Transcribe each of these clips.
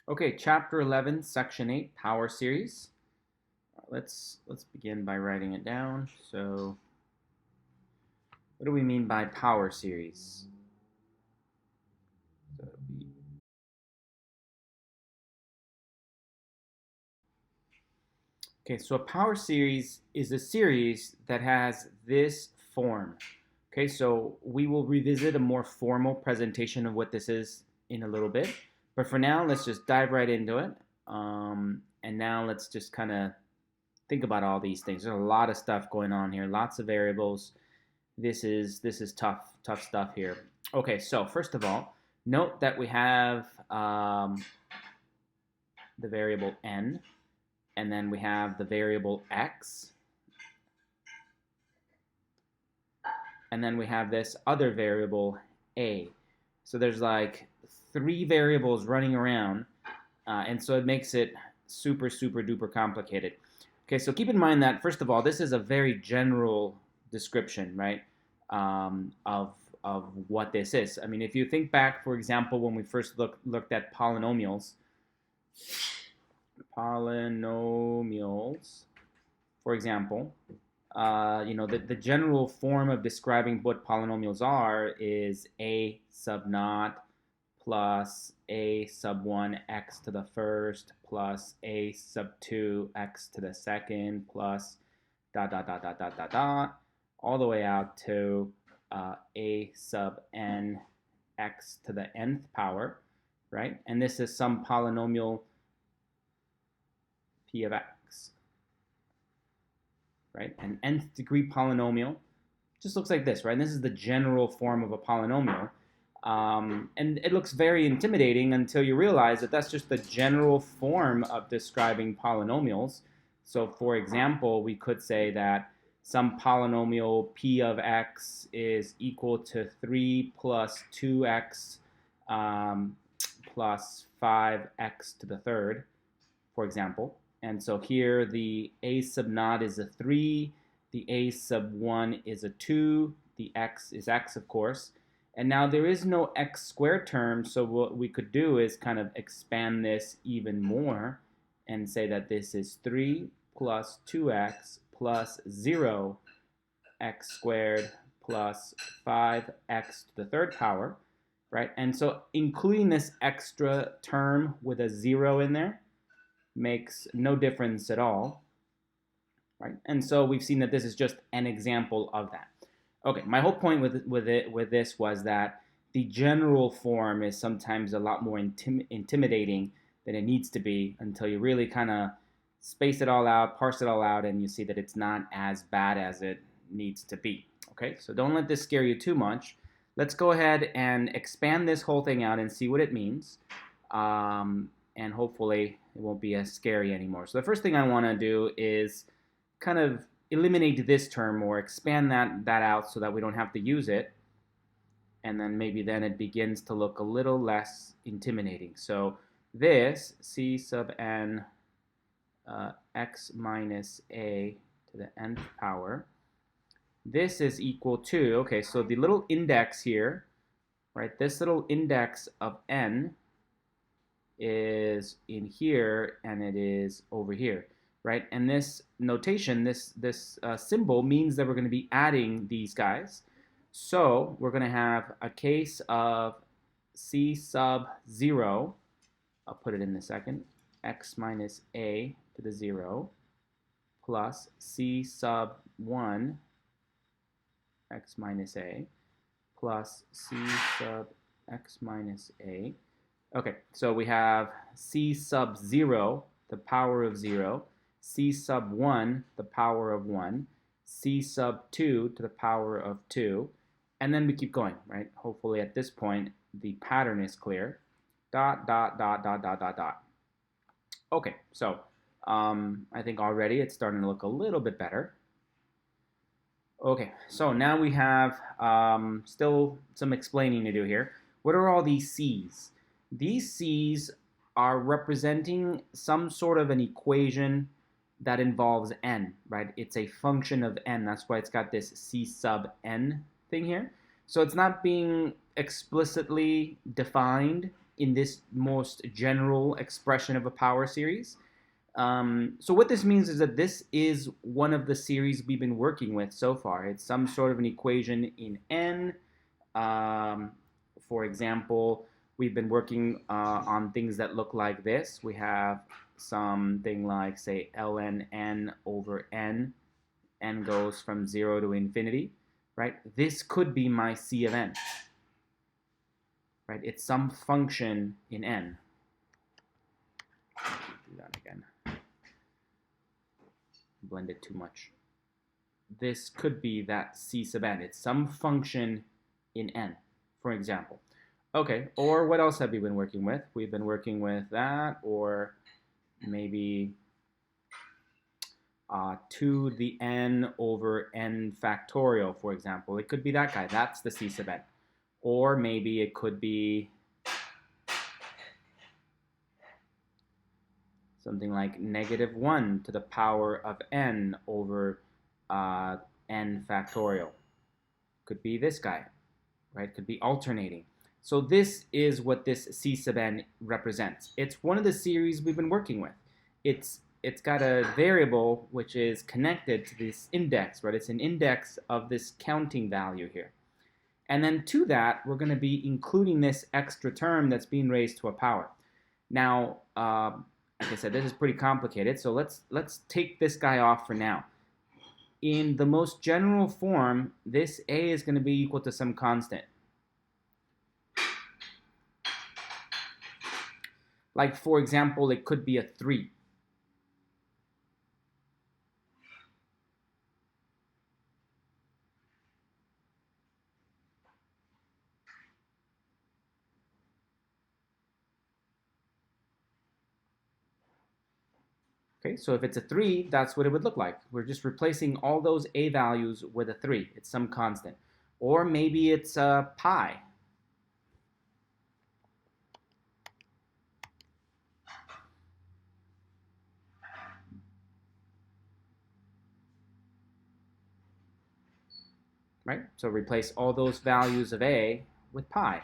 Okay, chapter 11, section 8, power series. Let's begin by writing it down. So, what do we mean by power series? So okay, so a power series is a series that has this form. Okay, so we will revisit a more formal presentation of what this is in a little bit. But for now, let's just dive right into it. And now let's just kind of think about all these things. There's a lot of stuff going on here, lots of variables. This is tough stuff here. Okay, so first of all, note that we have the variable n, and then we have the variable x, and then we have this other variable a. So there's like three variables running around, and so it makes it super duper complicated. Okay, so keep in mind that first of all, this is a very general description, right, of what this is. I mean, if you think back, for example, when we first looked at polynomials, for example, the general form of describing what polynomials are is a sub naught plus a sub 1 x to the first plus a sub 2 x to the second plus dot dot dot dot dot dot dot all the way out to a sub n x to the nth power, right? And this is some polynomial p of x, right? An nth degree polynomial just looks like this, right? And this is the general form of a polynomial. And it looks very intimidating until you realize that that's just the general form of describing polynomials. So for example, we could say that some polynomial p of x is equal to 3 plus 2x plus 5x to the third, for example. And so here the a sub naught is a 3, the a sub 1 is a 2, the x is x, of course. And now there is no x squared term, so what we could do is kind of expand this even more and say that this is 3 plus 2x plus 0 x squared plus 5x to the third power, right? And so including this extra term with a 0 in there makes no difference at all, right? And so we've seen that this is just an example of that. Okay, my whole point with this was that the general form is sometimes a lot more intimidating than it needs to be until you really kind of space it all out, parse it all out, and you see that it's not as bad as it needs to be. Okay, so don't let this scare you too much. Let's go ahead and expand this whole thing out and see what it means. And hopefully it won't be as scary anymore. So the first thing I want to do is kind of eliminate this term or expand that out so that we don't have to use it. And then maybe then it begins to look a little less intimidating. So this c sub n x minus a to the nth power, this is equal to, okay, so the little index here, right, this little index of n is in here and it is over here, right? And this notation, this symbol means that we're going to be adding these guys. So we're going to have a case of c sub 0, I'll put it in a second, x minus a to the 0 plus c sub 1 x minus a plus c sub x minus a. Okay, so we have c sub 0, the power of 0, c sub 1, the power of 1, c sub 2 to the power of 2, and then we keep going, right? Hopefully at this point the pattern is clear. Dot, dot, dot, dot, dot, dot, dot. Okay, so I think already it's starting to look a little bit better. Okay, so now we have still some explaining to do here. What are all these c's? These c's are representing some sort of an equation that involves n, right? It's a function of n. That's why it's got this c sub n thing here. So it's not being explicitly defined in this most general expression of a power series. So what this means is that this is one of the series we've been working with so far. It's some sort of an equation in n. For example, we've been working on things that look like this. We have something like, say, ln n over n. N goes from 0 to infinity, right? This could be my c of n, right? It's some function in n. Do that again. Blended too much. This could be that c sub n. It's some function in n, for example. Okay, or what else have we been working with? We've been working with that, or maybe 2 to the n over n factorial, for example. It could be that guy. That's the c sub n. Or maybe it could be something like -1 to the power of n over n factorial. Could be this guy, right? Could be alternating. So this is what this c sub n represents. It's one of the series we've been working with. It's got a variable which is connected to this index, right? It's an index of this counting value here. And then to that, we're going to be including this extra term that's being raised to a power. Now, like I said, this is pretty complicated, so let's take this guy off for now. In the most general form, this a is going to be equal to some constant. Like, for example, it could be a 3. Okay, so if it's a 3, that's what it would look like. We're just replacing all those a values with a 3. It's some constant. Or maybe it's pi. Right? So replace all those values of a with pi.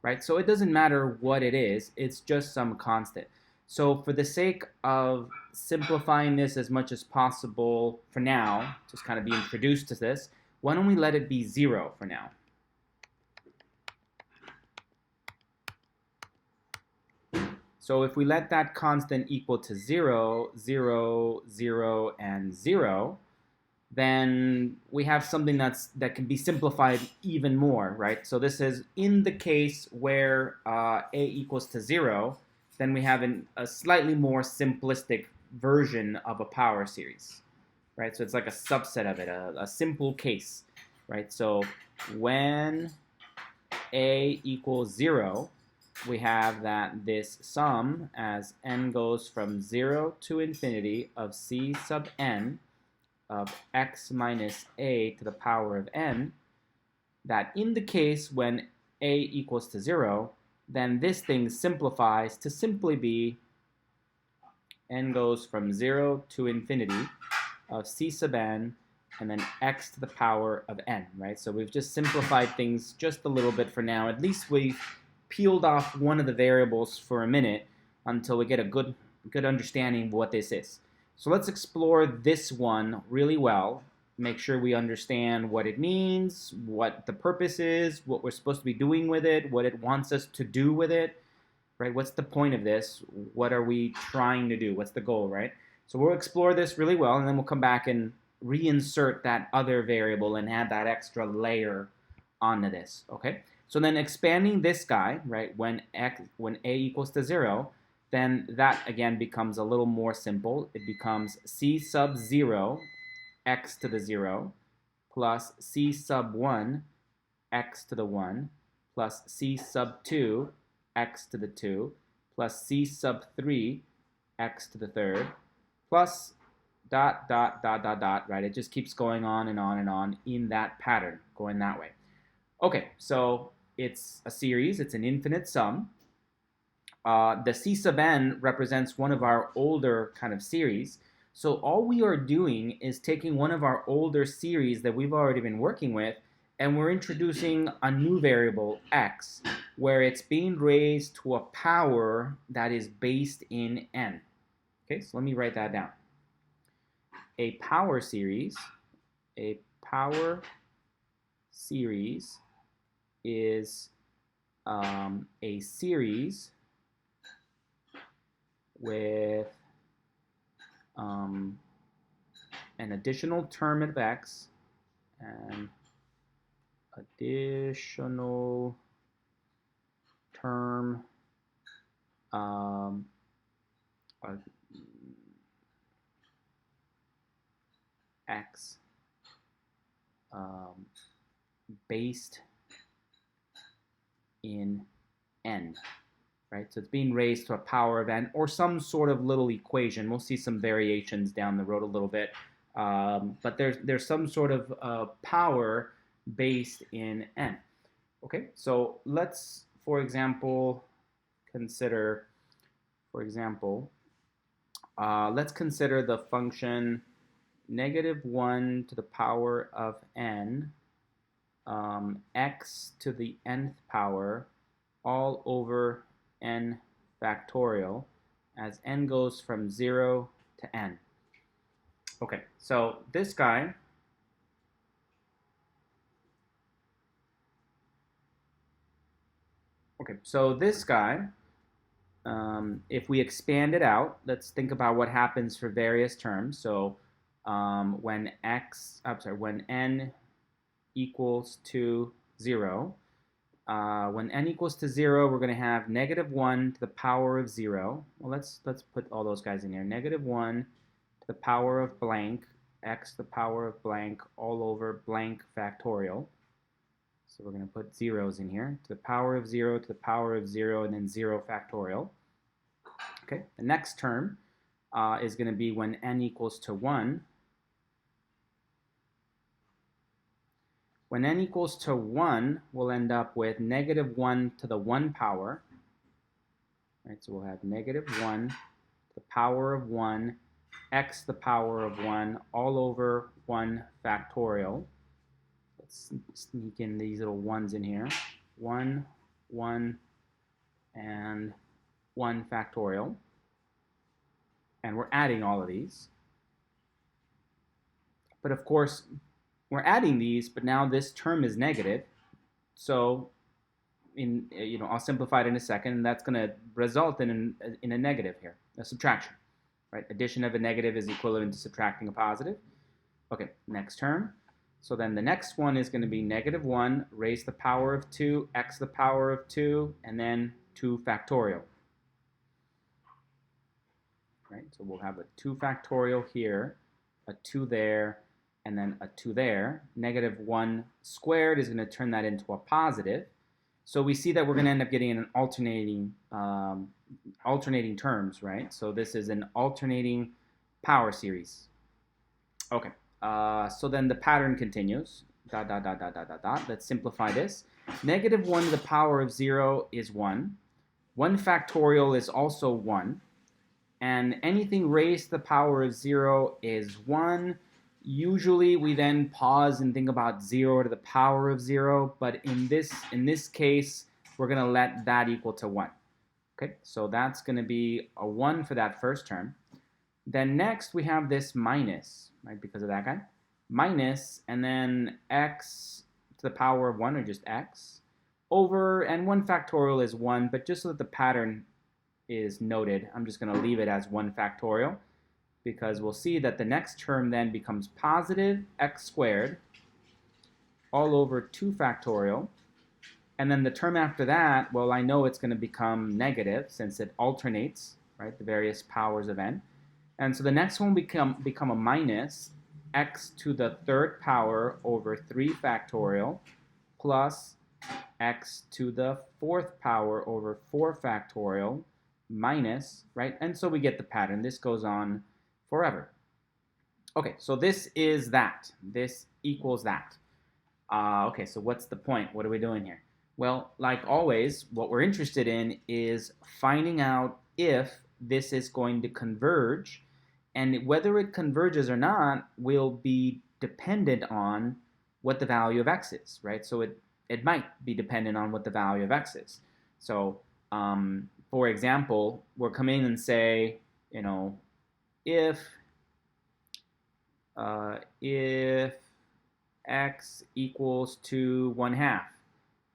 Right? So it doesn't matter what it is. It's just some constant. So for the sake of simplifying this as much as possible for now, just kind of be introduced to this, why don't we let it be 0 for now? So if we let that constant equal to 0, 0, 0, and 0, then we have something that can be simplified even more, right? So this is in the case where a equals to 0, then we have a slightly more simplistic version of a power series, right? So it's like a subset of it, a simple case, right? So when a equals 0, we have that this sum as n goes from 0 to infinity of c sub n of x minus a to the power of n, that in the case when a equals to 0, then this thing simplifies to simply be n goes from 0 to infinity of c sub n and then x to the power of n, right? So we've just simplified things just a little bit for now. At least we've peeled off one of the variables for a minute until we get a good understanding of what this is. So let's explore this one really well, make sure we understand what it means, what the purpose is, what we're supposed to be doing with it, what it wants us to do with it, right? What's the point of this? What are we trying to do? What's the goal, right? So we'll explore this really well, and then we'll come back and reinsert that other variable and add that extra layer onto this, okay? So then expanding this guy, right, when a equals to 0, then that again becomes a little more simple. It becomes c sub 0 x to the 0 plus c sub 1 x to the 1 plus c sub 2 x to the 2 plus c sub 3 x to the 3rd plus dot, dot, dot, dot, dot, right? It just keeps going on and on and on in that pattern, going that way. Okay, so it's a series. It's an infinite sum. The c sub n represents one of our older kind of series. So all we are doing is taking one of our older series that we've already been working with, and we're introducing a new variable, x, where it's being raised to a power that is based in n. Okay, so let me write that down. A power series is a series with an additional term of x and additional term x based in n, right? So it's being raised to a power of n, or some sort of little equation. We'll see some variations down the road a little bit, but there's some sort of power based in n. Okay, so let's, for example, consider, let's consider the function -1 to the power of n, x to the nth power, all over n factorial, as n goes from 0 to n. Okay, so this guy, if we expand it out, let's think about what happens for various terms. So when n equals to 0, when n equals to 0, we're going to have -1 to the power of 0. Well, let's put all those guys in here. -1 to the power of blank, x to the power of blank, all over blank factorial. So we're going to put zeros in here. To the power of 0, to the power of 0, and then 0 factorial. Okay, the next term is going to be when n equals to 1. When n equals to 1, we'll end up with -1 to the 1 power. Right, so we'll have -1 to the power of 1, x to the power of 1, all over 1 factorial. Let's sneak in these little 1's in here. 1, 1, and 1 factorial. And we're adding all of these. But of course, we're adding these, but now this term is negative. So I'll simplify it in a second, and that's going to result in a negative here, a subtraction. Right? Addition of a negative is equivalent to subtracting a positive. Okay, next term. So then the next one is going to be -1 raised to the power of 2, x to the power of 2, and then 2 factorial. Right? So we'll have a 2 factorial here, a 2 there, and then a 2 there. -1 squared is going to turn that into a positive. So we see that we're going to end up getting an alternating terms, right? So this is an alternating power series. Okay. So then the pattern continues. Let's simplify this. -1 to the power of 0 is 1. 1 factorial is also 1. And anything raised to the power of 0 is 1. Usually we then pause and think about 0 to the power of 0. But in this case, we're going to let that equal to 1. Okay, so that's going to be a 1 for that first term. Then next we have this minus, right, because of that guy. Minus, and then x to the power of 1, or just x, over, and 1 factorial is 1, but just so that the pattern is noted, I'm just going to leave it as 1 factorial, because we'll see that the next term then becomes positive x squared, all over 2 factorial, and then the term after that, well, I know it's going to become negative, since it alternates, right, the various powers of n. And so the next one will become a minus x to the 3rd power over 3 factorial plus x to the 4th power over 4 factorial minus, right? And so we get the pattern. This goes on forever. Okay, so this is that. This equals that. Okay, so what's the point? What are we doing here? Well, like always, what we're interested in is finding out if this is going to converge. And whether it converges or not will be dependent on what the value of x is, right? So it might be dependent on what the value of x is. So, for example, we'll come in and say, you know, if x equals to 1/2,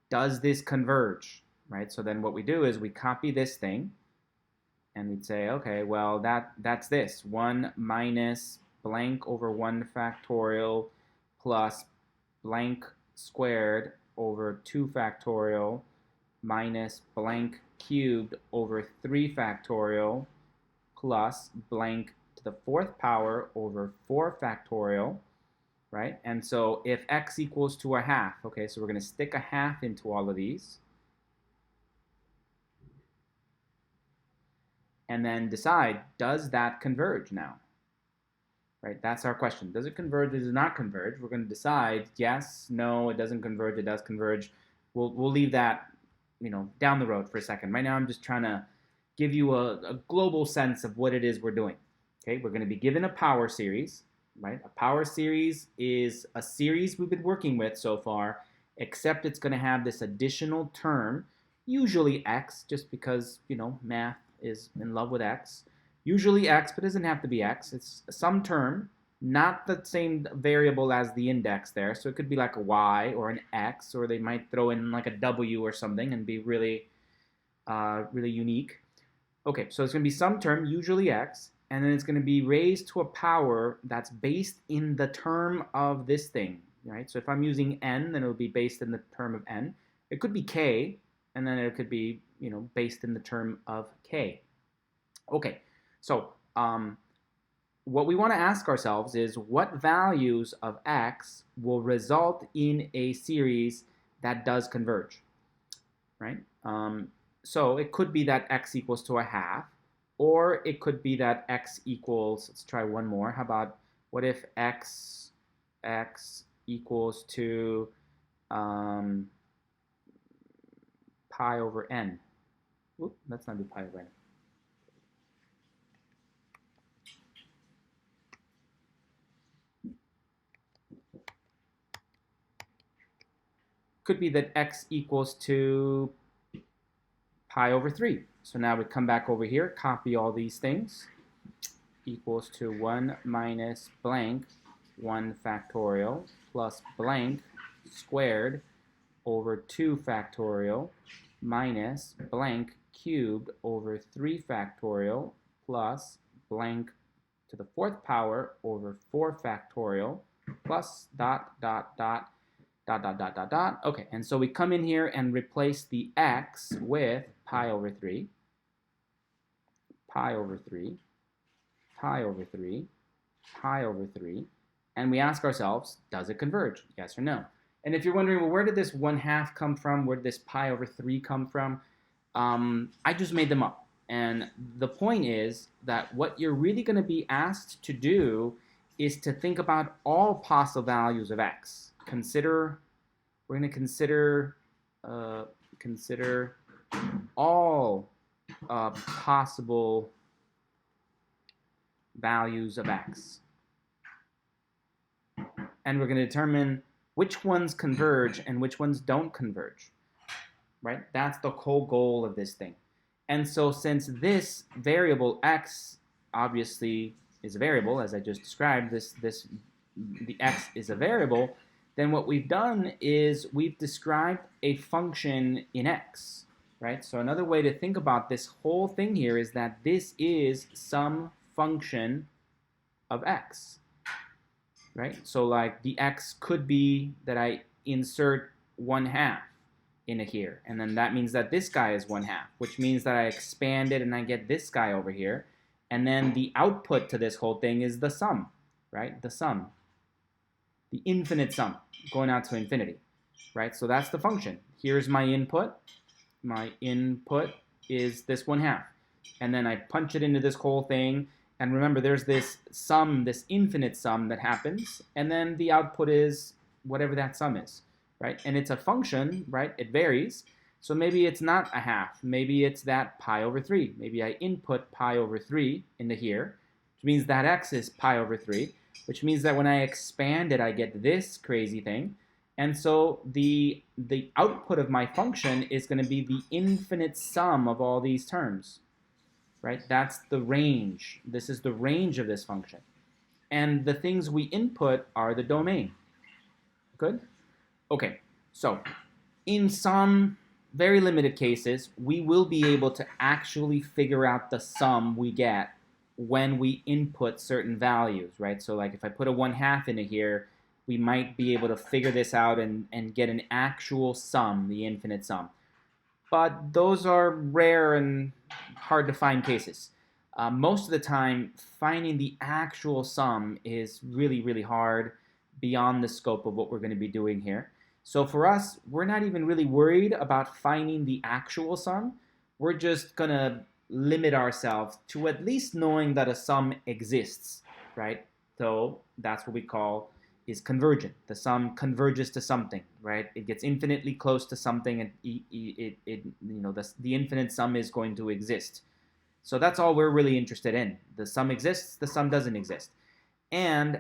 does this converge, right? So then what we do is we copy this thing, and we'd say, okay, well, that's this. 1 minus blank over 1 factorial plus blank squared over 2 factorial minus blank cubed over 3 factorial plus blank to the 4th power over 4 factorial, right? And so if x equals to 1/2, okay, so we're going to stick 1/2 into all of these. And then decide, does that converge now? Right, that's our question. Does it converge or does it not converge? We're going to decide, yes, no, it doesn't converge, it does converge. We'll leave that, you know, down the road for a second. Right now I'm just trying to give you a global sense of what it is we're doing. Okay, we're going to be given a power series, right? A power series is a series we've been working with so far, except it's going to have this additional term, usually x, just because, you know, math is in love with x. Usually x, but it doesn't have to be x. It's some term, not the same variable as the index there. So it could be like a y or an x, or they might throw in like a w or something and be really, really unique. Okay, so it's going to be some term, usually x, and then it's going to be raised to a power that's based in the term of this thing, right? So if I'm using n, then it will be based in the term of n. It could be k, and then it could be, you know, based in the term of k. Okay, so what we want to ask ourselves is what values of x will result in a series that does converge, right? So it could be that x equals to 1/2, or it could be that x equals, let's try one more. How about, what if x equals to pi over n? Oop, let's not do pi over n. Could be that x equals to pi over 3. So now we come back over here, copy all these things, equals to 1 minus blank 1 factorial plus blank squared over 2 factorial minus blank cubed over 3 factorial plus blank to the 4th power over 4 factorial plus dot, dot, dot, dot, dot, dot, dot, dot. Okay, and so we come in here and replace the x with pi over 3, pi over 3, pi over 3, pi over 3, and we ask ourselves, does it converge? Yes or no? And if you're wondering, well, where did this 1/2 come from? Where did this pi over 3 come from? I just made them up. And the point is that what you're really going to be asked to do is to think about all possible values of x. We're going to consider all possible values of x. And we're going to determine which ones converge and which ones don't converge, right? That's the whole goal of this thing. And so since this variable x obviously is a variable, as I just described, the x is a variable, then what we've done is we've described a function in x, right? So another way to think about this whole thing here is that this is some function of x, right? So like the x could be that I insert 1/2 into here, and then that means that this guy is 1/2, which means that I expand it and I get this guy over here, and then the output to this whole thing is the sum, right? The sum, the infinite sum going out to infinity, right? So that's the function. Here's my input. My input is this 1/2, and then I punch it into this whole thing. And remember, there's this sum, this infinite sum that happens, and then the output is whatever that sum is, right? And it's a function, right? It varies. So maybe it's not 1/2. Maybe it's that pi over 3. Maybe I input pi over 3 into here, which means that x is pi over 3, which means that when I expand it, I get this crazy thing. And so the output of my function is going to be the infinite sum of all these terms, right? That's the range. This is the range of this function. And the things we input are the domain. Good? Okay, so in some very limited cases, we will be able to actually figure out the sum we get when we input certain values, right? So like if I put a 1/2 into here, we might be able to figure this out and get an actual sum, the infinite sum. But those are rare and hard to find cases. Most of the time, finding the actual sum is really, really hard, beyond the scope of what we're going to be doing here. So for us, we're not even really worried about finding the actual sum. We're just going to limit ourselves to at least knowing that a sum exists, right? So that's what we call is convergent. The sum converges to something, right? It gets infinitely close to something, and the infinite sum is going to exist. So that's all we're really interested in. The sum exists, the sum doesn't exist. And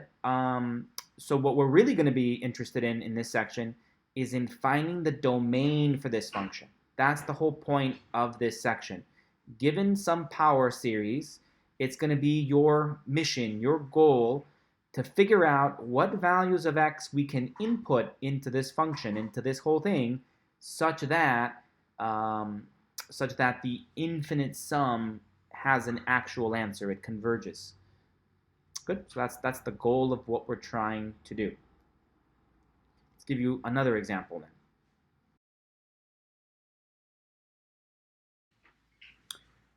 so what we're really going to be interested in this section is in finding the domain for this function. That's the whole point of this section. Given some power series, it's going to be your mission, your goal, to figure out what values of x we can input into this function, into this whole thing, such that the infinite sum has an actual answer. It converges. Good. So that's the goal of what we're trying to do. Let's give you another example then.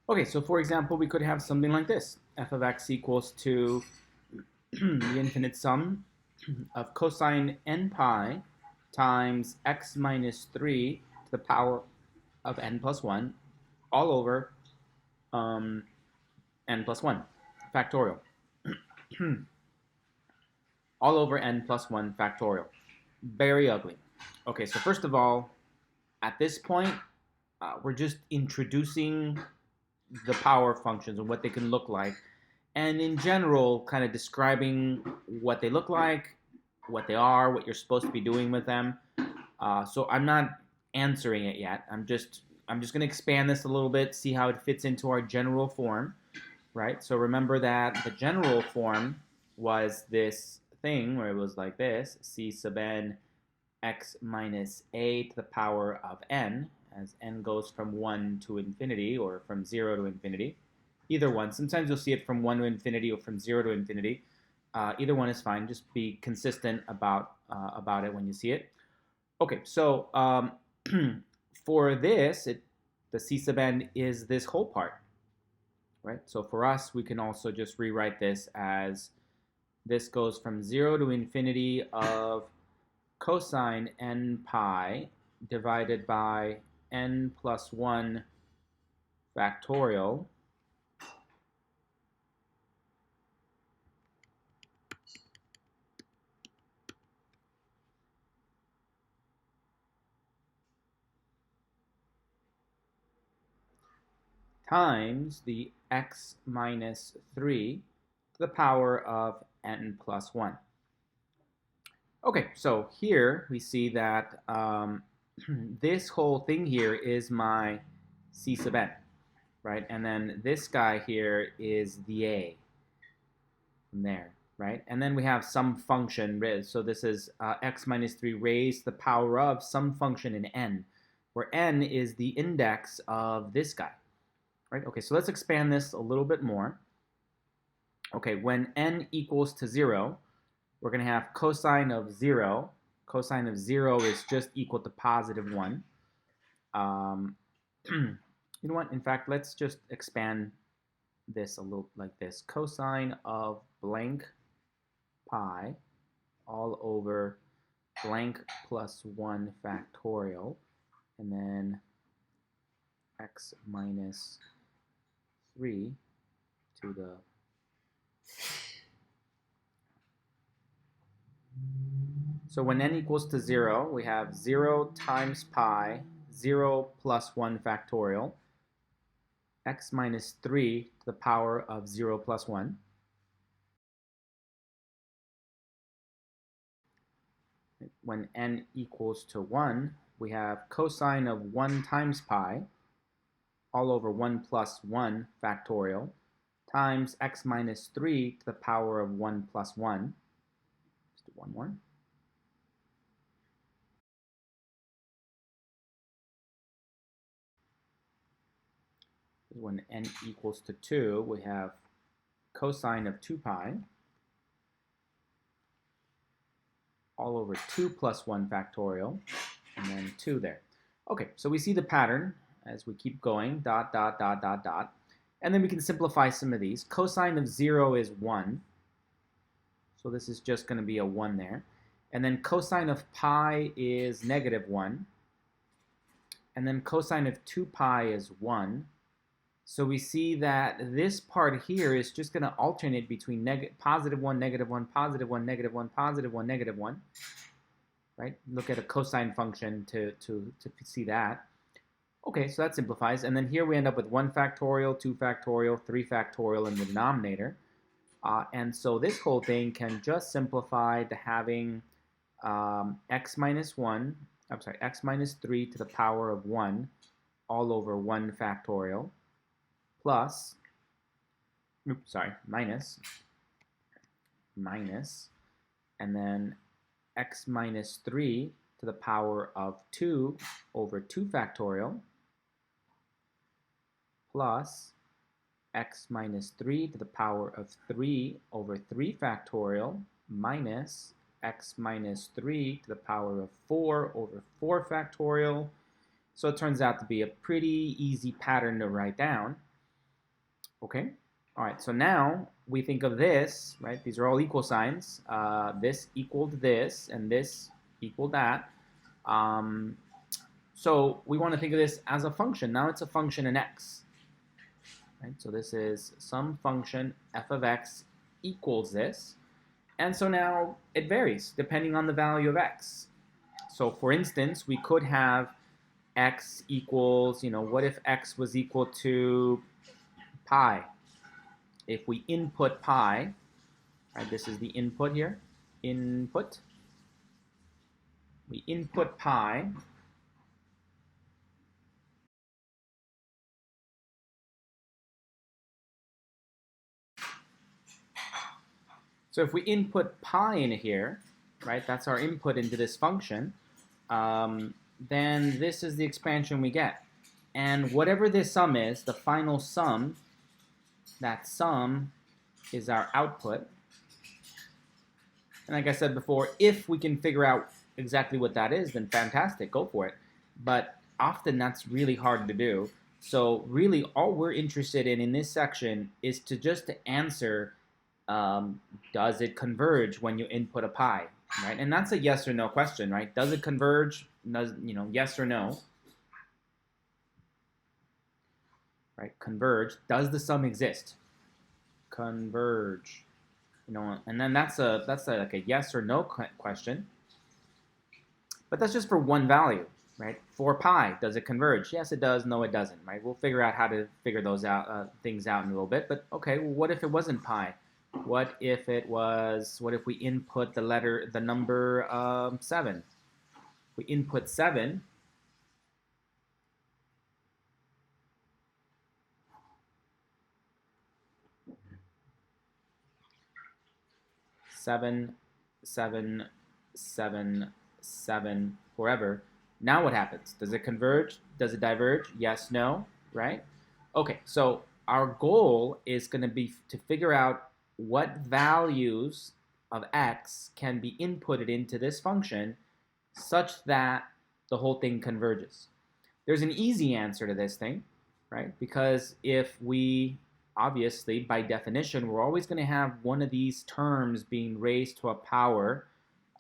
Okay, so for example, we could have something like this. F of x equals to the infinite sum of cosine n pi times x minus 3 to the power of n plus 1 all over n plus 1 factorial. All over n plus 1 factorial. Very ugly. Okay, so first of all, at this point, we're just introducing the power functions and what they can look like, and in general, kind of describing what they look like, what they are, what you're supposed to be doing with them. So I'm not answering it yet. I'm just going to expand this a little bit, see how it fits into our general form, right? So remember that the general form was this thing where it was like this: c sub n x minus a to the power of n, as n goes from 1 to infinity, or from 0 to infinity. Either one. Sometimes you'll see it from 1 to infinity or from 0 to infinity. Either one is fine. Just be consistent about it when you see it. Okay, so for this, the c sub n is this whole part, right? So for us, we can also just rewrite this as this goes from 0 to infinity of cosine n pi divided by n plus 1 factorial times the x minus 3 to the power of n plus 1. Okay, so here we see that this whole thing here is my c sub n, right? And then this guy here is the a from there, right? And then we have some function, so this is x minus 3 raised to the power of some function in n, where n is the index of this guy, right? Okay, so let's expand this a little bit more. Okay, when n equals to 0, we're going to have cosine of 0. Cosine of 0 is just equal to positive 1. You know what? In fact, let's just expand this a little like this. Cosine of blank pi all over blank plus 1 factorial, and then x minus 3 to the So when n equals to 0, we have 0 times pi, 0 plus 1 factorial, x minus 3 to the power of 0 plus 1. when n equals to 1, we have cosine of 1 times pi all over 1 plus 1 factorial times x minus 3 to the power of 1 plus 1. Let's do one more. When n equals to 2, we have cosine of 2 pi all over 2 plus 1 factorial, and then 2 there. Okay, so we see the pattern as we keep going, dot, dot, dot, dot, dot. And then we can simplify some of these. Cosine of 0 is 1. So this is just going to be a 1 there. And then cosine of pi is negative 1. And then cosine of 2 pi is 1. So we see that this part here is just going to alternate between positive 1, negative 1, positive 1, negative 1, positive 1, negative 1. Right? Look at a cosine function to see that. Okay, so that simplifies. And then here we end up with 1 factorial, 2 factorial, 3 factorial in the denominator. And so this whole thing can just simplify to having x minus 1, I'm sorry, x minus 3 to the power of 1 all over 1 factorial plus, minus, and then x minus 3 to the power of 2 over 2 factorial plus x minus 3 to the power of 3 over 3 factorial minus x minus 3 to the power of 4 over 4 factorial. So it turns out to be a pretty easy pattern to write down. Okay, all right, so now we think of this, right? These are all equal signs. This equaled this, and this equaled that. So we want to think of this as a function. Now it's a function in x. Right? So this is some function f of x equals this. And so now it varies depending on the value of x. So for instance, we could have x equals, what if x was equal to pi? If we input pi, right, this is the input here, input. We input pi. So if we input pi in here, right, that's our input into this function, then this is the expansion we get. And whatever this sum is, the final sum, that sum is our output. And like I said before, if we can figure out exactly what that is, then fantastic, go for it. But often that's really hard to do. So really all we're interested in this section is to answer, does it converge when you input a pi, right? And that's a yes or no question, right? Does it converge? Does, yes or no? Right? Converge. Does the sum exist? Converge. And then that's like a yes or no question. But that's just for one value, right? For pi, does it converge? Yes, it does. No, it doesn't, right? We'll figure out how to figure those things out in a little bit. But okay, well, what if it wasn't pi? What if we input the number 7? We input 7. Seven, 7, 7, 7, forever. Now what happens? Does it converge? Does it diverge? Yes, no, right? Okay, so our goal is going to be to figure out what values of x can be inputted into this function such that the whole thing converges. There's an easy answer to this thing, right? Because if we, obviously, by definition, we're always going to have one of these terms being raised to a power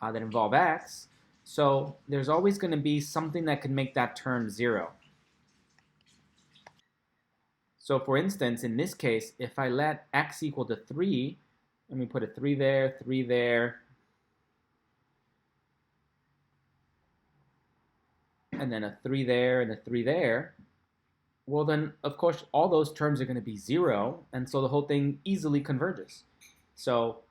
that involve x. So there's always going to be something that can make that term 0. So for instance, in this case, if I let x equal to 3, let me put a 3 there, 3 there, and then a 3 there and a 3 there, well then, of course, all those terms are going to be 0, and so the whole thing easily converges. So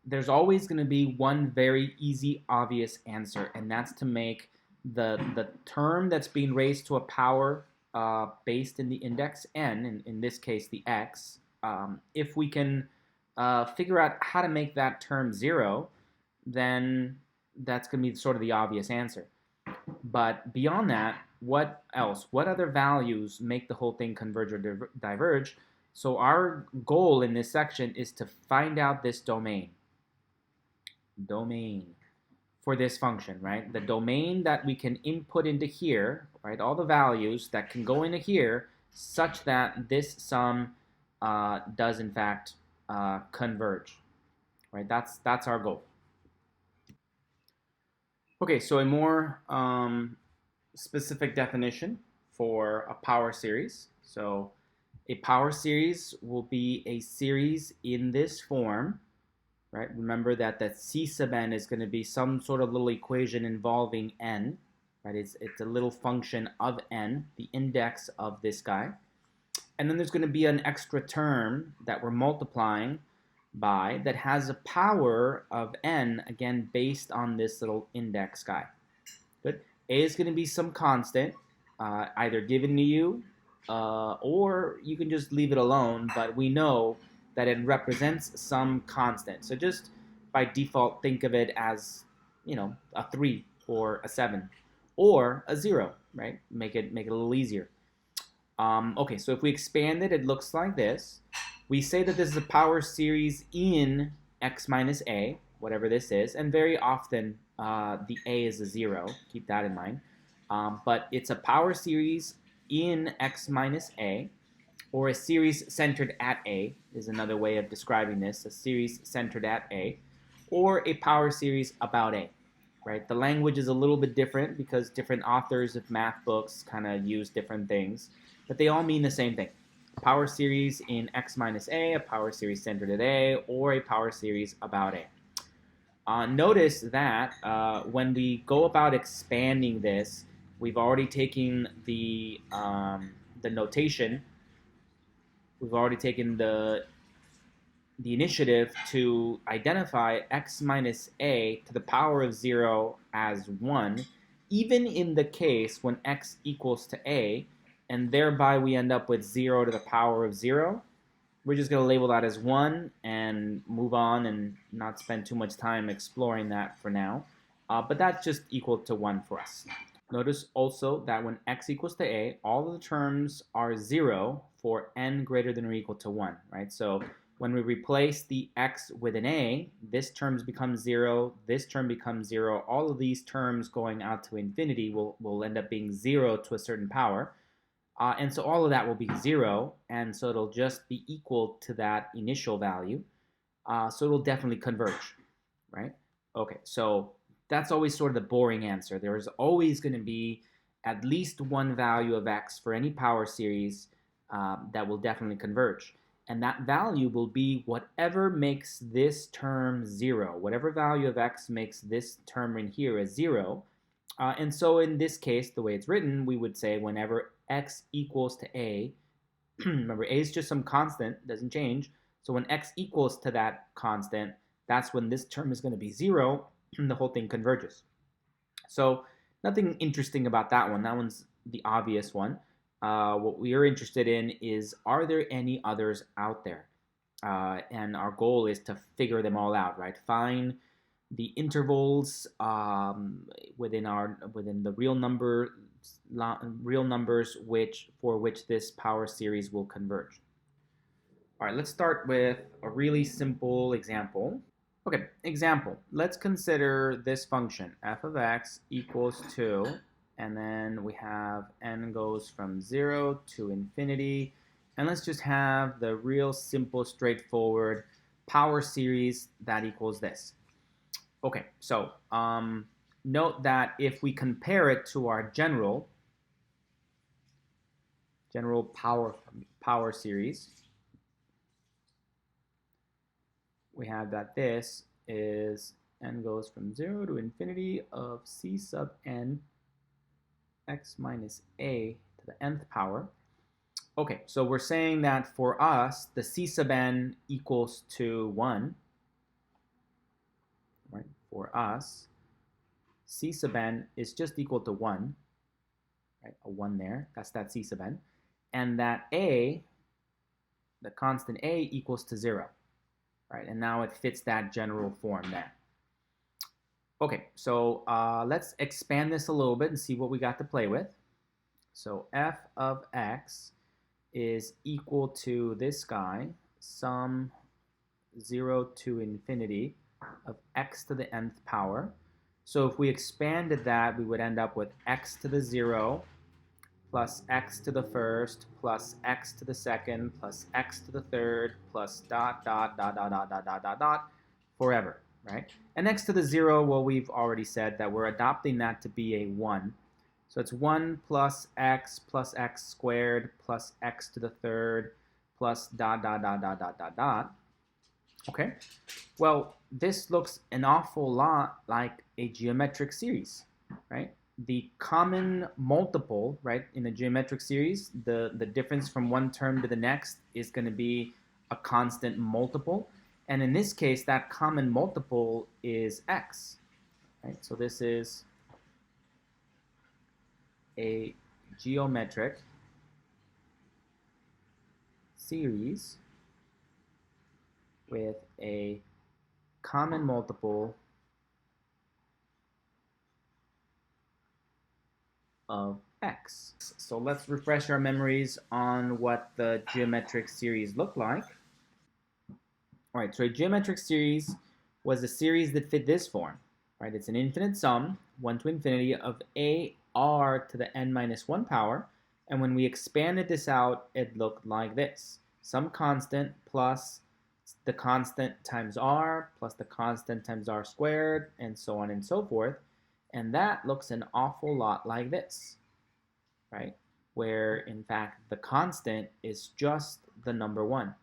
there's always going to be one very easy, obvious answer, and that's to make the term that's being raised to a power based in the index n, in this case the x, if we can figure out how to make that term 0, then that's going to be sort of the obvious answer. But beyond that, what else? What other values make the whole thing converge or diverge? So our goal in this section is to find out this domain for this function, right? The domain that we can input into here, right? All the values that can go into here such that this sum does in fact converge, right? That's our goal. Okay, so a more specific definition for a power series. So a power series will be a series in this form, right? Remember that C sub n is going to be some sort of little equation involving n, right? It's a little function of n, the index of this guy. And then there's going to be an extra term that we're multiplying by that has a power of n, again, based on this little index guy. Good. A is going to be some constant, either given to you, or you can just leave it alone, but we know that it represents some constant. So just by default, think of it as, you know, a 3 or a 7 or a 0, right? Make it a little easier. Okay, so if we expand it, it looks like this. We say that this is a power series in x minus a, whatever this is, and very often the a is a 0. Keep that in mind. But it's a power series in x minus a, or a series centered at a is another way of describing this, a series centered at a, or a power series about a, right? The language is a little bit different because different authors of math books kind of use different things, but they all mean the same thing. A power series in x minus a power series centered at a, or a power series about a. Notice that when we go about expanding this, we've already taken the notation. We've already taken the initiative to identify x minus a to the power of 0 as 1, even in the case when x equals to a, and thereby we end up with 0 to the power of 0. We're just going to label that as 1 and move on and not spend too much time exploring that for now. But that's just equal to 1 for us. Notice also that when x equals to a, all of the terms are 0 for n greater than or equal to 1, right? So when we replace the x with an a, this term becomes 0, this term becomes 0. All of these terms going out to infinity will end up being 0 to a certain power. And so all of that will be 0, and so it'll just be equal to that initial value. So it'll definitely converge, right? Okay, so that's always sort of the boring answer. There's always going to be at least one value of x for any power series that will definitely converge. And that value will be whatever makes this term 0. Whatever value of x makes this term in here as 0. And so in this case, the way it's written, we would say whenever x equals to a, remember a is just some constant, doesn't change. So when x equals to that constant, that's when this term is going to be 0, and the whole thing converges. So nothing interesting about that one. That one's the obvious one. What we are interested in is, are there any others out there? And our goal is to figure them all out, right? Find the intervals within the real numbers for which this power series will converge. All right, let's start with a really simple example. Okay, example. Let's consider this function, f of x equals 2, and then we have n goes from 0 to infinity, and let's just have the real simple, straightforward power series that equals this. Okay, so note that if we compare it to our general power series, we have that this is n goes from 0 to infinity of c sub n x minus a to the nth power. Okay, so we're saying that for us, the c sub n equals to 1. for us, C sub n is just equal to 1, right? A 1 there, that's that C sub n. And that A, the constant A, equals to 0, right? And now it fits that general form there. Okay, so let's expand this a little bit and see what we got to play with. So f of x is equal to this guy, sum 0 to infinity of x to the nth power. So if we expanded that, we would end up with x to the 0 plus x to the first plus x to the second plus x to the third plus dot, dot, dot, dot, dot, dot, dot, dot, dot, forever, right? And x to the 0, well, we've already said that we're adopting that to be a 1. So it's 1 plus x squared plus x to the third plus dot, dot, dot, dot, dot, dot, dot. Okay, well, this looks an awful lot like a geometric series, right? The common multiple, right, in a geometric series, the difference from one term to the next is going to be a constant multiple. And in this case, that common multiple is x, right? So this is a geometric series with a common multiple of x. So let's refresh our memories on what the geometric series looked like. All right, so a geometric series was a series that fit this form, right? It's an infinite sum, 1 to infinity, of ar to the n minus 1 power. And when we expanded this out, it looked like this. Some constant plus the constant times r plus the constant times r squared, and so on and so forth. And that looks an awful lot like this, right? Where, in fact, the constant is just the number 1.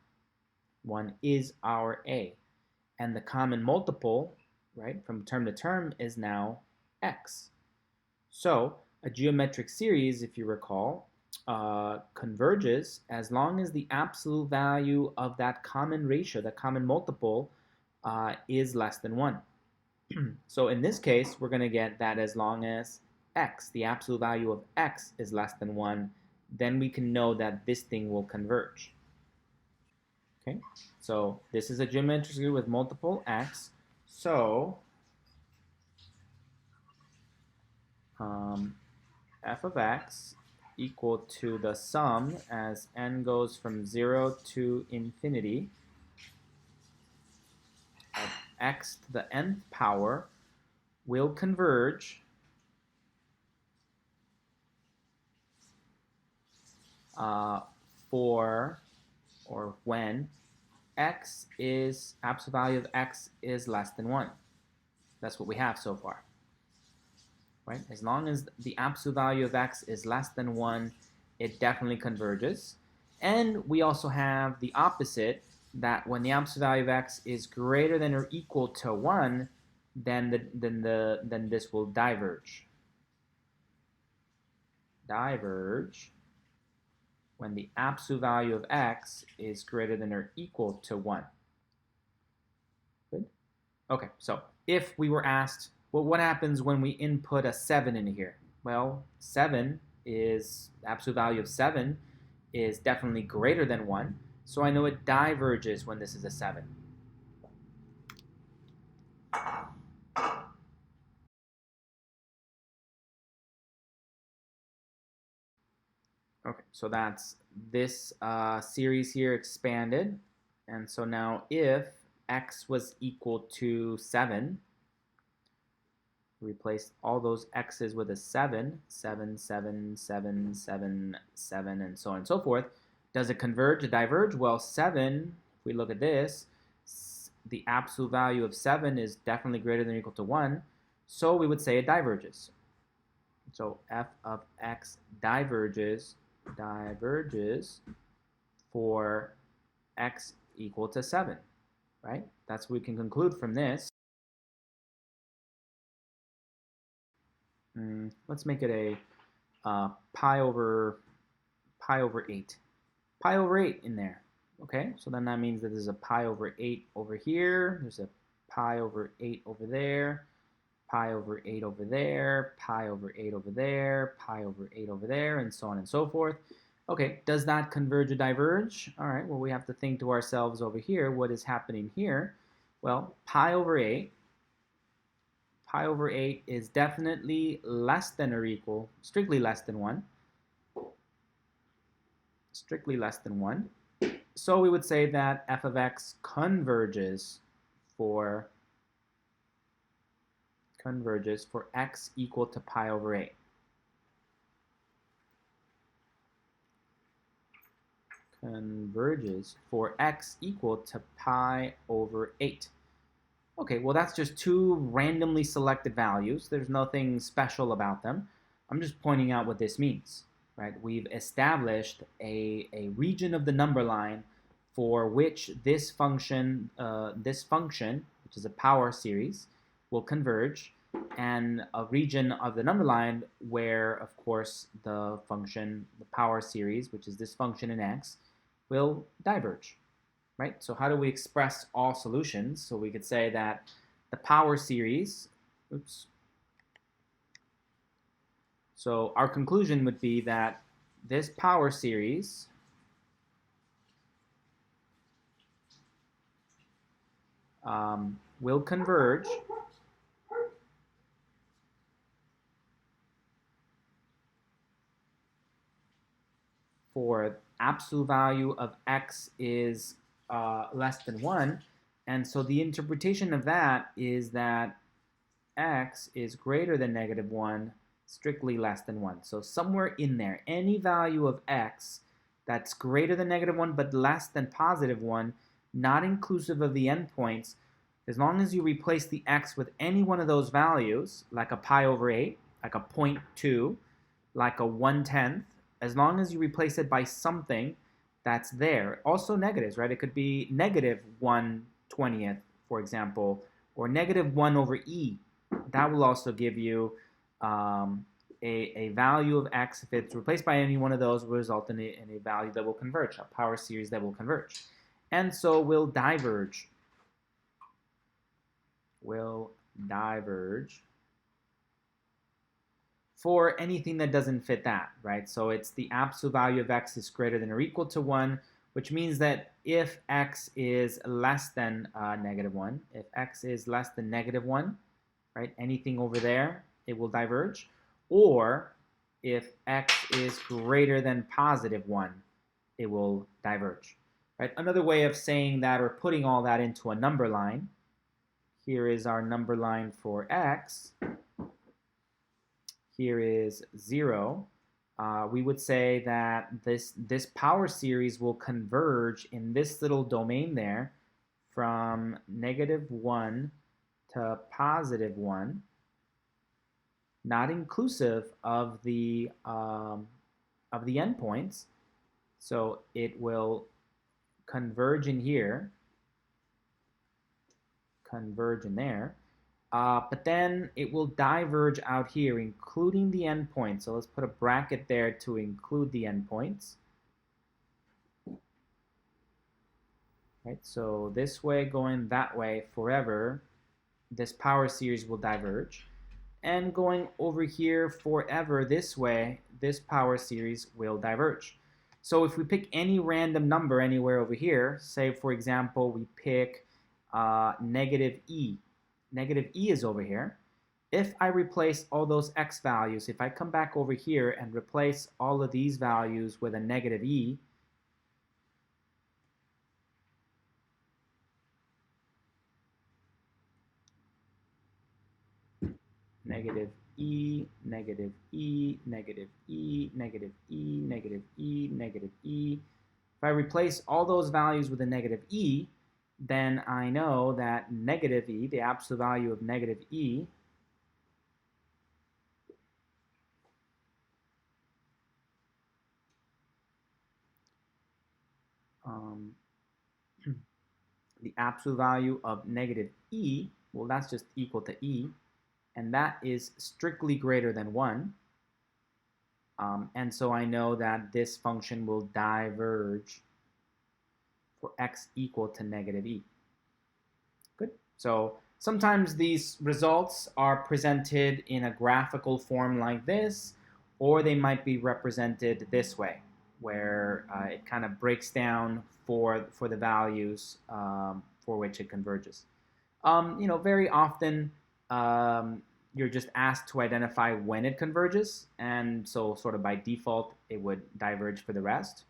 1 is our A. And the common multiple, right, from term to term is now x. So a geometric series, if you recall, converges as long as the absolute value of that common ratio, the common multiple, is less than 1. So in this case, we're going to get that as long as x, the absolute value of x, is less than 1, then we can know that this thing will converge. Okay, so this is a geometric series with multiple x. So f of x equal to the sum as n goes from 0 to infinity of x to the nth power will converge for, or when, x is, absolute value of x is less than 1. That's what we have so far. Right? As long as the absolute value of x is less than 1, it definitely converges. And we also have the opposite, that when the absolute value of x is greater than or equal to 1, then this will diverge. Diverge when the absolute value of x is greater than or equal to 1. Good? Okay, so if we were asked, well, what happens when we input a 7 into here? Well, 7 is, the absolute value of 7 is definitely greater than 1, so I know it diverges when this is a 7. Okay, so that's this series here expanded. And so now if x was equal to 7, replace all those x's with a 7, 7, 7, 7, 7, 7, and so on and so forth. Does it converge or diverge? Well, 7, if we look at this, the absolute value of 7 is definitely greater than or equal to 1, so we would say it diverges. So f of x diverges for x equal to 7, right? That's what we can conclude from this. Let's make it a pi over 8. Pi over 8 in there. Okay, so then that means that there's a pi over 8 over here. There's a pi over 8 over there, pi over 8 over there, pi over 8 over there, pi over 8 over there, and so on and so forth. Okay, does that converge or diverge? All right, well, we have to think to ourselves over here, what is happening here? Well, pi over 8 is definitely less than or equal, strictly less than 1. Strictly less than 1. So we would say that f of x converges for x equal to pi over 8. Converges for x equal to pi over 8. Okay, well that's just two randomly selected values. There's nothing special about them. I'm just pointing out what this means, right? We've established a region of the number line for which this function, which is a power series, will converge, and a region of the number line where, of course, the function, the power series, which is this function in x, will diverge, right? So how do we express all solutions? So we could say that the power series, so our conclusion would be that this power series will converge for absolute value of x is less than 1. And so the interpretation of that is that x is greater than -1, strictly less than 1. So somewhere in there, any value of x that's greater than -1 but less than +1, not inclusive of the endpoints, as long as you replace the x with any one of those values, like a pi over 8, like a 0.2, like a 1/10, as long as you replace it by something that's there. Also negatives, right? It could be -1/20th, for example, or -1 over e. That will also give you a value of x. If it's replaced by any one of those, will result in a value that will converge, a power series that will converge. And so will diverge. Will diverge for anything that doesn't fit that, right? So it's the absolute value of x is greater than or equal to 1, which means that if x is less than -1, if x is less than -1, right, anything over there, it will diverge. Or if x is greater than +1, it will diverge, right? Another way of saying that or putting all that into a number line, here is our number line for x. Here is 0. We would say that this power series will converge in this little domain there from -1 to +1, not inclusive of the endpoints. So it will converge in here, converge in there, but then it will diverge out here, including the endpoints. So let's put a bracket there to include the endpoints. Right, so this way going that way forever, this power series will diverge. And going over here forever this way, this power series will diverge. So if we pick any random number anywhere over here, say for example we pick -e. -e is over here. If I replace all those x values, if I come back over here and replace all of these values with a -e, -e, -e, -e, -e, -e. If I replace all those values with a -e, then I know that -e, the absolute value of -e, the absolute value of -e, well, that's just equal to e, and that is strictly greater than 1. And so I know that this function will diverge for x equal to -e. Good. So sometimes these results are presented in a graphical form like this, or they might be represented this way, where it kind of breaks down for the values for which it converges. Very often you're just asked to identify when it converges, and so sort of by default it would diverge for the rest.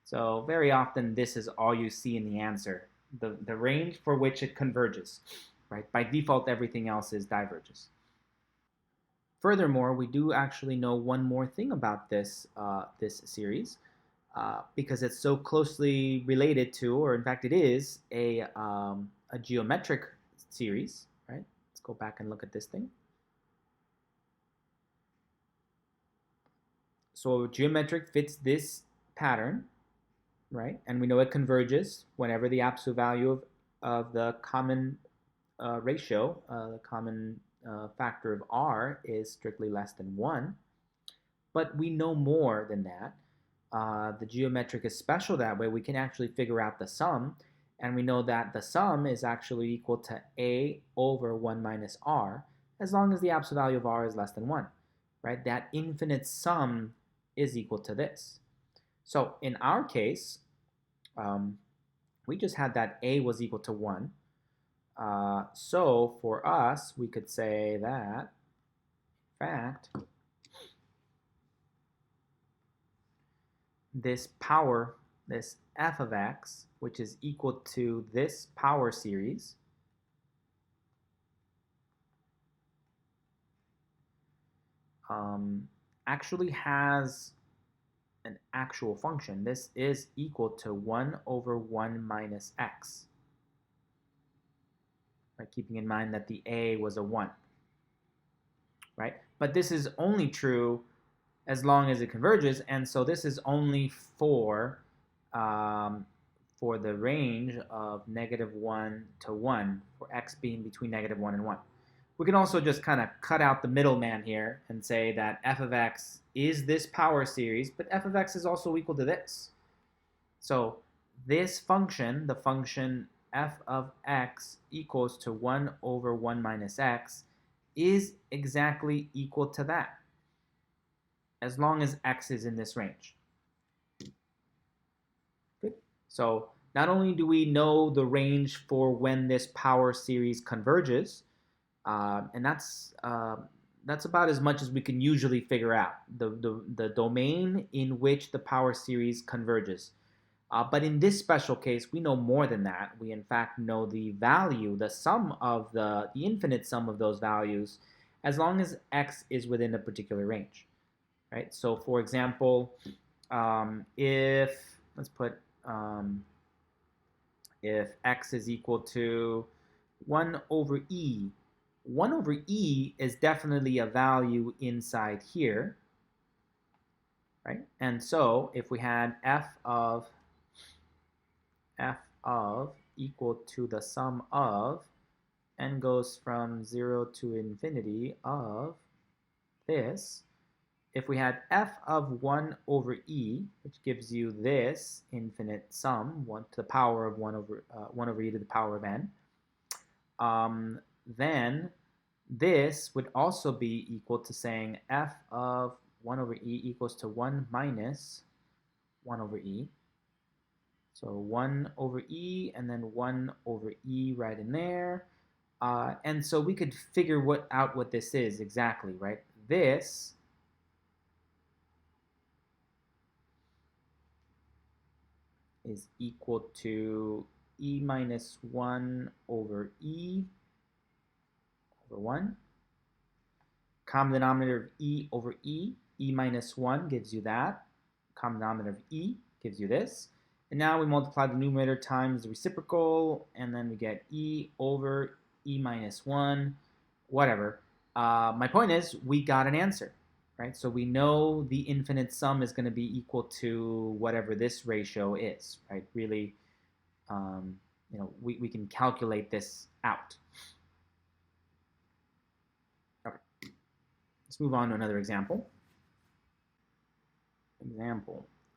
So very often this is all you see in the answer, the range for which it converges, right? By default, everything else is diverges. Furthermore, we do actually know one more thing about this series, because it's so closely related to, or in fact it is, a geometric series, right? Let's go back and look at this thing. So geometric fits this pattern, right? And we know it converges whenever the absolute value of the common ratio, the common factor of r is strictly less than 1. But we know more than that. The geometric is special that way. We can actually figure out the sum, and we know that the sum is actually equal to a over 1 minus r, as long as the absolute value of r is less than 1, right? That infinite sum is equal to this. So in our case, we just had that a was equal to 1. So for us, we could say that, in fact, this power, this f of x, which is equal to this power series, actually has an actual function. This is equal to 1 over 1 minus x. Right? Keeping in mind that the a was a 1. Right? But this is only true as long as it converges, and so this is only for the range of -1 to 1, for x being between -1 and 1. We can also just kind of cut out the middleman here and say that f of x is this power series, but f of x is also equal to this. So this function, the function f of x equals to 1 over 1 minus x, is exactly equal to that, as long as x is in this range. Good. So not only do we know the range for when this power series converges, and that's about as much as we can usually figure out, the domain in which the power series converges. But in this special case, we know more than that. We in fact know the value, the sum of the infinite sum of those values, as long as x is within a particular range. Right? So for example, if, let's put, if x is equal to 1 over e, 1 over e is definitely a value inside here, right? And so if we had f of equal to the sum of, n goes from 0 to infinity of this, if we had f of 1 over e, which gives you this infinite sum, 1 to the power of 1 over e to the power of n, then this would also be equal to saying f of 1 over e equals to 1 minus 1 over e. So 1 over e and then 1 over e right in there. And so we could figure out what this is exactly, right? This is equal to e minus 1 over e over 1. Common denominator of e over e, e minus 1 gives you that. Common denominator of e gives you this. And now we multiply the numerator times the reciprocal, and then we get e over e minus 1, whatever. My point is, we got an answer, right? So we know the infinite sum is going to be equal to whatever this ratio is, right? Really, we can calculate this out. Okay. Let's move on to another example.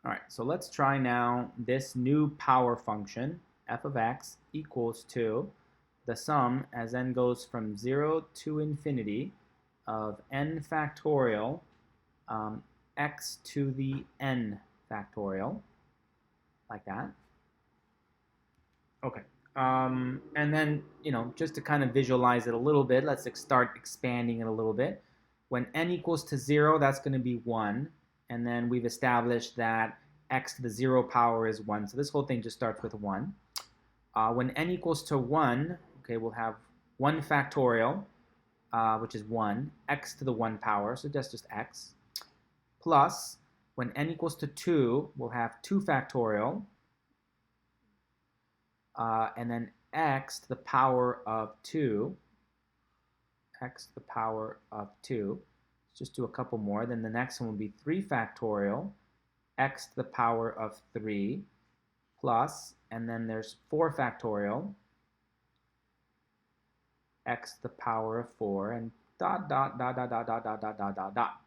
All right, so let's try now this new power function, f of x equals to the sum as n goes from 0 to infinity of n factorial x to the n factorial, like that. Okay. And then, just to kind of visualize it a little bit, let's start expanding it a little bit. When n equals to 0, that's going to be 1. And then we've established that x to the 0 power is 1. So this whole thing just starts with 1. When n equals to 1, okay, we'll have 1 factorial, which is 1, x to the 1 power, so that's just x, plus when n equals to 2, we'll have 2 factorial, and then x to the power of 2, x to the power of 2. Let's just do a couple more. Then the next one will be 3 factorial, x to the power of 3, plus, and then there's 4 factorial, x to the power of 4, and dot, dot, dot, dot, dot, dot, dot, dot, dot, dot, dot.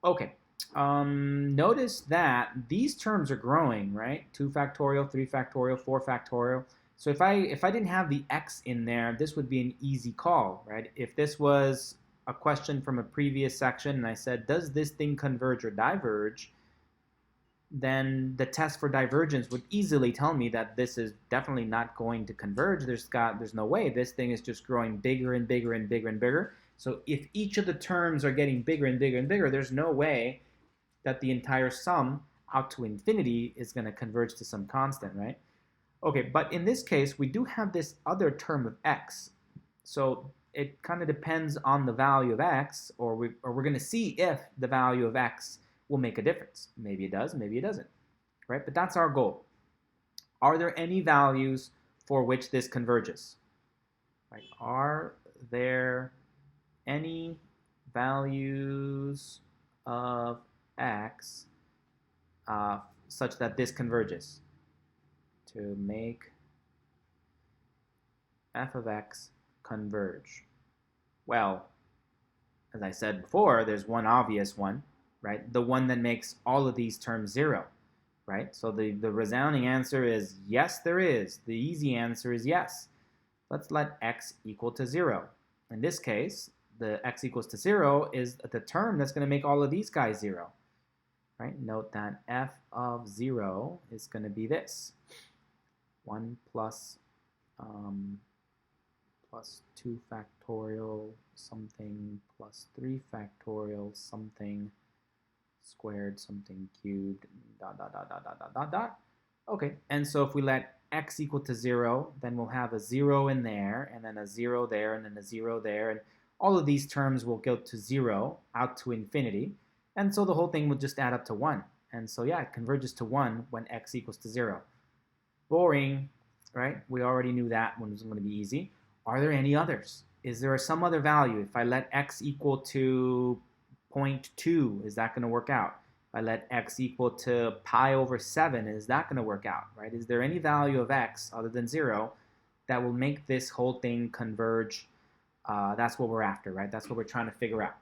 Okay, notice that these terms are growing, right? 2 factorial, 3 factorial, 4 factorial. So if I didn't have the x in there, this would be an easy call, right? If this was a question from a previous section and I said, does this thing converge or diverge? Then the test for divergence would easily tell me that this is definitely not going to converge. There's no way. This thing is just growing bigger and bigger and bigger and bigger. So if each of the terms are getting bigger and bigger and bigger, there's no way that the entire sum out to infinity is going to converge to some constant, right? Okay, but in this case, we do have this other term of x. So it kind of depends on the value of x, or we're going to see if the value of x will make a difference. Maybe it does, maybe it doesn't, right? But that's our goal. Are there any values for which this converges? Right? Are there any values of x such that this converges? To make f of x converge. Well, as I said before, there's one obvious one, right? The one that makes all of these terms 0, right? So the resounding answer is yes, there is. The easy answer is yes. Let's let x equal to 0. In this case, the x equals to 0 is the term that's going to make all of these guys 0, right? Note that f of 0 is going to be this. 1 plus 2 factorial something plus 3 factorial something squared something cubed dot dot dot dot dot dot dot dot. Okay, and so if we let x equal to 0, then we'll have a 0 in there, and then a 0 there, and then a 0 there, and all of these terms will go to 0 out to infinity, and so the whole thing will just add up to 1. And so yeah, it converges to 1 when x equals to 0. Boring, right? We already knew that one was going to be easy. Are there any others? Is there some other value? If I let x equal to 0.2, is that going to work out? If I let x equal to pi over 7, is that going to work out, right? Is there any value of x other than 0 that will make this whole thing converge? That's what we're after, right? That's what we're trying to figure out.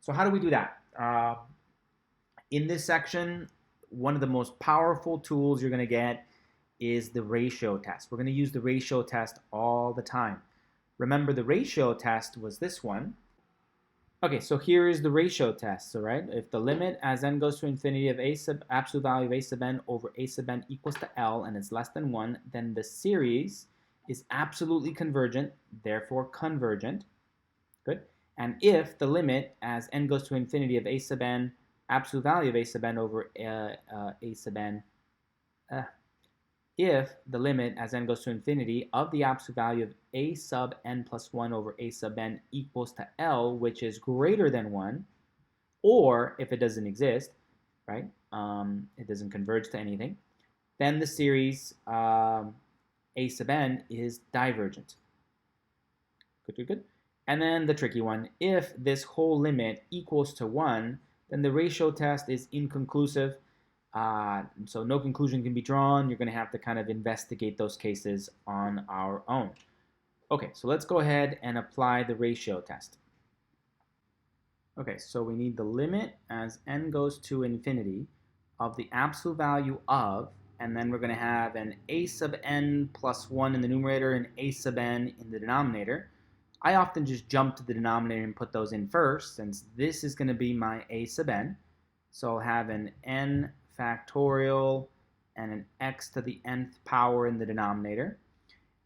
So how do we do that? In this section, one of the most powerful tools you're going to get is the ratio test. We're going to use the ratio test all the time. Remember, the ratio test was this one. Okay, so here is the ratio test. So, right, if the limit as n goes to infinity of absolute value of a sub n over a sub n equals to L and it's less than 1, then the series is absolutely convergent, therefore convergent. Good. And if the limit as n goes to infinity of a sub n, absolute value of a sub n over a sub n, if the limit as n goes to infinity of the absolute value of a sub n plus 1 over a sub n equals to L, which is greater than 1, or if it doesn't exist, right, it doesn't converge to anything, then the series a sub n is divergent. Good, good, good. And then the tricky one, if this whole limit equals to 1, then the ratio test is inconclusive. So no conclusion can be drawn. You're going to have to kind of investigate those cases on our own. Okay, so let's go ahead and apply the ratio test. Okay, so we need the limit as n goes to infinity of the absolute value of and then we're going to have an a sub n plus 1 in the numerator and a sub n in the denominator. I often just jump to the denominator and put those in first, since this is going to be my a sub n. So I'll have an n factorial and an x to the nth power in the denominator.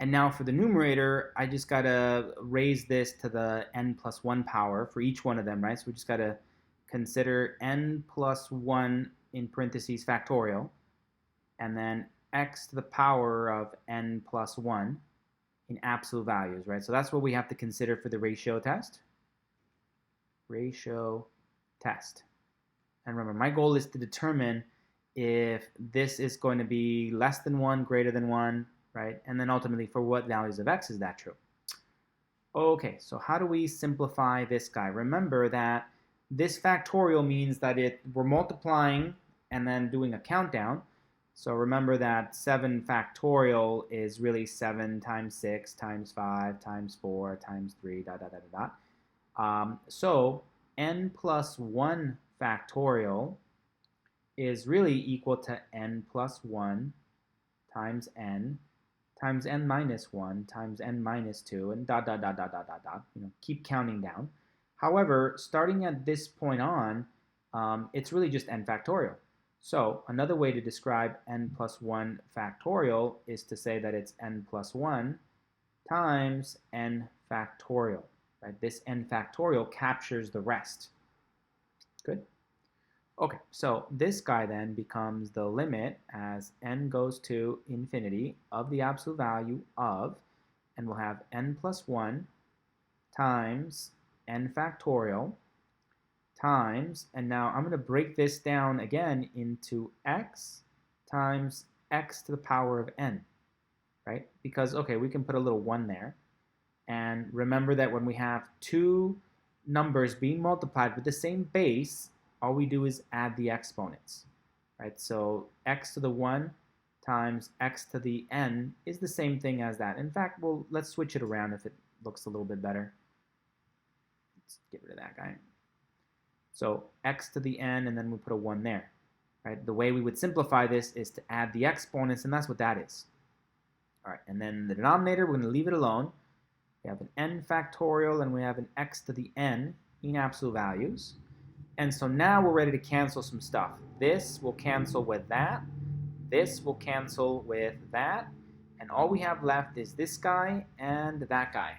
And now for the numerator, I just got to raise this to the n plus 1 power for each one of them, right? So we just got to consider n plus 1 in parentheses factorial, and then x to the power of n plus 1 in absolute values, right? So that's what we have to consider for the ratio test. Ratio test. And remember, my goal is to determine if this is going to be less than 1, greater than 1, right? And then ultimately, for what values of x is that true? Okay, so how do we simplify this guy? Remember that this factorial means that we're multiplying and then doing a countdown. So remember that 7 factorial is really 7 times 6 times 5 times 4 times 3, dot, dot, dot, dot, dot. So n plus 1 factorial is really equal to n plus 1 times n minus 1 times n minus 2, and dot, dot, dot, dot, dot, dot, dot. Keep counting down. However, starting at this point on, it's really just n factorial. So another way to describe n plus 1 factorial is to say that it's n plus 1 times n factorial. Right? This n factorial captures the rest. Good? Okay, so this guy then becomes the limit as n goes to infinity of the absolute value of, and we'll have n plus 1 times n factorial times, and now I'm going to break this down again into x times x to the power of n, right? Because, okay, we can put a little 1 there. And remember that when we have two numbers being multiplied with the same base, all we do is add the exponents, right? So x to the 1 times x to the n is the same thing as that. In fact, let's switch it around if it looks a little bit better. Let's get rid of that guy. So x to the n, and then we put a 1 there, right? The way we would simplify this is to add the exponents, and that's what that is. All right, and then the denominator, we're going to leave it alone. We have an n factorial, and we have an x to the n in absolute values. And so now we're ready to cancel some stuff. This will cancel with that. This will cancel with that. And all we have left is this guy and that guy.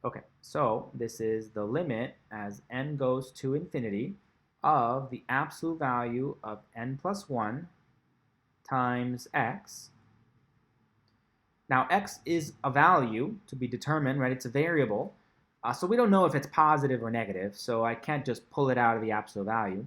Okay, so this is the limit as n goes to infinity of the absolute value of n plus 1 times x. Now, x is a value to be determined, right? It's a variable. So we don't know if it's positive or negative, so I can't just pull it out of the absolute value.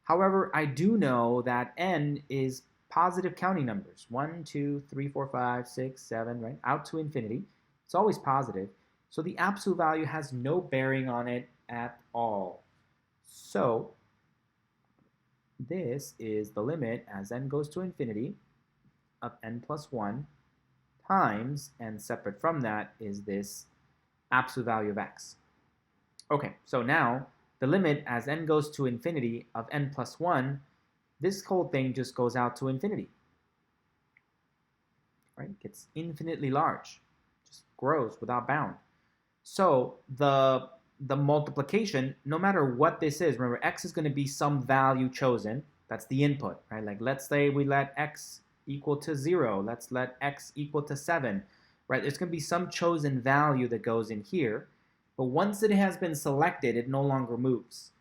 However, I do know that n is positive counting numbers. 1, 2, 3, 4, 5, 6, 7, right? Out to infinity. It's always positive. So the absolute value has no bearing on it at all. So this is the limit as n goes to infinity of n plus 1 times, and separate from that is this absolute value of x. Okay, so now the limit as n goes to infinity of n plus 1, this whole thing just goes out to infinity. Right? It gets infinitely large, just grows without bound. So the multiplication, no matter what this is, remember x is going to be some value chosen. That's the input, right? Like let's say we let x equal to 0. Let's let x equal to 7, right? There's going to be some chosen value that goes in here. But once it has been selected, it no longer moves.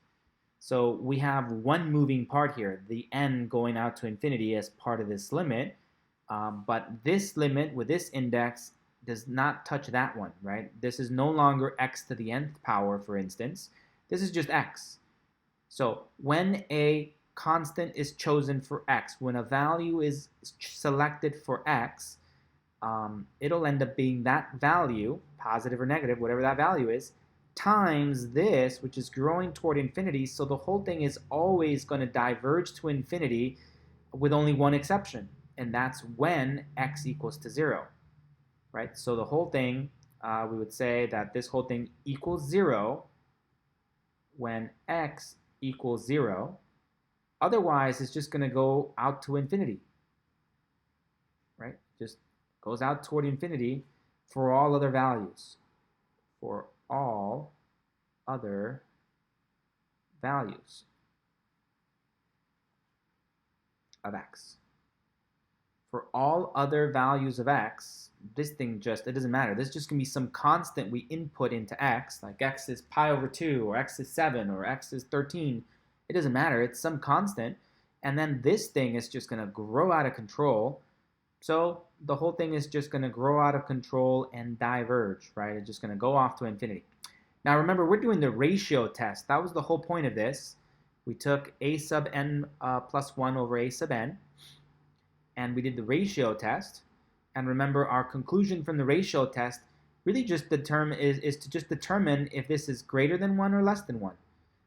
So we have one moving part here, the n going out to infinity as part of this limit. But this limit with this index does not touch that one, right? This is no longer x to the nth power, for instance. This is just x. So when a constant is chosen for x, when a value is selected for x, it'll end up being that value, positive or negative, whatever that value is, times this, which is growing toward infinity. So the whole thing is always going to diverge to infinity with only one exception, and that's when x equals to 0. Right? So the whole thing, we would say that this whole thing equals 0 when x equals 0. Otherwise, it's just going to go out to infinity, right? Just goes out toward infinity for all other values. For all other values of x. For all other values of x, this thing just, it doesn't matter. This is just going to be some constant we input into x, like x is pi over 2, or x is 7, or x is 13. It doesn't matter. It's some constant. And then this thing is just going to grow out of control. So the whole thing is just going to grow out of control and diverge, right? It's just going to go off to infinity. Now remember, we're doing the ratio test. That was the whole point of this. We took a sub n plus 1 over a sub n, and we did the ratio test. And remember, our conclusion from the ratio test really just is to just determine if this is greater than 1 or less than 1.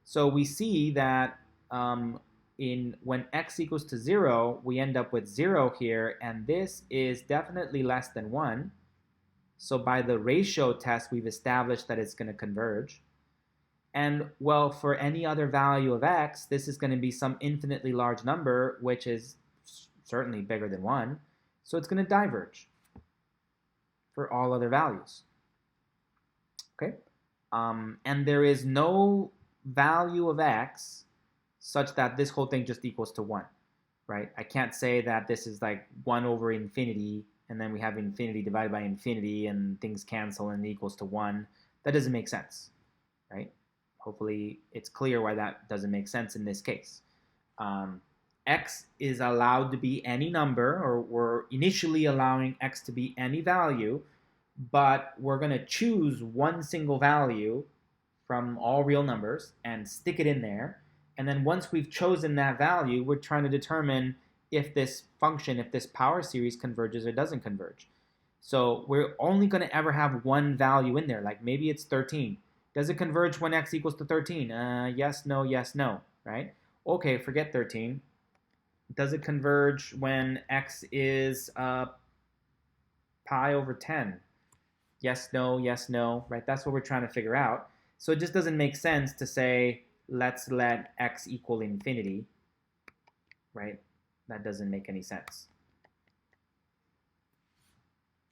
So we see that when x equals to 0, we end up with 0 here, and this is definitely less than 1. So by the ratio test, we've established that it's going to converge. And, well, for any other value of x, this is going to be some infinitely large number, which is certainly bigger than 1. So it's going to diverge for all other values. Okay? And there is no value of x such that this whole thing just equals to 1, right? I can't say that this is like 1 over infinity, and then we have infinity divided by infinity, and things cancel and it equals to 1. That doesn't make sense, right? Hopefully it's clear why that doesn't make sense in this case. X is allowed to be any number, or we're initially allowing x to be any value, but we're going to choose one single value from all real numbers and stick it in there. And then once we've chosen that value, we're trying to determine if this function, if this power series converges or doesn't converge. So we're only going to ever have one value in there, like maybe it's 13. Does it converge when x equals to 13? Yes, no, right? Okay, forget 13. Does it converge when x is pi over 10? Yes, no, right? That's what we're trying to figure out. So it just doesn't make sense to say, let's let x equal infinity, right? That doesn't make any sense.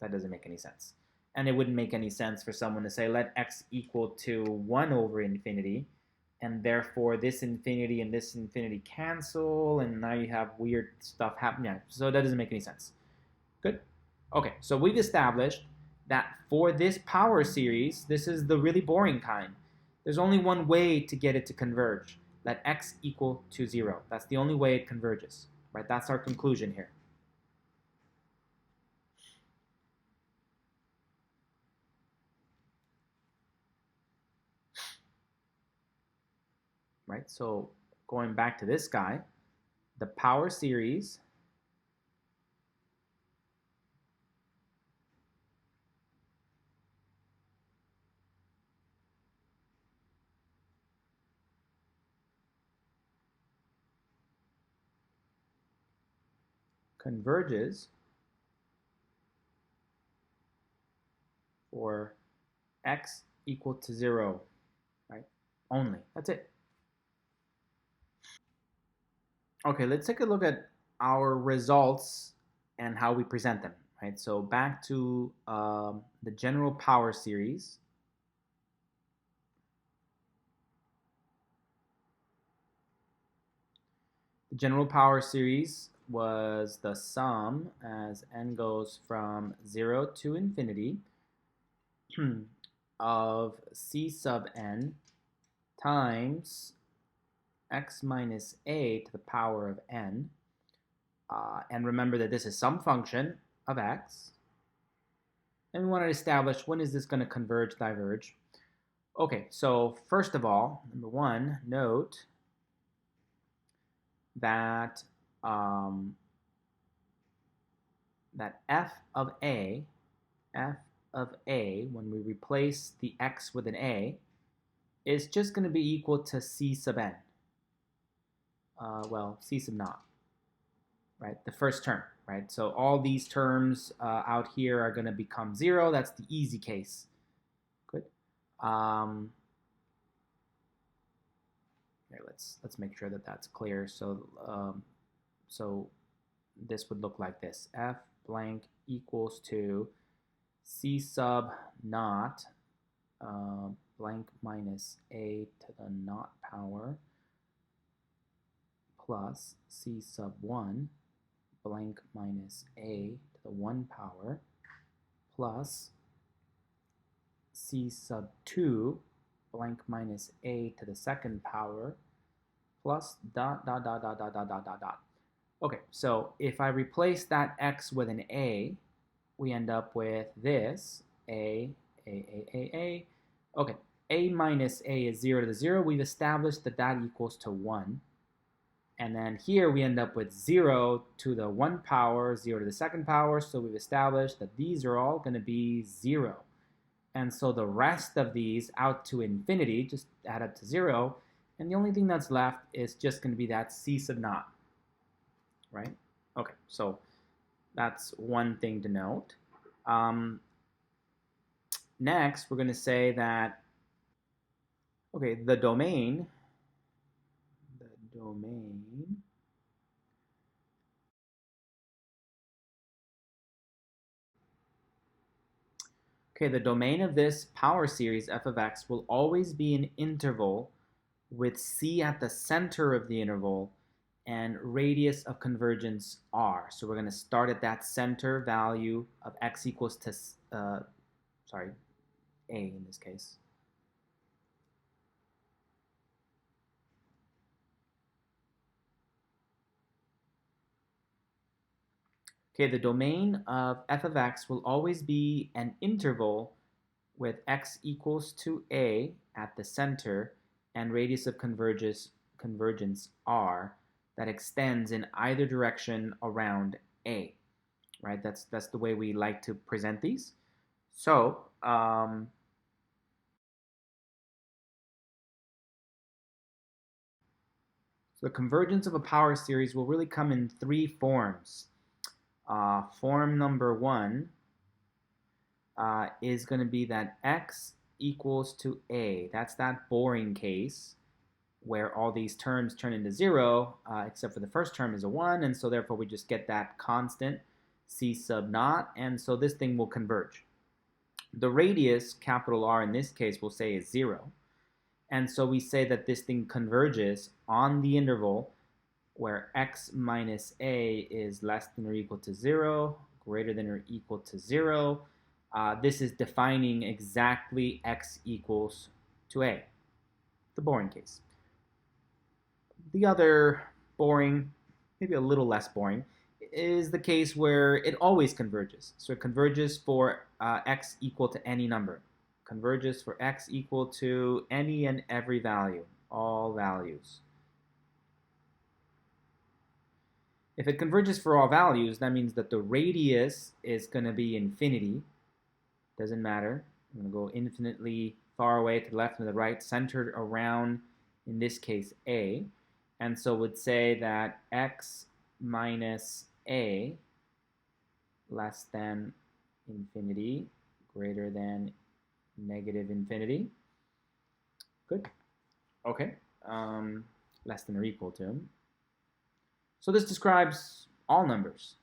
That doesn't make any sense. And it wouldn't make any sense for someone to say, let x equal to 1 over infinity, and therefore this infinity and this infinity cancel, and now you have weird stuff happening. Yeah, so that doesn't make any sense. Good? Okay, so we've established that for this power series, this is the really boring kind. There's only one way to get it to converge. Let x equal to 0. That's the only way it converges, right? That's our conclusion here. Right, so going back to this guy, the power series converges for x equal to 0, right? Only. That's it. Okay, let's take a look at our results and how we present them, right? So back to the general power series. The general power series was the sum as n goes from 0 to infinity of c sub n times x minus a to the power of n. And remember that this is some function of x. And we want to establish when is this going to converge, diverge. Okay, so first of all, number one, note that that f of a, when we replace the x with an a, is just going to be equal to c sub n. Well, c sub naught, right? The first term, right? So all these terms out here are going to become 0. That's the easy case. Good. Here, let's make sure that that's clear. So this would look like this: f blank equals to c sub naught blank minus a to the naught power plus c sub 1 blank minus a to the 1 power plus c sub 2 blank minus a to the second power plus dot dot dot dot dot dot dot dot dot. Okay, so if I replace that x with an a, we end up with this a. Okay, a minus a is 0 to the 0. We've established that that equals to 1. And then here we end up with 0 to the 1 power, 0 to the second power. So we've established that these are all going to be 0. And so the rest of these out to infinity just add up to 0. And the only thing that's left is just going to be that c sub naught, right? Okay, so that's one thing to note. Next, we're going to say that, okay, the domain, okay, the domain of this power series f of x will always be an interval with c at the center of the interval and radius of convergence r. So we're going to start at that center value of x equals to, a in this case. Okay, the domain of f of x will always be an interval with x equals to a at the center and radius of convergence r that extends in either direction around a, right? That's the way we like to present these. So the convergence of a power series will really come in three forms. Form number one is going to be that x equals to a. That's that boring case where all these terms turn into 0, except for the first term is a 1, and so therefore we just get that constant c sub naught, and so this thing will converge. The radius, capital R in this case, we'll say is 0, and so we say that this thing converges on the interval where x minus a is less than or equal to 0, greater than or equal to 0. This is defining exactly x equals to a, the boring case. The other boring, maybe a little less boring, is the case where it always converges. So it converges for x equal to any number. Converges for x equal to any and every value, all values. If it converges for all values, that means that the radius is going to be infinity. Doesn't matter. I'm going to go infinitely far away to the left and the right, centered around, in this case, a. And so would say that x minus a less than infinity, greater than negative infinity. Good. Okay. Less than or equal to. So this describes all numbers.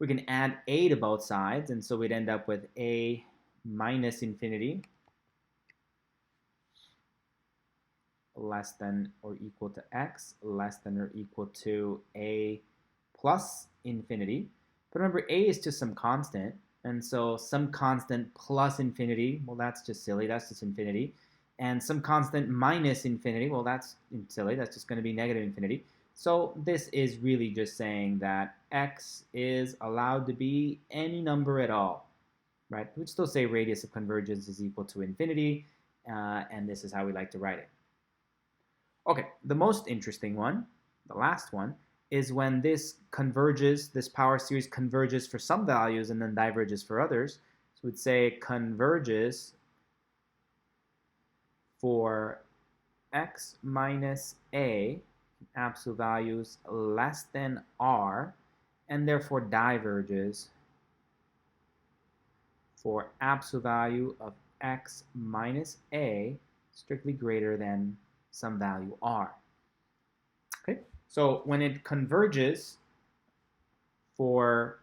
We can add a to both sides, and so we'd end up with a minus infinity less than or equal to x, less than or equal to a plus infinity. But remember, a is just some constant, and so some constant plus infinity, well, that's just silly, that's just infinity. And some constant minus infinity, well, that's silly, that's just going to be negative infinity. So this is really just saying that x is allowed to be any number at all, right? We'd still say radius of convergence is equal to infinity, and this is how we like to write it. Okay, the most interesting one, the last one, is when this converges, this power series converges for some values and then diverges for others. So we'd say converges for x minus a, absolute values less than r, and therefore diverges for absolute value of x minus a strictly greater than some value r. Okay, so when it converges for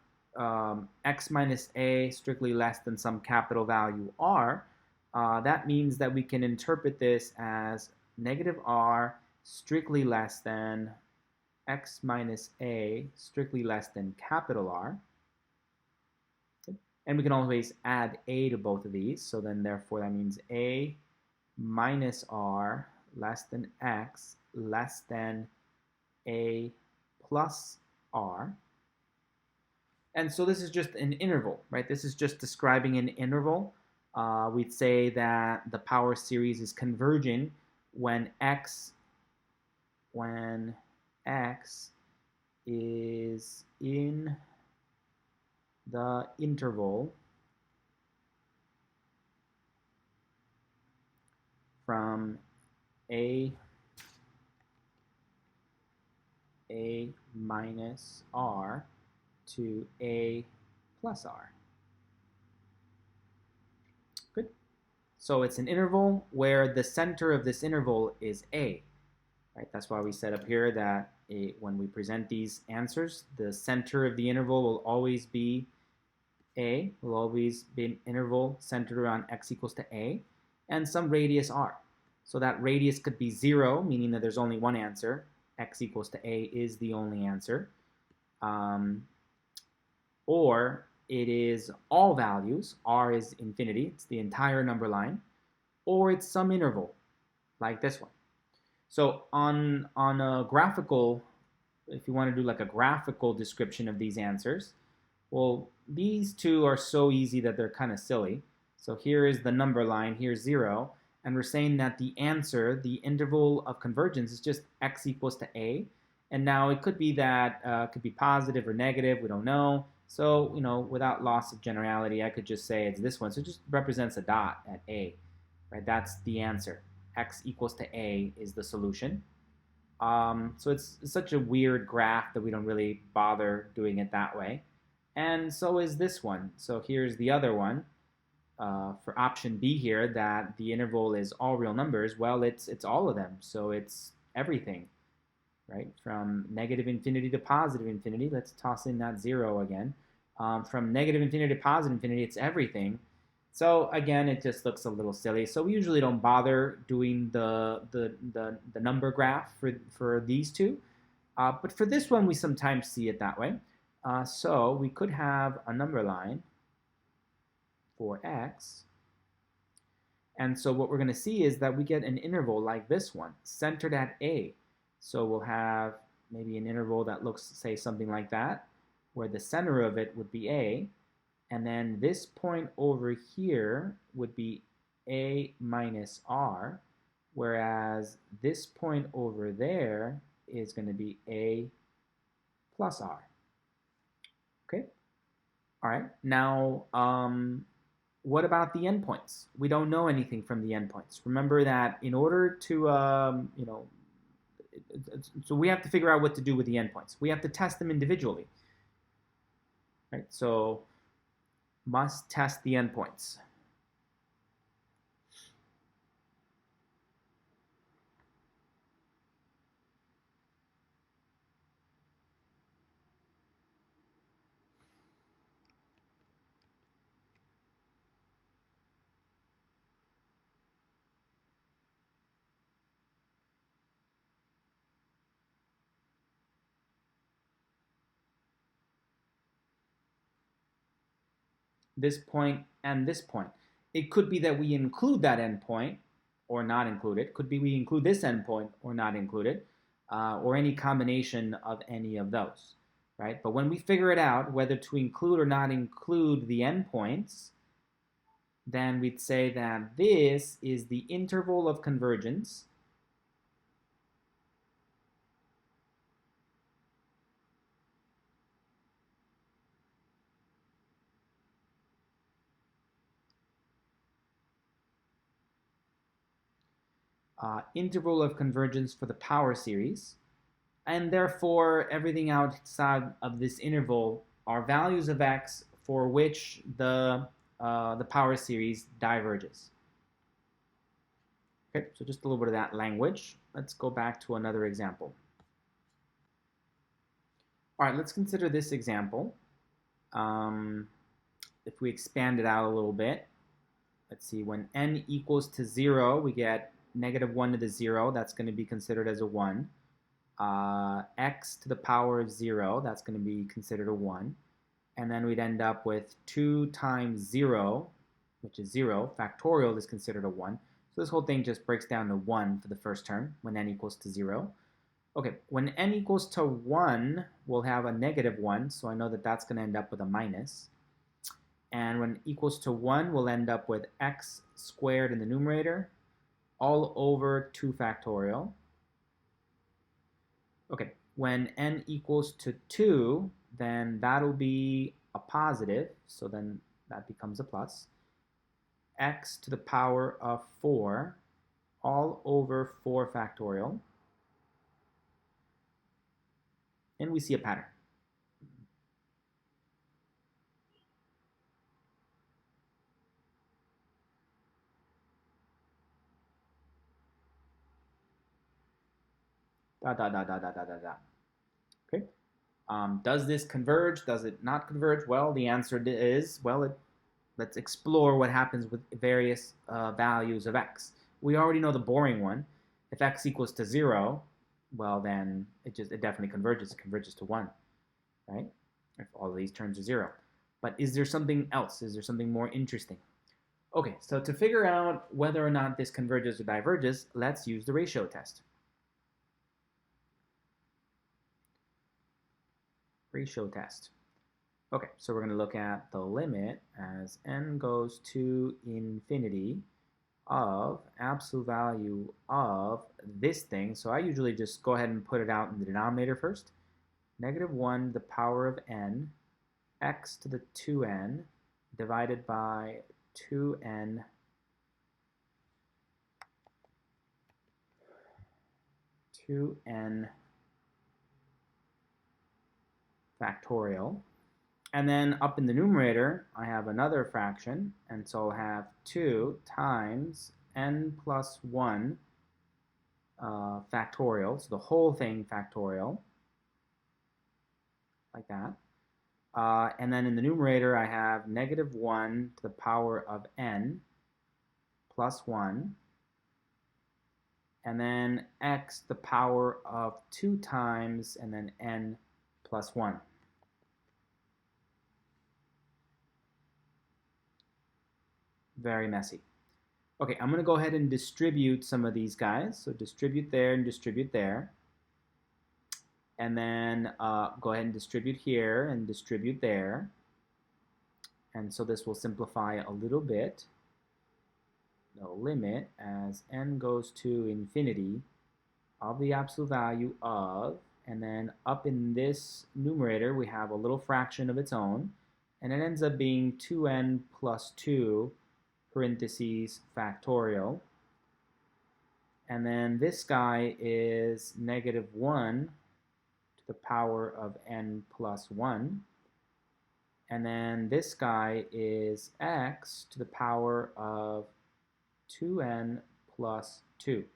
x minus a strictly less than some capital value r, that means that we can interpret this as negative r strictly less than x minus a strictly less than capital R. And we can always add a to both of these. So then therefore that means a minus r less than x less than a plus r. And so this is just an interval, right? This is just describing an interval. We'd say that the power series is converging when x is in the interval from a minus r to a plus r. Good. So it's an interval where the center of this interval is a. Right? That's why we said up here that when we present these answers, the center of the interval will always be a, will always be an interval centered around x equals to a, and some radius r. So that radius could be 0, meaning that there's only one answer. X equals to a is the only answer. Or it is all values, r is infinity, it's the entire number line, or it's some interval, like this one. So on a graphical, if you want to do like a graphical description of these answers, well, these two are so easy that they're kind of silly. So here is the number line, here's 0, and we're saying that the answer, the interval of convergence, is just x equals to a. And now it could be that it could be positive or negative, we don't know. So, you know, without loss of generality, I could just say it's this one. So it just represents a dot at a, right? That's the answer. X equals to a is the solution. So it's such a weird graph that we don't really bother doing it that way. And so is this one. So here's the other one for option B here, that the interval is all real numbers. Well, it's all of them. So it's everything, right? From negative infinity to positive infinity. Let's toss in that 0 again. From negative infinity to positive infinity, it's everything. So again, it just looks a little silly. So we usually don't bother doing the number graph for these two. But for this one, we sometimes see it that way. So we could have a number line for x. And so what we're going to see is that we get an interval like this one, centered at a. So we'll have maybe an interval that looks, say, something like that, where the center of it would be a. And then this point over here would be a minus r, whereas this point over there is going to be a plus r. Okay? All right. Now, what about the endpoints? We don't know anything from the endpoints. Remember that in order to, so we have to figure out what to do with the endpoints. We have to test them individually. Right? So must test the endpoints. This point and this point. It could be that we include that endpoint or not include it. Could be we include this endpoint or not include it, or any combination of any of those, right? But when we figure it out, whether to include or not include the endpoints, then we'd say that this is the interval of convergence interval of convergence for the power series, and therefore everything outside of this interval are values of x for which the power series diverges. Okay, so just a little bit of that language. Let's go back to another example. All right, let's consider this example. If we expand it out a little bit, let's see, when n equals to 0, we get -1 to the 0. That's going to be considered as a 1. X to the power of 0, that's going to be considered a 1. And then we'd end up with 2 times 0, which is 0. Factorial is considered a 1. So this whole thing just breaks down to 1 for the first term when n equals to 0. Okay, when n equals to 1, we'll have a -1, so I know that that's going to end up with a minus. And when equals to 1, we'll end up with x squared in the numerator all over 2 factorial. Okay, when n equals to 2, then that'll be a positive, so then that becomes a plus. X to the power of 4 all over 4 factorial. And we see a pattern. Okay. Does this converge? Does it not converge? Well, the answer is, well, let's explore what happens with various values of x. We already know the boring one. If x equals to 0, well, then it definitely converges. It converges to 1, right? If all of these terms are 0. But is there something else? Is there something more interesting? Okay, so to figure out whether or not this converges or diverges, let's use the ratio test. Ratio test. Okay, so we're going to look at the limit as n goes to infinity of absolute value of this thing. So I usually just go ahead and put it out in the denominator first. -1 to the power of n, x to the 2n, divided by 2n factorial. And then up in the numerator, I have another fraction, and so I'll have 2 times n plus 1 factorial, so the whole thing factorial, like that. And then in the numerator, I have -1 to the power of n plus 1, and then x to the power of 2 times, and then n plus 1. Very messy. Okay, I'm going to go ahead and distribute some of these guys. So distribute there and distribute there. And then go ahead and distribute here and distribute there. And so this will simplify a little bit. The limit as n goes to infinity of the absolute value of, and then up in this numerator we have a little fraction of its own, and it ends up being 2n plus 2 parentheses factorial. And then this guy is -1 to the power of n plus 1. And then this guy is x to the power of 2n plus 2.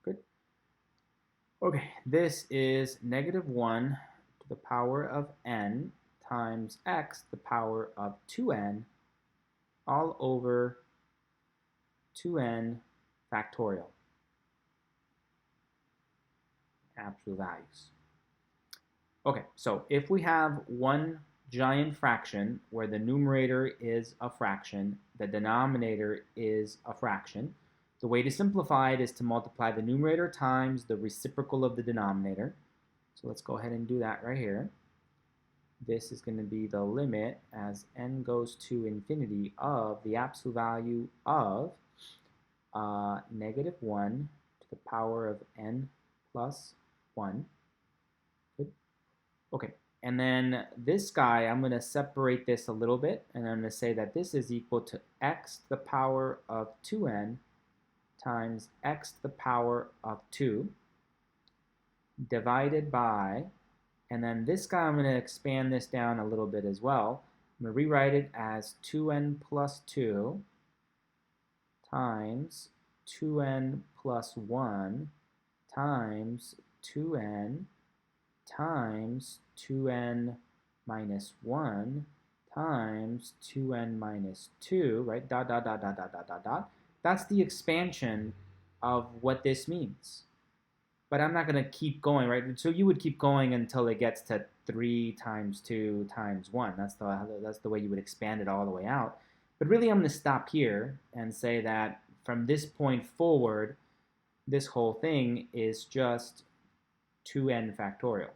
Good. Okay, this is -1 to the power of n times x to the power of 2n all over 2n factorial. Absolute values. Okay, so if we have one giant fraction where the numerator is a fraction, the denominator is a fraction, the way to simplify it is to multiply the numerator times the reciprocal of the denominator. So let's go ahead and do that right here. This is going to be the limit as n goes to infinity of the absolute value of -1 to the power of n plus 1. Good. Okay, and then this guy, I'm going to separate this a little bit, and I'm going to say that this is equal to x to the power of 2n times x to the power of 2 divided by, and then this guy I'm going to expand this down a little bit as well. I'm going to rewrite it as 2n plus 2 times 2n plus 1 times 2n times 2n minus 1 times 2n minus 2, right? Dot, dot, dot, dot, dot, dot, dot, dot. That's the expansion of what this means. But I'm not going to keep going, right? So you would keep going until it gets to 3 times 2 times 1. That's the way you would expand it all the way out. But really, I'm going to stop here and say that from this point forward, this whole thing is just 2n factorial.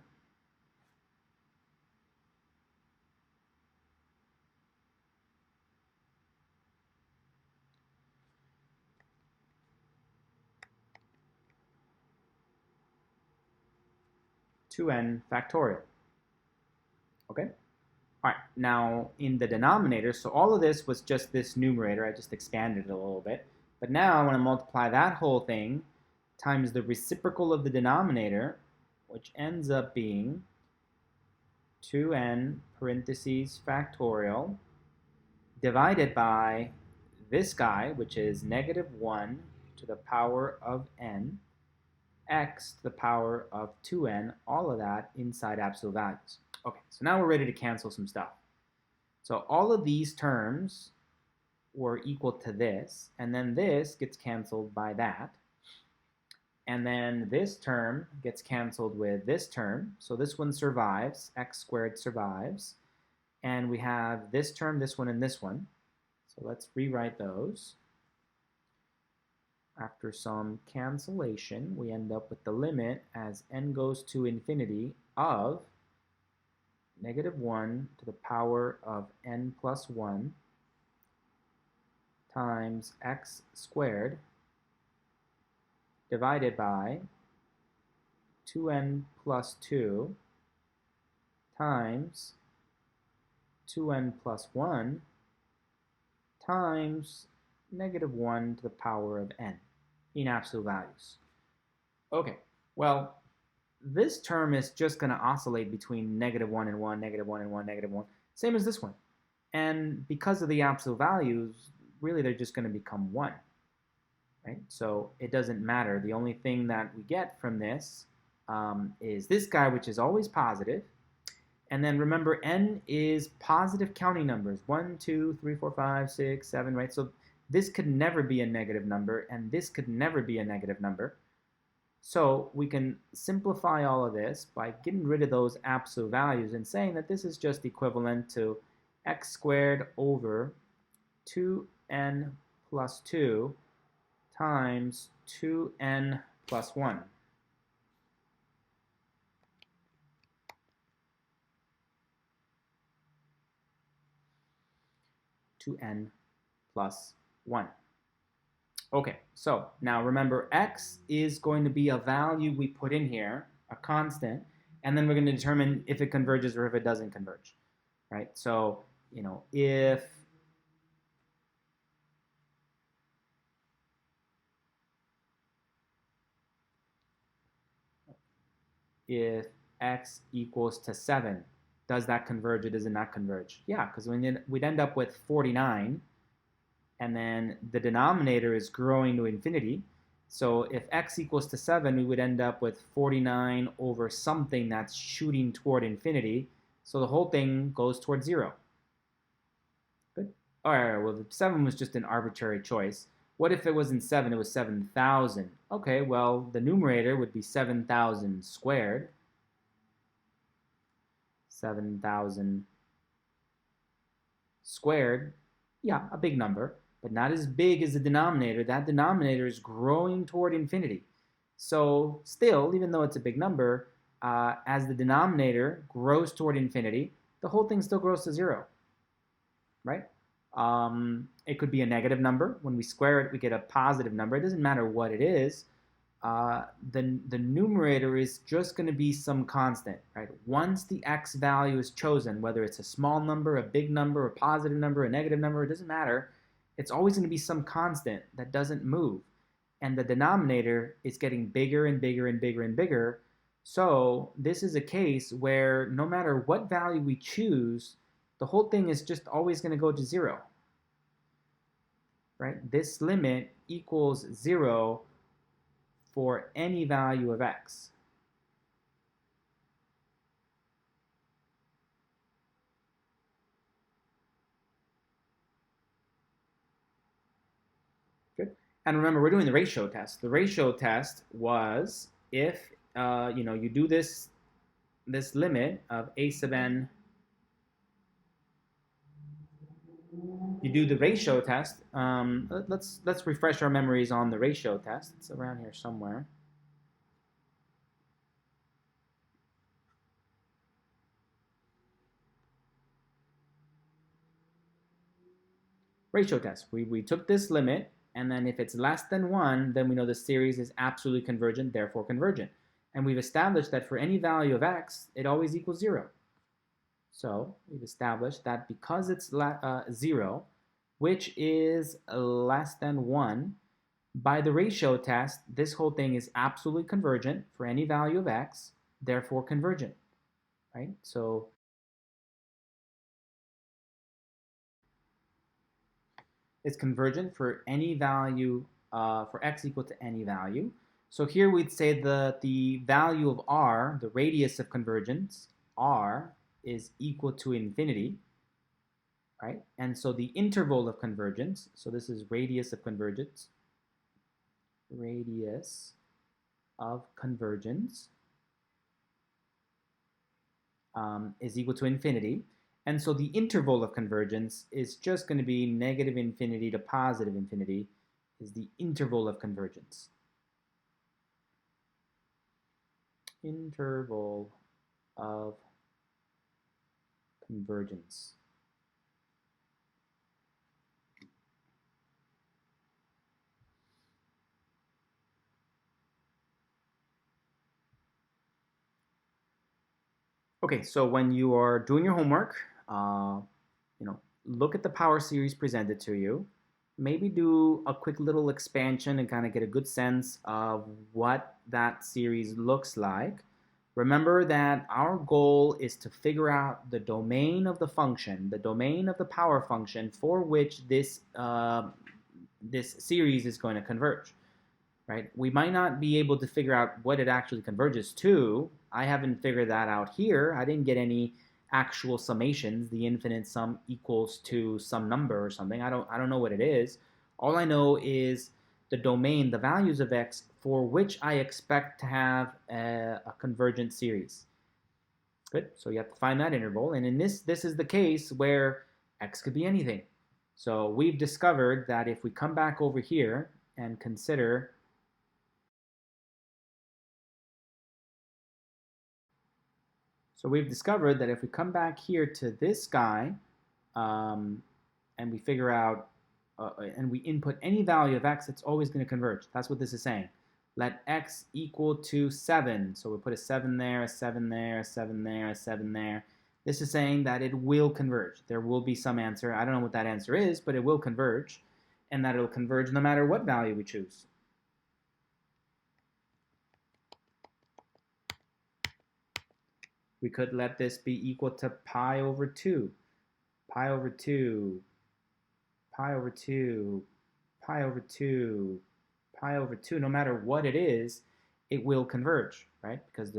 Okay? All right, now in the denominator, so all of this was just this numerator. I just expanded it a little bit. But now I want to multiply that whole thing times the reciprocal of the denominator, which ends up being 2n parentheses factorial divided by this guy, which is -1 to the power of n, x to the power of 2n, all of that inside absolute values. Okay, so now we're ready to cancel some stuff. So all of these terms were equal to this, and then this gets canceled by that. And then this term gets canceled with this term. So this one survives, x squared survives. And we have this term, this one, and this one. So let's rewrite those. After some cancellation, we end up with the limit as n goes to infinity of -1 to the power of n plus 1 times x squared divided by 2n plus 2 times 2n plus 1 times -1 to the power of n in absolute values. Okay, well, this term is just going to oscillate between -1 and 1, -1 and 1, -1, same as this one. And because of the absolute values, really they're just going to become 1. Right? So it doesn't matter. The only thing that we get from this is this guy, which is always positive. And then remember, n is positive counting numbers. 1, 2, 3, 4, 5, 6, 7, right? So this could never be a negative number, and this could never be a negative number. So we can simplify all of this by getting rid of those absolute values and saying that this is just equivalent to x squared over 2n plus 2 times 2n plus 1. n plus 1. Okay, so now remember, x is going to be a value we put in here, a constant, and then we're going to determine if it converges or if it doesn't converge, right? So, you know, if x equals to 7, does that converge or does it not converge? Yeah, because we'd end up with 49, and then the denominator is growing to infinity. So if x equals to 7, we would end up with 49 over something that's shooting toward infinity. So the whole thing goes toward 0. Good. All right, well, the 7 was just an arbitrary choice. What if it wasn't 7, it was 7,000? Okay, well, the numerator would be 7,000 squared. 7,000 squared, yeah, a big number, but not as big as the denominator. That denominator is growing toward infinity. So still, even though it's a big number, as the denominator grows toward infinity, the whole thing still grows to 0, right? It could be a negative number. When we square it, we get a positive number. It doesn't matter what it is. The numerator is just going to be some constant, right? Once the x value is chosen, whether it's a small number, a big number, a positive number, a negative number, it doesn't matter. It's always going to be some constant that doesn't move. And the denominator is getting bigger and bigger and bigger and bigger. So this is a case where no matter what value we choose, the whole thing is just always going to go to 0. right? This limit equals 0 for any value of x. Good. And remember, we're doing the ratio test. The ratio test was if you do this limit of a sub n, you do the ratio test. Let's refresh our memories on the ratio test. It's around here somewhere. Ratio test. We took this limit, and then if it's less than 1, then we know the series is absolutely convergent, therefore convergent. And we've established that for any value of x, it always equals 0. So we've established that because it's 0, which is less than 1, by the ratio test, this whole thing is absolutely convergent for any value of x, therefore convergent, right? So it's convergent for any value, for x equal to any value. So here we'd say the value of r, the radius of convergence, r, is equal to infinity, right? And so the interval of convergence, so this is radius of convergence, is equal to infinity. And so the interval of convergence is just going to be negative infinity to positive infinity is the interval of convergence. Interval of convergence. Okay, so when you are doing your homework, look at the power series presented to you. Maybe do a quick little expansion and kind of get a good sense of what that series looks like. Remember that our goal is to figure out the domain of the function, the domain of the power function for which this series is going to converge. Right? We might not be able to figure out what it actually converges to. I haven't figured that out here. I didn't get any actual summations. The infinite sum equals to some number or something. I don't know what it is. All I know is the domain, the values of x for which I expect to have a convergent series. Good. So you have to find that interval. And in this is the case where x could be anything. So we've discovered that if we come back over here and consider So we've discovered that if we come back here to this guy and we figure out, and we input any value of x, it's always going to converge. That's what this is saying. Let x equal to 7. So we put a 7 there, a 7 there, a 7 there, a 7 there. This is saying that it will converge. There will be some answer. I don't know what that answer is, but it will converge. And that it'll converge no matter what value we choose. We could let this be equal to pi over 2, pi over 2, pi over 2, pi over 2, pi over 2. No matter what it is, it will converge, right? Because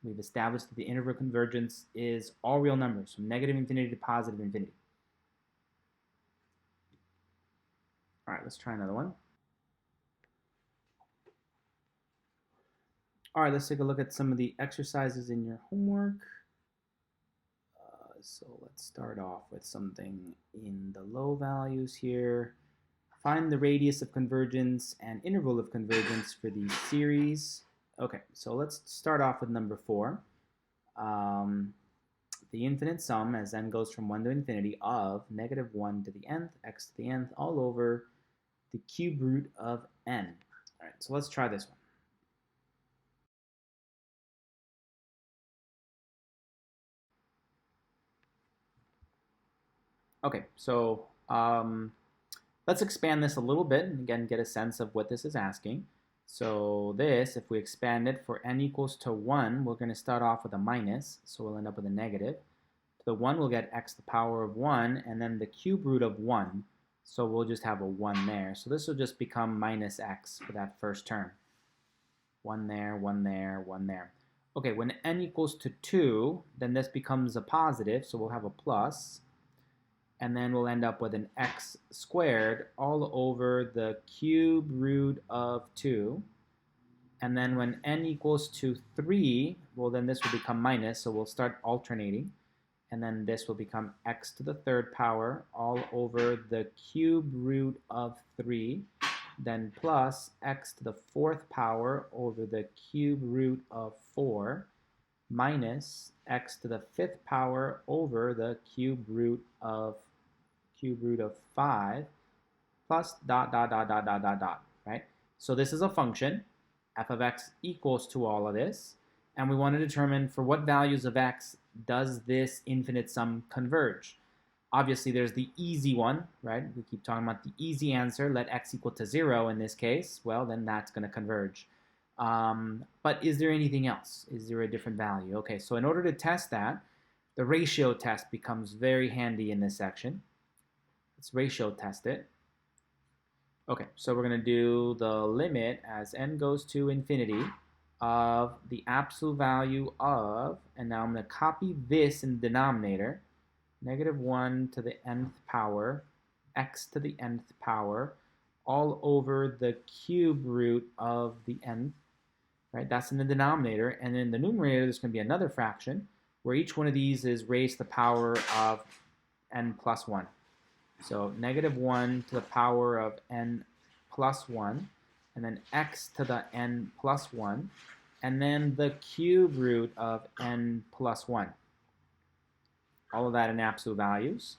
we've established that the interval of convergence is all real numbers, from negative infinity to positive infinity. All right, let's try another one. All right, let's take a look at some of the exercises in your homework. So let's start off with something in the low values here. Find the radius of convergence and interval of convergence for these series. Okay, so let's start off with number 4. The infinite sum, as n goes from 1 to infinity, of negative 1 to the nth, x to the nth, all over the cube root of n. All right, so let's try this one. Okay, so let's expand this a little bit and again get a sense of what this is asking. So this, if we expand it for n equals to 1, we're going to start off with a minus, so we'll end up with a negative. To the 1, we'll get x to the power of 1, and then the cube root of 1. So we'll just have a 1 there. So this will just become minus x for that first term. 1 there, 1 there, 1 there. Okay, when n equals to 2, then this becomes a positive, so we'll have a plus. And then we'll end up with an x squared all over the cube root of 2. And then when n equals to 3, well, then this will become minus, so we'll start alternating. And then this will become x to the third power all over the cube root of 3, then plus x to the fourth power over the cube root of 4, minus x to the fifth power over the cube root of 5, plus dot, dot, dot, dot, dot, dot, dot, right? So this is a function. F of x equals to all of this. And we want to determine for what values of x does this infinite sum converge. Obviously, there's the easy one, right? We keep talking about the easy answer. Let x equal to 0 in this case. Well, then that's going to converge. But is there anything else? Is there a different value? Okay, so in order to test that, the ratio test becomes very handy in this section. Let's ratio test it. Okay, so we're going to do the limit as n goes to infinity of the absolute value of, and now I'm going to copy this in the denominator, negative 1 to the nth power, x to the nth power, all over the cube root of the nth, right? That's in the denominator. And in the numerator, there's going to be another fraction where each one of these is raised to the power of n plus 1. So negative 1 to the power of n plus 1, and then x to the n plus 1, and then the cube root of n plus 1. All of that in absolute values.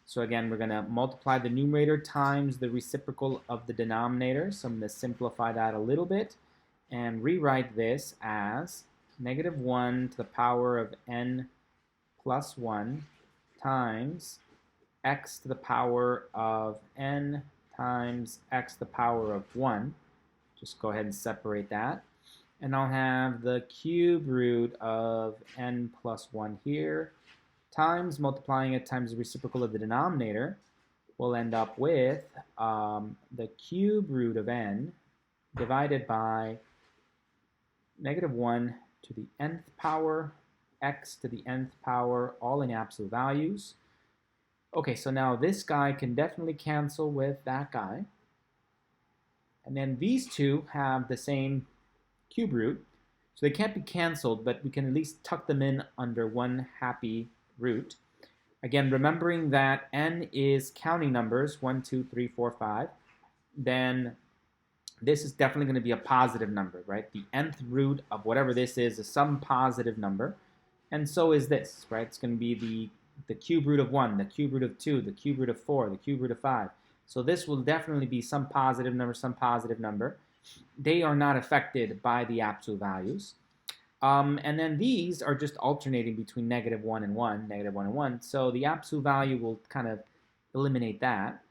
So again, we're going to multiply the numerator times the reciprocal of the denominator. So I'm going to simplify that a little bit and rewrite this as negative 1 to the power of n plus 1 times x to the power of n times x to the power of 1. Just go ahead and separate that. And I'll have the cube root of n plus 1 here, times multiplying it times the reciprocal of the denominator. We'll end up with the cube root of n divided by negative 1 to the nth power, x to the nth power, all in absolute values. Okay, so now this guy can definitely cancel with that guy. And then these two have the same cube root, so they can't be canceled, but we can at least tuck them in under one happy root. Again, remembering that n is counting numbers, 1, 2, 3, 4, 5, then this is definitely going to be a positive number, right? The nth root of whatever this is some positive number, and so is this, right? It's going to be the cube root of 1, the cube root of 2, the cube root of 4, the cube root of 5. So this will definitely be some positive number, some positive number. They are not affected by the absolute values. And then these are just alternating between negative 1 and 1, negative 1 and 1. So the absolute value will kind of eliminate that.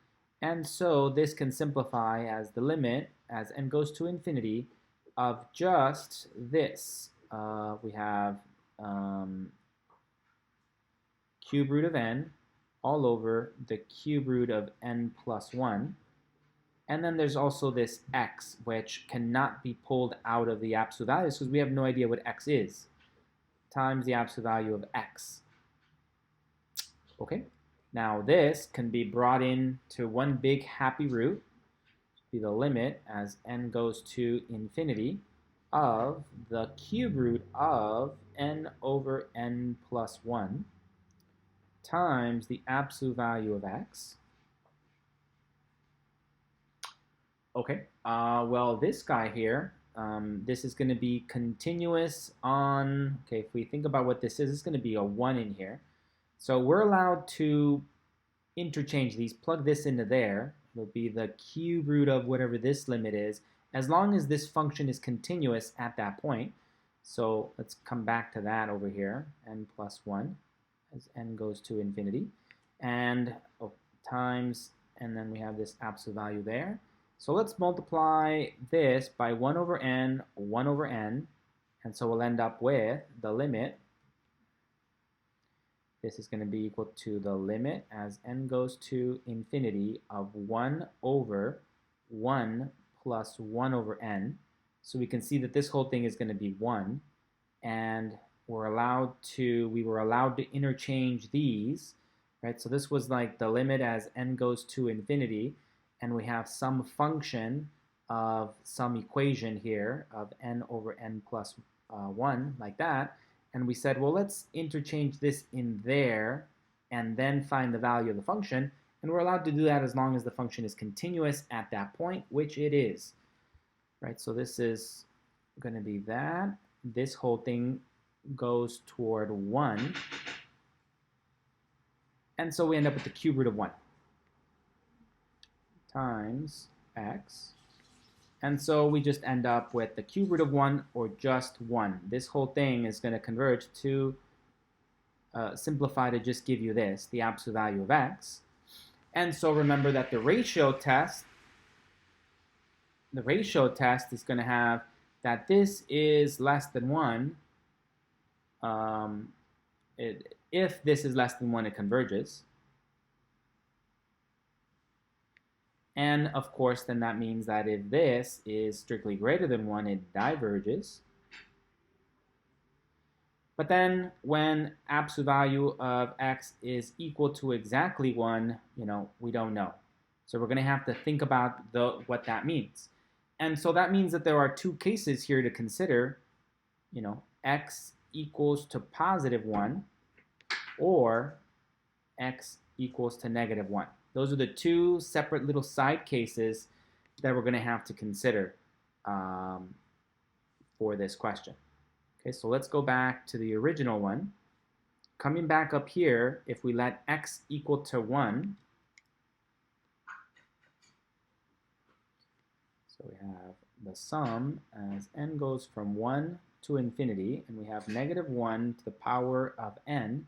And so this can simplify as the limit, as n goes to infinity, of just this. We have cube root of n all over the cube root of n plus 1. And then there's also this x, which cannot be pulled out of the absolute values because we have no idea what x is, times the absolute value of x. Okay, now this can be brought in to one big happy root, be the limit as n goes to infinity of the cube root of n over n plus 1 times the absolute value of x. Okay, well, this guy here, this is going to be continuous on, okay, if we think about what this is, it's going to be a 1 in here. So we're allowed to interchange these, plug this into there. It'll be the cube root of whatever this limit is, as long as this function is continuous at that point. So let's come back to that over here, n plus 1, as n goes to infinity, and times, and then we have this absolute value there. So let's multiply this by 1 over n, and so we'll end up with the limit. this is going to be equal to the limit as n goes to infinity of 1 over 1 plus 1 over n. So we can see that this whole thing is going to be 1, and we were allowed to interchange these, right? So this was like the limit as n goes to infinity, and we have some function of some equation here of n over n plus 1, like that. And we said, well, let's interchange this in there and then find the value of the function. And we're allowed to do that as long as the function is continuous at that point, which it is. Right? So this is going to be that. This whole thing goes toward 1. And so we end up with the cube root of 1 times x. And so we just end up with the cube root of 1 or just 1. This whole thing is going to converge to simplify to just give you this, the absolute value of x. And so remember that the ratio test is going to have that this is less than 1. If this is less than 1, it converges. And of course, then that means that if this is strictly greater than 1, it diverges. But then when absolute value of x is equal to exactly 1, we don't know. So we're going to have to think about what that means. And so that means that there are two cases here to consider, x equals to positive 1 or x equals to negative 1. Those are the two separate little side cases that we're going to have to consider for this question. Okay, so let's go back to the original one. Coming back up here, if we let x equal to 1, so we have the sum as n goes from 1 to infinity, and we have negative 1 to the power of n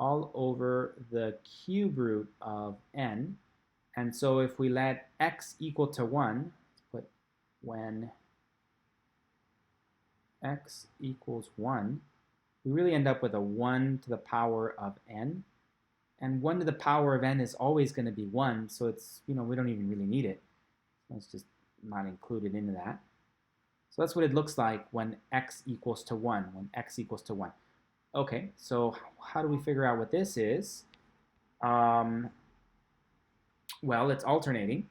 all over the cube root of n. And so if we let x equal to 1, let's put when x equals 1, we really end up with a 1 to the power of n. And 1 to the power of n is always going to be 1, so it's, we don't even really need it. So it's just not included into that. So that's what it looks like when x equals to 1, Okay, so how do we figure out what this is? Well, it's alternating,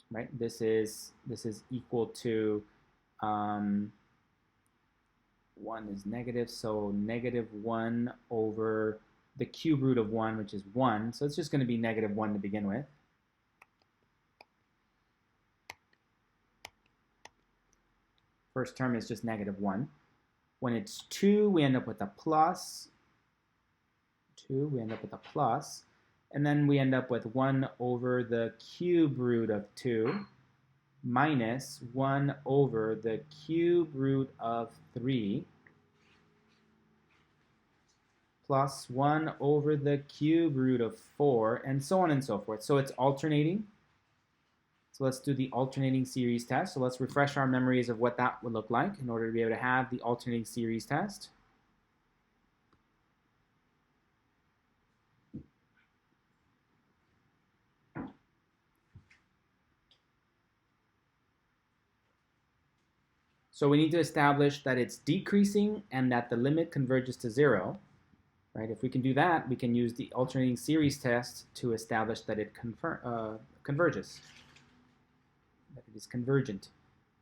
right? This is equal to 1 is negative, so negative 1 over the cube root of 1, which is 1. So it's just going to be negative 1 to begin with. First term is just negative 1. When it's 2, we end up with a plus. 2, we end up with a plus. And then we end up with 1 over the cube root of 2 minus 1 over the cube root of 3 plus 1 over the cube root of 4, and so on and so forth. So it's alternating. So let's do the alternating series test. So let's refresh our memories of what that would look like in order to be able to have the alternating series test. So we need to establish that it's decreasing and that the limit converges to 0. Right? If we can do that, we can use the alternating series test to establish that it converges. That it is convergent.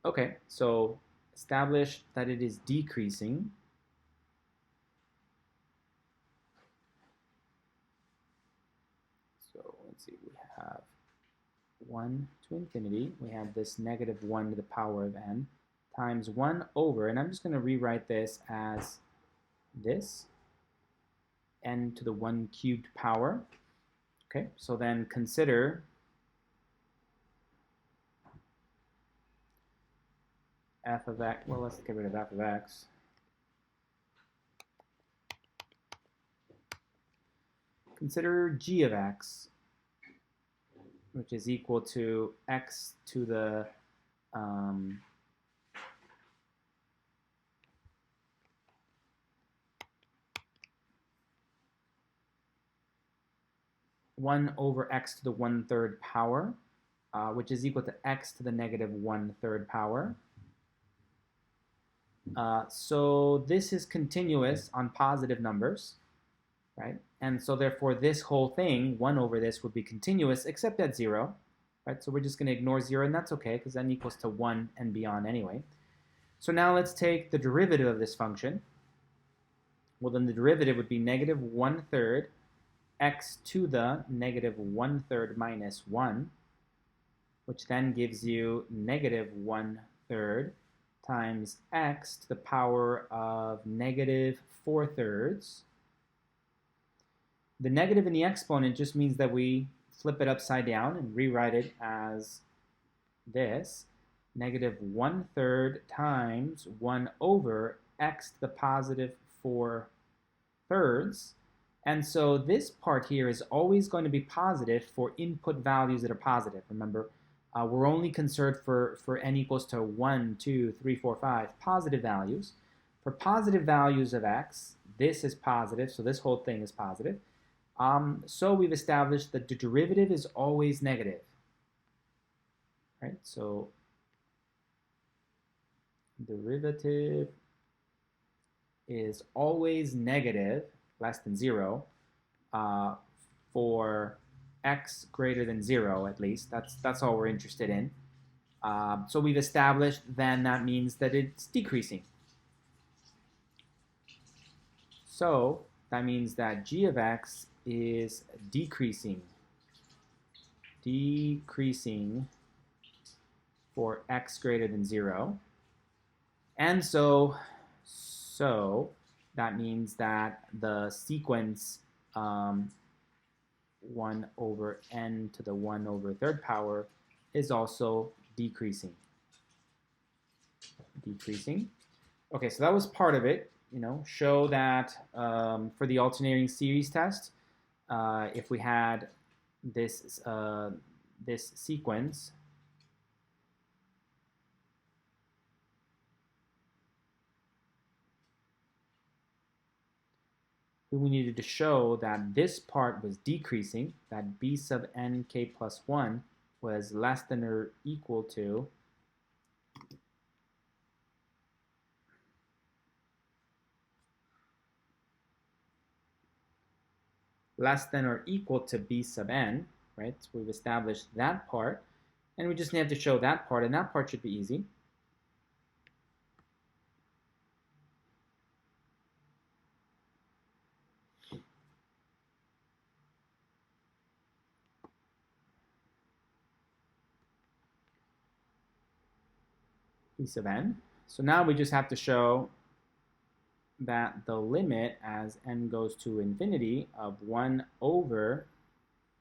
Okay, so establish that it is decreasing. So let's see, we have 1 to infinity. We have this negative 1 to the power of n times 1 over, and I'm just going to rewrite this as this, n to the 1 cubed power. Okay, so then consider f of x, well, let's get rid of f of x. Consider g of x, which is equal to x to the 1 over x to the 1/3 power, which is equal to x to the negative 1/3 power. So this is continuous on positive numbers, right? And so therefore this whole thing, 1 over this, would be continuous except at 0, right? So we're just going to ignore 0, and that's okay because n equals to 1 and beyond anyway. So now let's take the derivative of this function. Well, then the derivative would be negative 1/3 x to the negative 1/3 minus 1, which then gives you negative 1/3 times x to the power of negative 4/3. The negative in the exponent just means that we flip it upside down and rewrite it as this. Negative 1/3 times 1 over x to the positive 4/3. And so this part here is always going to be positive for input values that are positive. Remember, we're only concerned for n equals to 1, 2, 3, 4, 5, positive values. For positive values of x, this is positive, so this whole thing is positive. So we've established that the derivative is always negative. Right? So derivative is always negative, less than 0, for x greater than 0 at least. That's all we're interested in. So we've established then that means that it's decreasing. So that means that g of x is decreasing for x greater than 0. And so that means that the sequence 1 over n to the 1/3 power is also decreasing. Okay, so that was part of it. Show that for the alternating series test, if we had this sequence, we needed to show that this part was decreasing, that b sub n k plus 1 was less than or equal to b sub n, right? So we've established that part, and we just have to show that part, and that part should be easy. B sub n. So now we just have to show that the limit as n goes to infinity of 1 over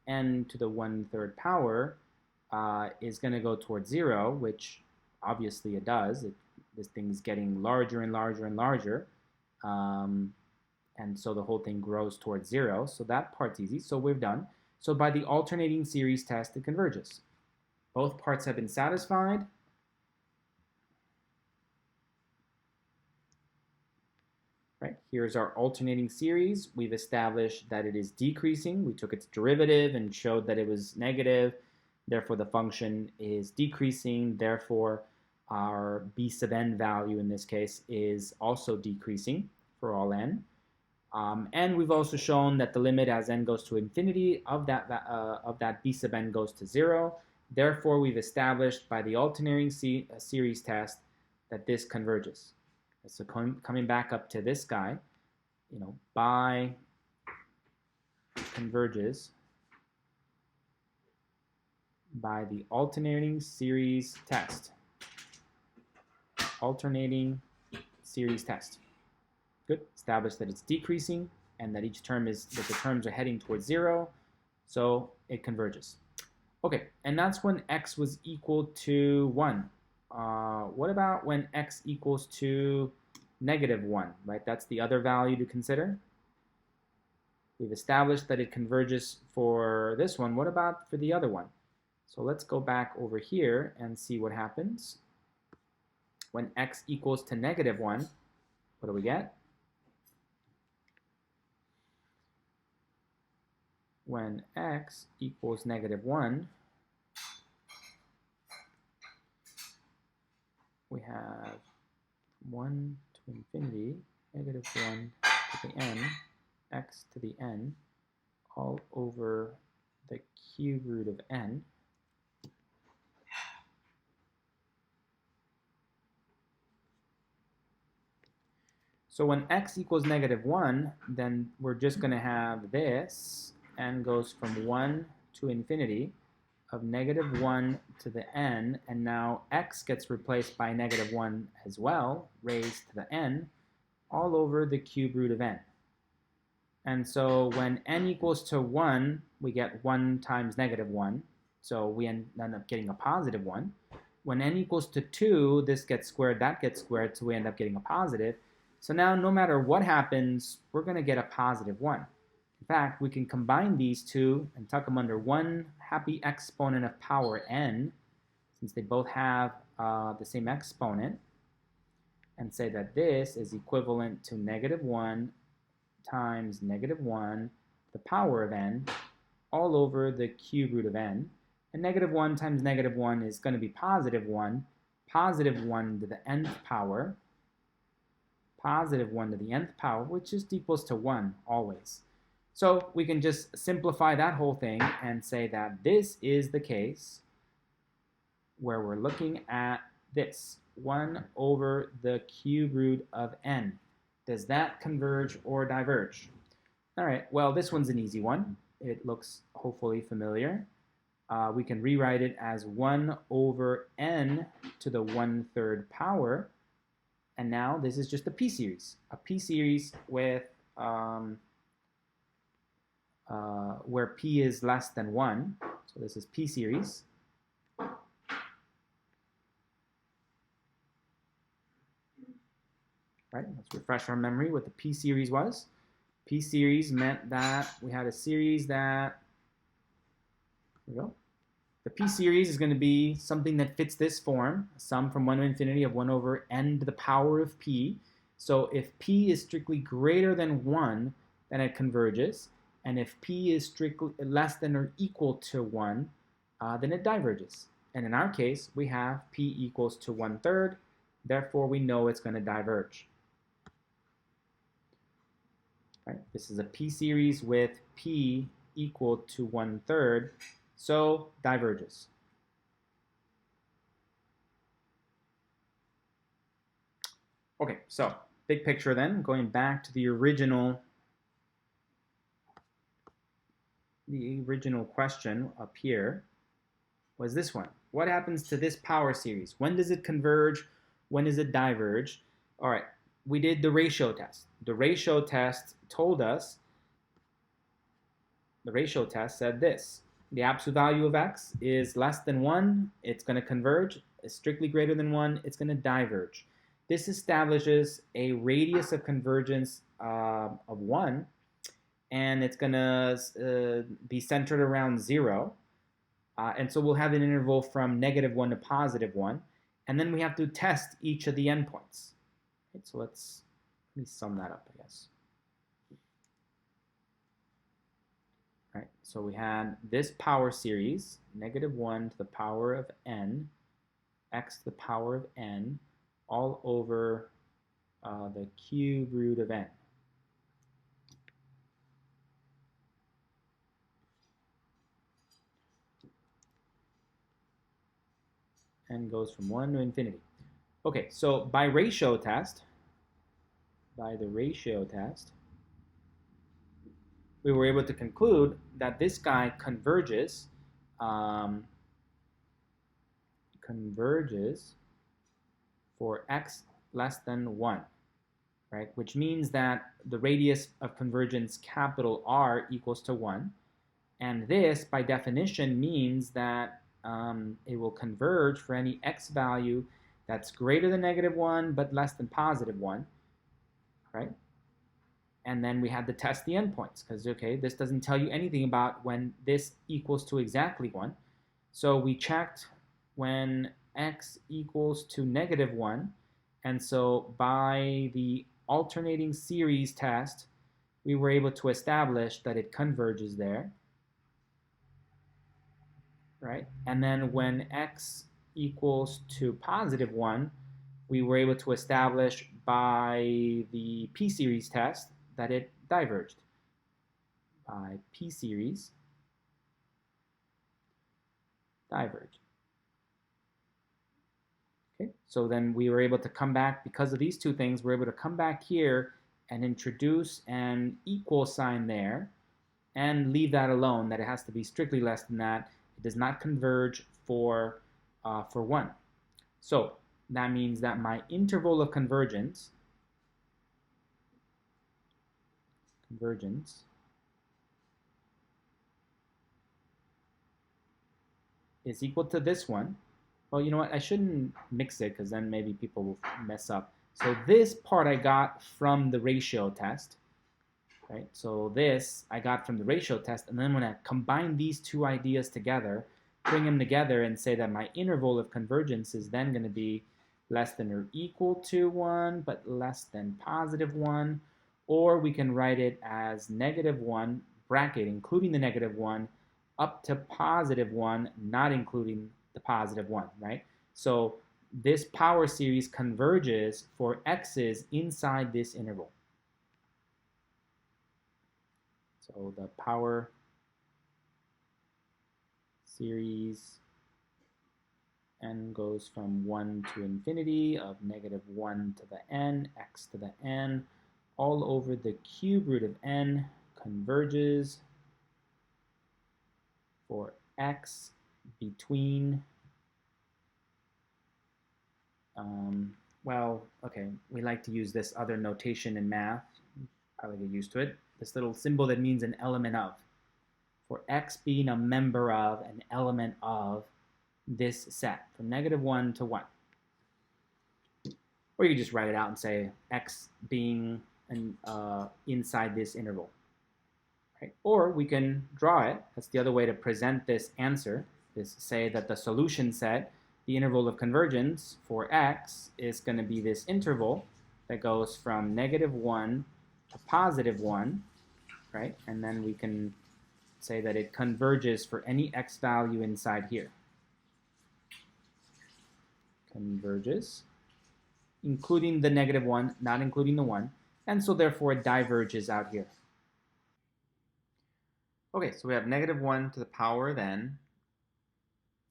n to the 1/3 power is going to go towards 0, which obviously it does. This thing's getting larger and larger and larger. And so the whole thing grows towards 0. So that part's easy. So we're done. So by the alternating series test, it converges. Both parts have been satisfied. Right, here's our alternating series. We've established that it is decreasing. We took its derivative and showed that it was negative. Therefore, the function is decreasing. Therefore, our b sub n value in this case is also decreasing for all n. And we've also shown that the limit as n goes to infinity of that b sub n goes to 0. Therefore, we've established by the alternating series test that this converges. So coming back up to this guy, by converges by the alternating series test. Alternating series test. Good. Establish that it's decreasing and that the terms are heading towards 0, so it converges. Okay, and that's when x was equal to 1. What about when x equals to negative 1, right? That's the other value to consider. We've established that it converges for this one. What about for the other one? So let's go back over here and see what happens. When x equals to negative 1, what do we get? when x equals -1, we have 1 to infinity, -1 to the n, x to the n, all over the cube root of n. So when x equals -1, then we're just going to have this, n goes from 1 to infinity of -1 to the n, and now x gets replaced by -1 as well, raised to the n, all over the cube root of n. And so when n equals to 1, we get 1 times -1, so we end up getting a positive 1. When n equals to 2, this gets squared, that gets squared, so we end up getting a positive. So now no matter what happens, we're going to get a positive 1. In fact, we can combine these two and tuck them under one happy exponent of power n, since they both have the same exponent, and say that this is equivalent to -1 times -1 the power of n all over the cube root of n. And -1 times -1 is going to be positive 1 to the nth power, positive 1 to the nth power, which just equals to 1 always. So we can just simplify that whole thing and say that this is the case where we're looking at this, 1 over the cube root of n. Does that converge or diverge? All right, well, this one's an easy one. It looks hopefully familiar. We can rewrite it as 1 over n to the 1/3 power. And now this is just a p-series with where p is less than 1. So this is p-series. Right, let's refresh our memory what the p-series was. P-series meant that we had a series that, here we go. The p-series is going to be something that fits this form, a sum from 1 to infinity of 1 over n to the power of p. So if p is strictly greater than 1, then it converges. And if p is strictly less than or equal to 1, then it diverges. And in our case, we have p equals to 1/3. Therefore, we know it's going to diverge. Right? This is a p-series with p equal to 1/3. So diverges. Okay, so big picture then, going back to the original question up here was this one. What happens to this power series? When does it converge? When does it diverge? All right, we did the ratio test. The ratio test told us, the ratio test said this. The absolute value of x is less than 1, it's going to converge. It's strictly greater than 1, it's going to diverge. This establishes a radius of convergence of 1, and it's going to be centered around 0. And so we'll have an interval from -1 to +1, and then we have to test each of the endpoints. Okay, so let me sum that up, I guess. Right, so we had this power series, -1 to the power of n, x to the power of n, all over the cube root of n. N goes from 1 to infinity. Okay, so by the ratio test, we were able to conclude that this guy converges for x less than 1, right? Which means that the radius of convergence capital R equals to 1. And this, by definition, means that it will converge for any x value that's greater than -1 but less than +1, right? And then we had to test the endpoints because, okay, this doesn't tell you anything about when this equals to exactly 1. So we checked when x equals to -1. And so by the alternating series test, we were able to establish that it converges there. right? And then when x equals to positive 1, we were able to establish by the p-series test that it diverged. By p-series, diverged. Okay, so then we were able to come back, because of these two things, we're able to come back here and introduce an equal sign there and leave that alone, that it has to be strictly less than that. It does not converge for 1. So that means that my interval of convergence is equal to this one. Well, you know what? I shouldn't mix it because then maybe people will mess up. So this part I got from the ratio test, right? So this I got from the ratio test, and then when I combine these two ideas together, bring them together and say that my interval of convergence is then going to be less than or equal to 1, but less than positive 1, or we can write it as negative 1, bracket, including the negative 1, up to positive 1, not including the positive 1, right? So this power series converges for x's inside this interval. So the power series n goes from 1 to infinity of negative 1 to the n, x to the n, all over the cube root of n, converges for x between, well, okay, we like to use this other notation in math. Probably get used to it. This little symbol that means an element of. For x being a member of, an element of this set, from negative 1 to 1. Or you can just write it out and say x being inside this interval. Right? Or we can draw it. That's the other way to present this answer, is say that the solution set, the interval of convergence for x, is going to be this interval that goes from negative 1 to positive 1, right? And then we can say that it converges for any x value inside here. Converges, including the negative 1, not including the 1, and so therefore it diverges out here. Okay, so we have negative 1 to the power of n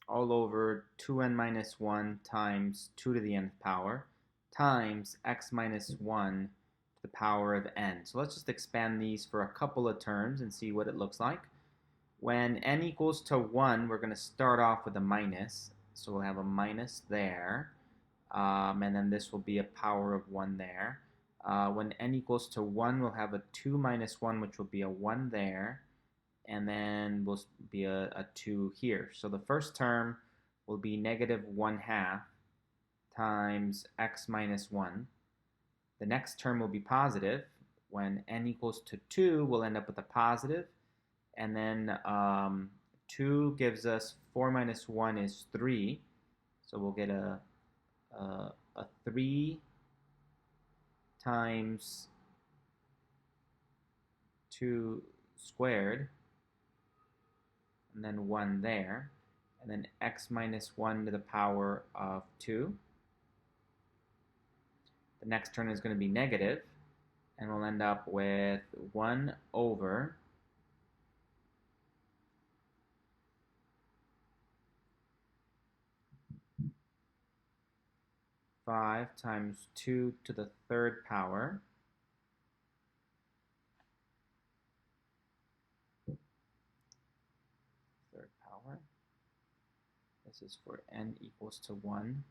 all over 2n minus 1 times 2 to the nth power times x minus 1 to the power of n. So let's just expand these for a couple of terms and see what it looks like. When n equals to 1, we're going to start off with a minus. So we'll have a minus there. And then this will be a power of 1 there. When n equals to 1, we'll have a 2 minus 1, which will be a 1 there. And then will be a 2 here. So the first term will be negative 1/2 times x minus 1. The next term will be positive. When n equals to 2, we'll end up with a positive. And then 2 gives us 4 minus 1 is 3. So we'll get a 3 times 2 squared, and then 1 there, and then x minus 1 to the power of 2. The next term is going to be negative, and we'll end up with 1 over 5 times 2 to the third power. Third power. This is for n equals to 1.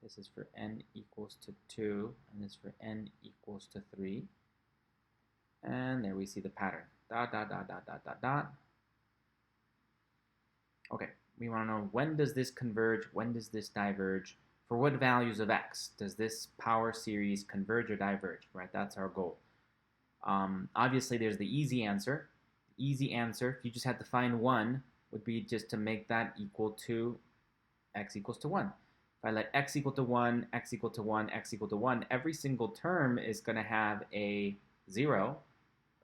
This is for n equals to 2. And this is for n equals to 3. And there we see the pattern. Dot, dot, dot, dot, dot, dot, dot. Okay, we want to know, when does this converge? When does this diverge? For what values of x does this power series converge or diverge, right? That's our goal. Obviously, there's the easy answer. The easy answer, if you just had to find one, would be just to make that equal to x equals to 1. If I let x equal to 1, x equal to 1, x equal to 1, every single term is going to have a 0,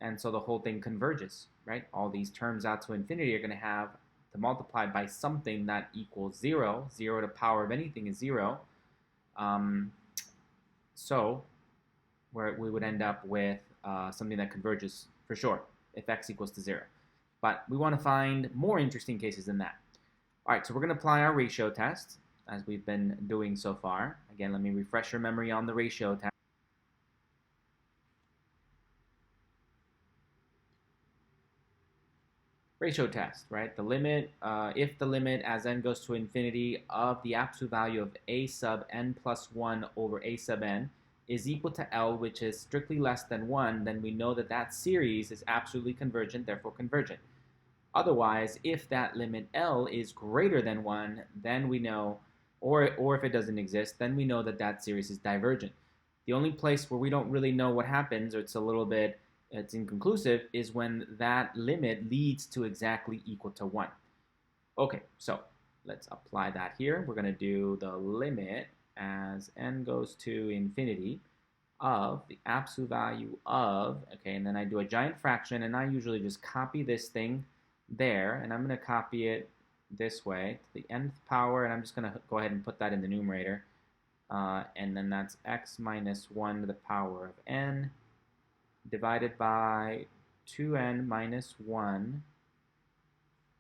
and so the whole thing converges, right? All these terms out to infinity are going to have to multiply by something that equals 0. 0 to the power of anything is 0. So we would end up with something that converges for sure if x equals to 0. But we want to find more interesting cases than that. All right, so we're going to apply our ratio test as we've been doing so far. Again, let me refresh your memory on the ratio test. Ratio test, right? The limit, if the limit as n goes to infinity of the absolute value of a sub n plus 1 over a sub n is equal to L, which is strictly less than 1, then we know that that series is absolutely convergent, therefore convergent. Otherwise, if that limit L is greater than 1, then we know, or if it doesn't exist, then we know that that series is divergent. The only place where we don't really know what happens, or it's inconclusive, is when that limit leads to exactly equal to 1. Okay, so let's apply that here. We're going to do the limit as n goes to infinity of the absolute value of, okay, and then I do a giant fraction, and I usually just copy this thing there, and I'm going to copy it this way to the nth power, and I'm just going to go ahead and put that in the numerator, and then that's x minus 1 to the power of n divided by 2n minus 1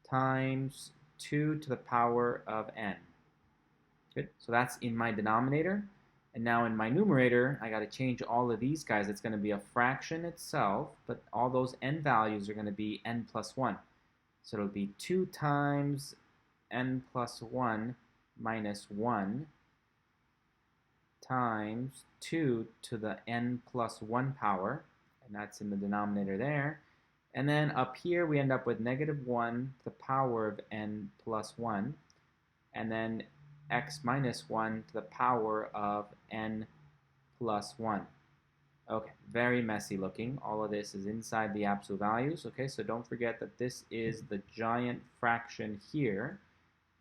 times 2 to the power of n. Good. So that's in my denominator. And now in my numerator, I got to change all of these guys. It's going to be a fraction itself, but all those n values are going to be n plus 1. So it'll be 2 times n plus 1 minus 1 times 2 to the n plus 1 power. And that's in the denominator there. And then up here, we end up with negative 1 to the power of n plus 1. And then x minus 1 to the power of n plus 1. Okay, very messy looking. All of this is inside the absolute values. Okay, so don't forget that this is the giant fraction here.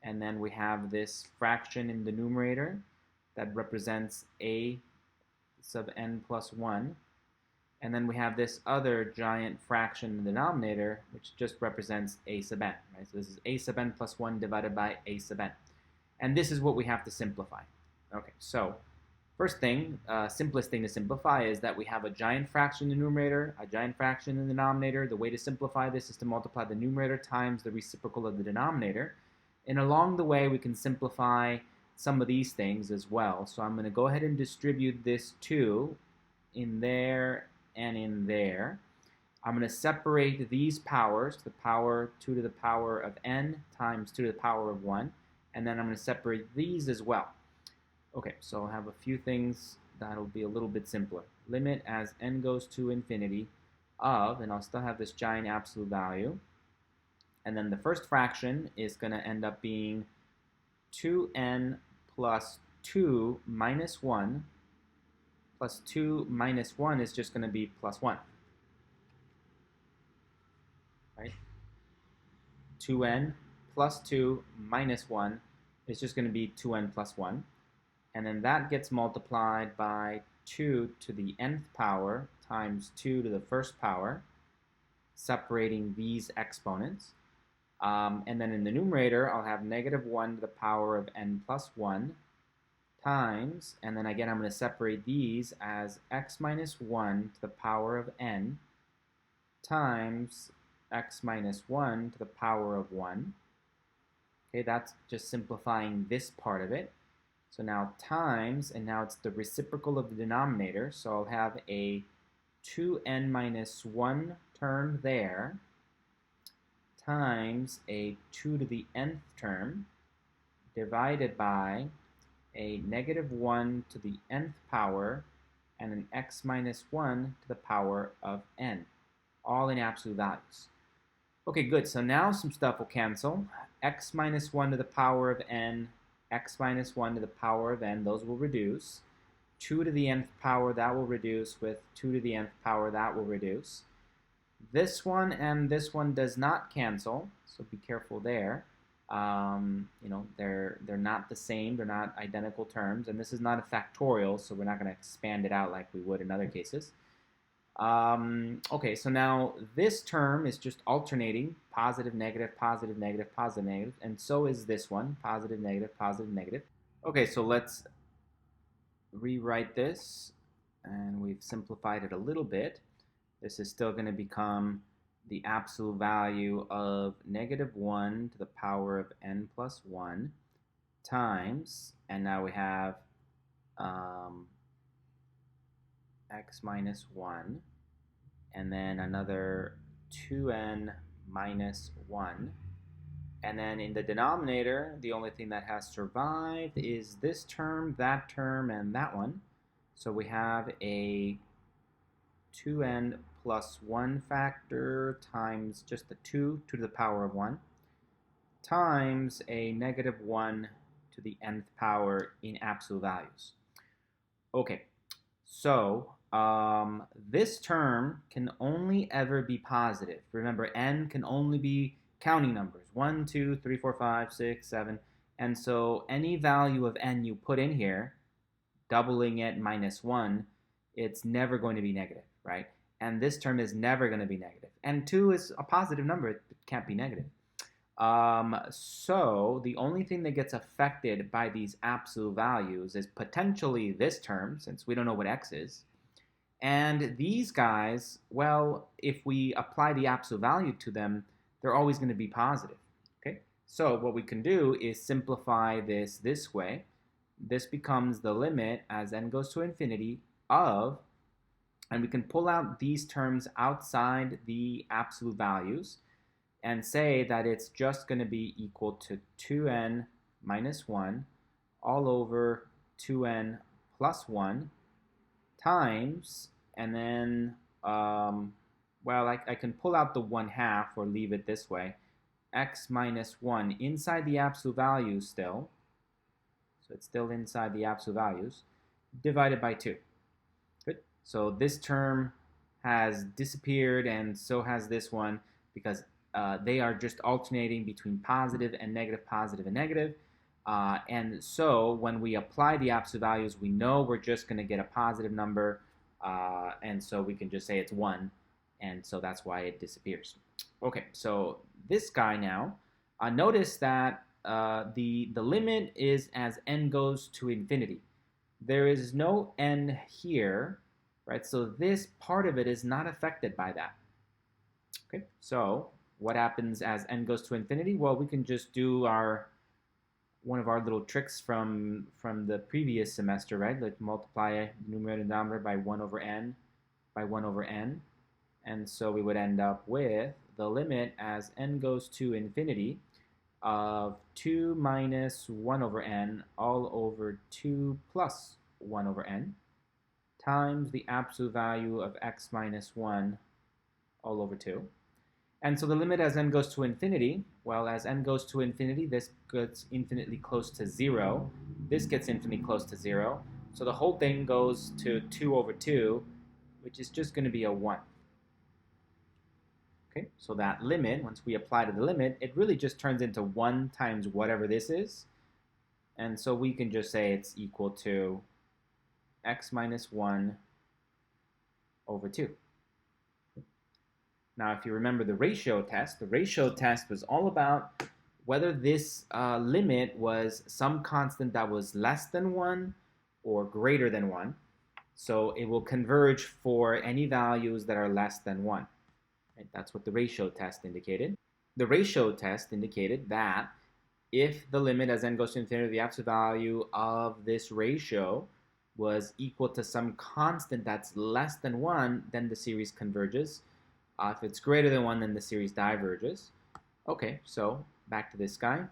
And then we have this fraction in the numerator that represents a sub n plus 1. And then we have this other giant fraction in the denominator, which just represents a sub n. Right? So this is a sub n plus 1 divided by a sub n. And this is what we have to simplify. Okay, so first thing, simplest thing to simplify is that we have a giant fraction in the numerator, a giant fraction in the denominator. The way to simplify this is to multiply the numerator times the reciprocal of the denominator. And along the way, we can simplify some of these things as well. So I'm going to go ahead and distribute this 2 in there and in there. I'm going to separate these powers, the power 2 to the power of n times 2 to the power of 1. And then I'm going to separate these as well. Okay, so I'll have a few things that'll be a little bit simpler. Limit as n goes to infinity of, and I'll still have this giant absolute value. And then the first fraction is going to end up being 2n plus 2 minus 1 plus 2 minus 1 is just going to be plus 1. Right? 2n plus 2 minus 1 is just going to be 2n plus 1. And then that gets multiplied by 2 to the nth power times 2 to the first power, separating these exponents. And then in the numerator, I'll have negative 1 to the power of n plus 1 times, and then again I'm going to separate these as x minus 1 to the power of n times x minus 1 to the power of 1. Okay, that's just simplifying this part of it. So now times, and now it's the reciprocal of the denominator, so I'll have a 2n minus 1 term there times a 2 to the nth term divided by a negative 1 to the nth power and an x minus 1 to the power of n, all in absolute values. Okay, good. So now some stuff will cancel. X minus 1 to the power of n, x minus 1 to the power of n, those will reduce. 2 to the nth power, that will reduce with 2 to the nth power, that will reduce. This one and this one does not cancel, so be careful there. You know, they're not the same, they're not identical terms, and this is not a factorial, so we're not going to expand it out like we would in other cases. Okay, so now this term is just alternating positive, negative, positive, negative, positive, negative, and so is this one, positive, negative, positive, negative. Okay, so let's rewrite this, and we've simplified it a little bit. This is still going to become the absolute value of -1 to the power of n plus 1 times, and now we have x minus 1, and then another 2n minus 1. And then in the denominator, the only thing that has survived is this term, and that one. So we have a 2n plus 1 factor times just the 2 to the power of 1 times a -1 to the nth power in absolute values. Okay, so this term can only ever be positive. Remember, n can only be counting numbers. 1, 2, 3, 4, 5, 6, 7. And so any value of n you put in here, doubling it -1, it's never going to be negative, right? And this term is never going to be negative. And 2 is a positive number. It can't be negative. So the only thing that gets affected by these absolute values is potentially this term, since we don't know what x is. And these guys, well, if we apply the absolute value to them, they're always going to be positive. Okay? So what we can do is simplify this way. This becomes the limit as n goes to infinity of, and we can pull out these terms outside the absolute values and say that it's just going to be equal to 2n minus 1 all over 2n plus 1 times, and then, well, I can pull out the 1/2 or leave it this way, x minus 1 inside the absolute values still, so it's still inside the absolute values, divided by 2. Good. So this term has disappeared, and so has this one, because they are just alternating between positive and negative, positive and negative. And so when we apply the absolute values, we know we're just going to get a positive number, and so we can just say it's 1, and so that's why it disappears. Okay, so this guy now, notice that the limit is as n goes to infinity. There is no n here, right? So this part of it is not affected by that. Okay, so what happens as n goes to infinity? Well, we can just do one of our little tricks from the previous semester, right? Like multiply numerator and denominator by 1 over n by 1 over n. And so we would end up with the limit as n goes to infinity of 2 minus 1 over n all over 2 plus 1 over n times the absolute value of x minus 1 all over 2. And so the limit as n goes to infinity, well, as n goes to infinity, this gets infinitely close to 0. This gets infinitely close to 0. So the whole thing goes to 2 over 2, which is just going to be a 1. Okay, so that limit, once we apply to the limit, it really just turns into 1 times whatever this is. And so we can just say it's equal to x minus 1 over 2. Now, if you remember the ratio test was all about whether this limit was some constant that was less than 1 or greater than 1. So it will converge for any values that are less than 1. Right? That's what the ratio test indicated. The ratio test indicated that if the limit as n goes to infinity, the absolute value of this ratio was equal to some constant that's less than 1, then the series converges. If it's greater than 1, then the series diverges. Okay, so back to this guy.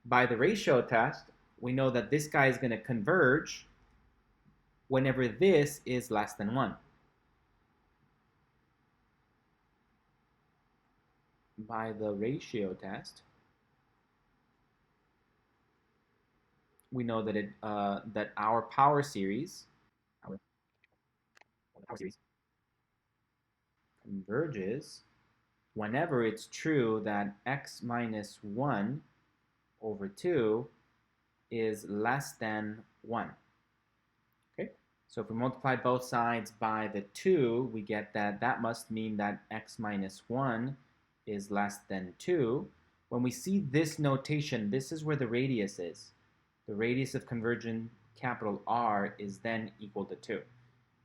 By the ratio test, we know that this guy is going to converge whenever this is less than 1. By the ratio test, we know that that our power series converges whenever it's true that x minus 1 over 2 is less than 1. Okay, So if we multiply both sides by the 2, we get that that must mean that x minus 1 is less than 2. When we see this notation, this is where the radius is. The radius of convergence, capital R, is then equal to 2.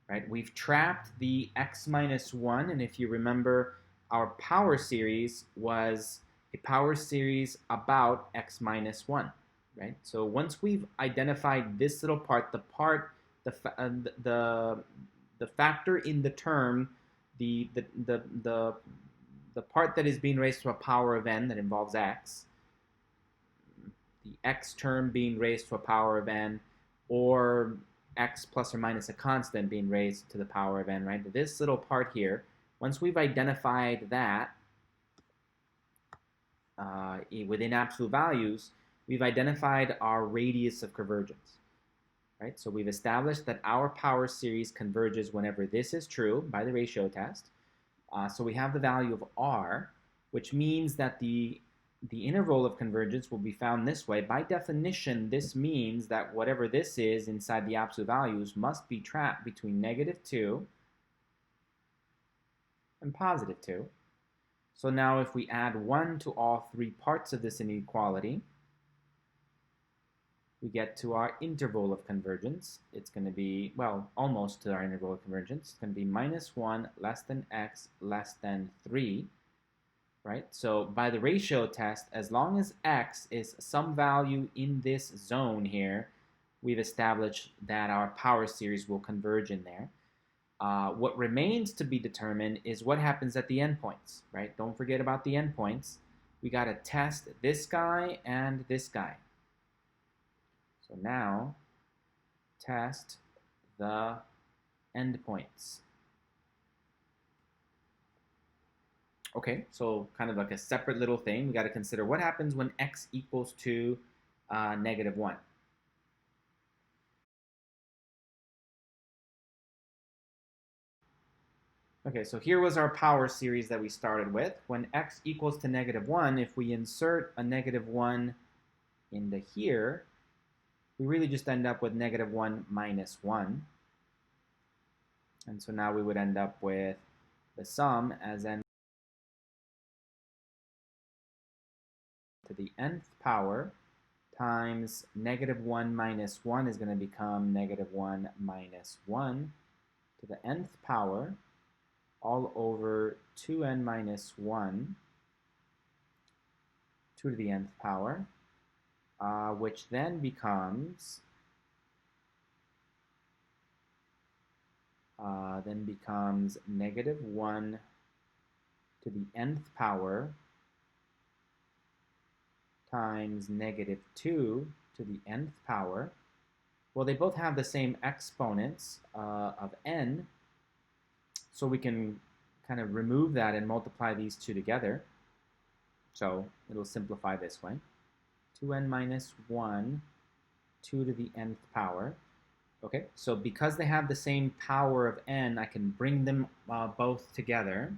Right? We've trapped the x minus 1, and if you remember, our power series was a power series about x minus 1. Right? So once we've identified this little part, the factor in the term, the part that is being raised to a power of n that involves x, the x term being raised to a power of n, or x plus or minus a constant being raised to the power of n, right? This little part here, once we've identified that within absolute values, we've identified our radius of convergence. Right? So we've established that our power series converges whenever this is true by the ratio test. So we have the value of R, which means that the interval of convergence will be found this way. By definition, this means that whatever this is inside the absolute values must be trapped between -2 and +2. So now if we add 1 to all three parts of this inequality, we get to our interval of convergence. It's going to be, well, almost to our interval of convergence. It's going to be -1 less than x less than 3, right? So by the ratio test, as long as x is some value in this zone here, we've established that our power series will converge in there. What remains to be determined is what happens at the endpoints, right? Don't forget about the endpoints. We got to test this guy and this guy. So now, test the endpoints. Okay, so kind of like a separate little thing. We got to consider what happens when x equals to -1. Okay, so here was our power series that we started with. When x equals to -1, if we insert a -1 into here, we really just end up with -1 minus 1. And so now we would end up with the sum as n to the nth power times -1 minus 1 is going to become -1 minus 1 to the nth power all over 2n minus 1 2 to the nth power, which then becomes -1 to the nth power times -2 to the nth power. Well, they both have the same exponents of n, so we can kind of remove that and multiply these two together. So it'll simplify this way. 2n minus 1, 2 to the nth power. Okay, so because they have the same power of n, I can bring them both together.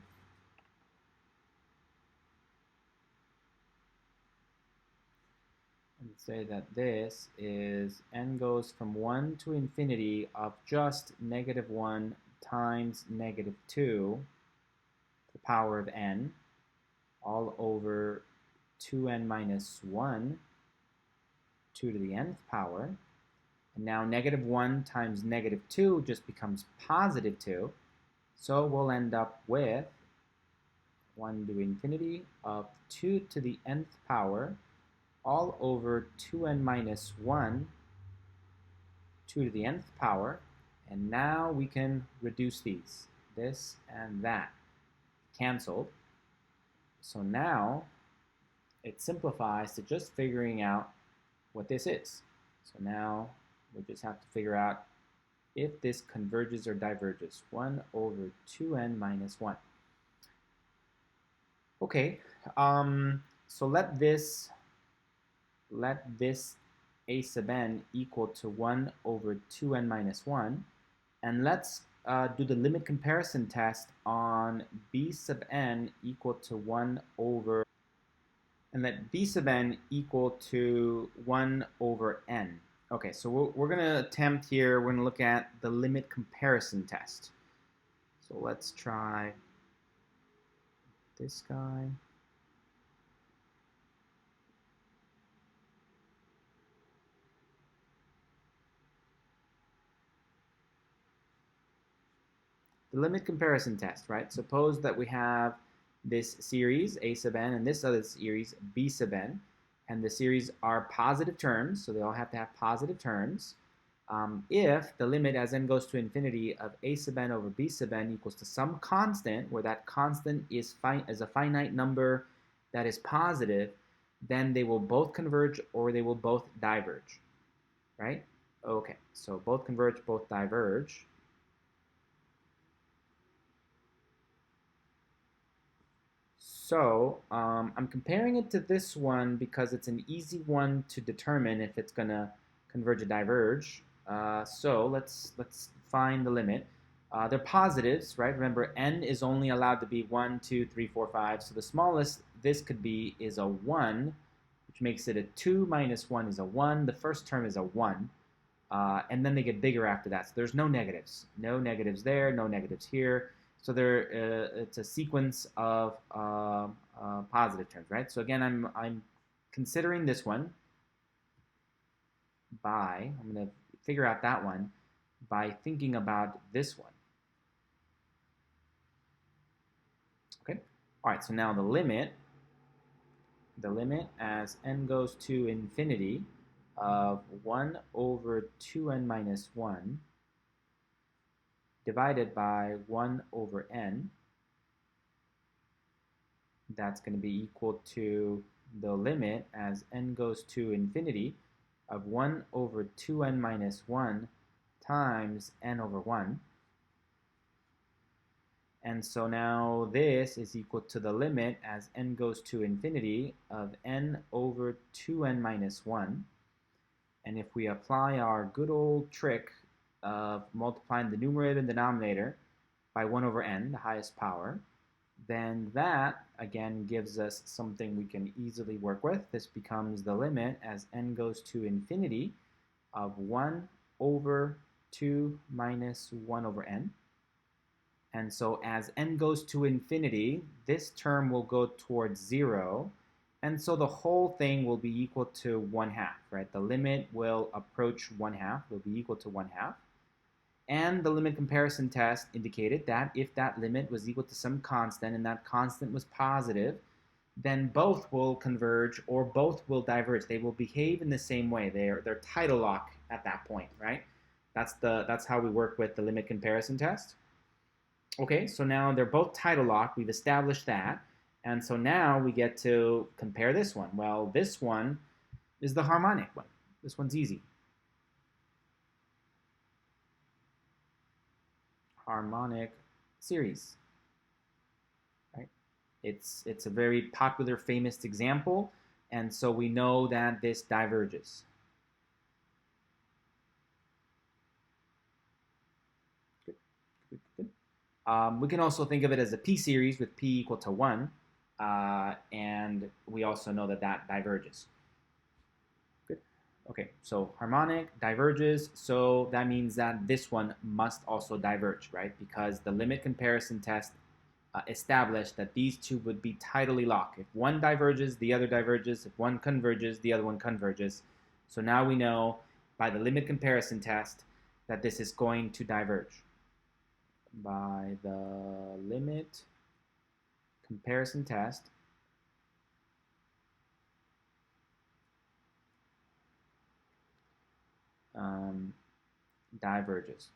And say that this is n goes from 1 to infinity of just -1 times -2 to the power of n all over 2n minus 1, 2 to the nth power. And now -1 times -2 just becomes +2. So we'll end up with 1 to infinity of 2 to the nth power all over 2n minus 1, 2 to the nth power. And now we can reduce these. This and that canceled. So now it simplifies to just figuring out what this is. So now we just have to figure out if this converges or diverges. 1 over 2n minus 1. Okay, so let this a sub n equal to 1 over 2n minus 1. And let's do the limit comparison test on b sub n equal to 1 over, and let b sub n equal to 1 over n. Okay, so we're going to attempt here, we're going to look at the limit comparison test. So let's try this guy. The limit comparison test, right? Suppose that we have this series, a sub n, and this other series, b sub n, and the series are positive terms, so they all have to have positive terms. If the limit as n goes to infinity of a sub n over b sub n equals to some constant, where that constant is a finite number that is positive, then they will both converge or they will both diverge, right? Okay, so both converge, both diverge. So I'm comparing it to this one because it's an easy one to determine if it's going to converge or diverge. So let's find the limit. They're positives, right? Remember, n is only allowed to be 1, 2, 3, 4, 5. So the smallest this could be is a 1, which makes it a 2 minus 1 is a 1. The first term is a 1. And then they get bigger after that. So there's no negatives. No negatives there, no negatives here. So it's a sequence of positive terms, right? So again, I'm considering this one I'm going to figure out that one by thinking about this one. Okay. All right. So now the limit as n goes to infinity of 1 over 2n minus 1 divided by 1 over n, that's going to be equal to the limit as n goes to infinity of 1 over 2n minus 1 times n over 1. And so now this is equal to the limit as n goes to infinity of n over 2n minus 1. And if we apply our good old trick of multiplying the numerator and denominator by 1 over n, the highest power, then that, again, gives us something we can easily work with. This becomes the limit as n goes to infinity of 1 over 2 minus 1 over n. And so as n goes to infinity, this term will go towards 0. And so the whole thing will be equal to 1/2, right? The limit will approach 1/2, will be equal to 1/2. And the limit comparison test indicated that if that limit was equal to some constant and that constant was positive, then both will converge or both will diverge. They will behave in the same way. They're tidal lock at that point, right? That's how we work with the limit comparison test. Okay, so now they're both tidal lock. We've established that. And so now we get to compare this one. Well, this one is the harmonic one. This one's easy. Harmonic series, right? It's a very popular, famous example, and so we know that this diverges. Good, good, good. We can also think of it as a p-series with p equal to 1, and we also know that that diverges. Good. Okay, so harmonic diverges, so that means that this one must also diverge, right? Because the limit comparison test established that these two would be tidally locked. If one diverges, the other diverges. If one converges, the other one converges. So now we know by the limit comparison test that this is going to diverge. By the limit comparison test, diverges.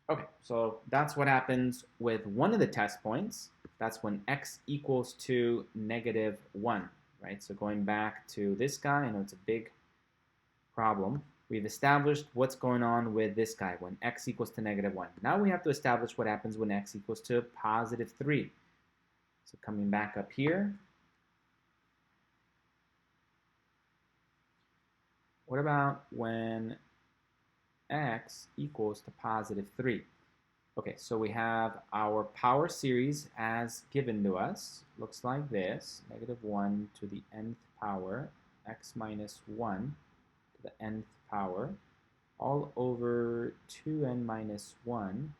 Okay, so that's what happens with one of the test points. That's when x equals to -1, right? So going back to this guy, I know it's a big problem. We've established what's going on with this guy when x equals to -1. Now we have to establish what happens when x equals to +3. So coming back up here, what about when x equals to +3? Okay, so we have our power series as given to us. Looks like this, -1 to the nth power x minus 1 to the nth power all over 2n minus 1,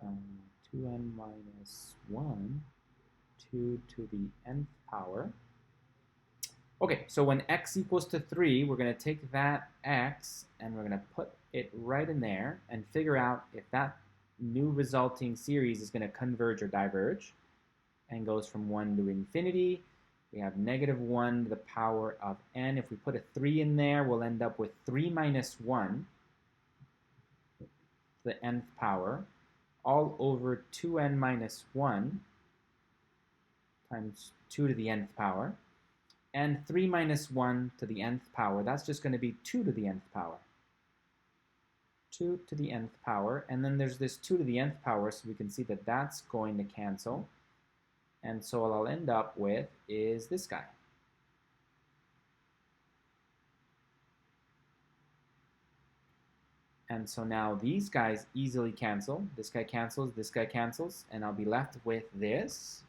2n minus 1, 2 to the nth power. Okay, so when x equals to 3, we're going to take that x and we're going to put it right in there and figure out if that new resulting series is going to converge or diverge and goes from 1 to infinity. We have negative 1 to the power of n. If we put a 3 in there, we'll end up with 3 minus 1 to the nth power all over 2n minus 1 times 2 to the nth power. And 3 minus 1 to the nth power, that's just going to be 2 to the nth power. 2 to the nth power. And then there's this 2 to the nth power, so we can see that that's going to cancel. And so what I'll end up with is this guy. And so now these guys easily cancel. This guy cancels, and I'll be left with this.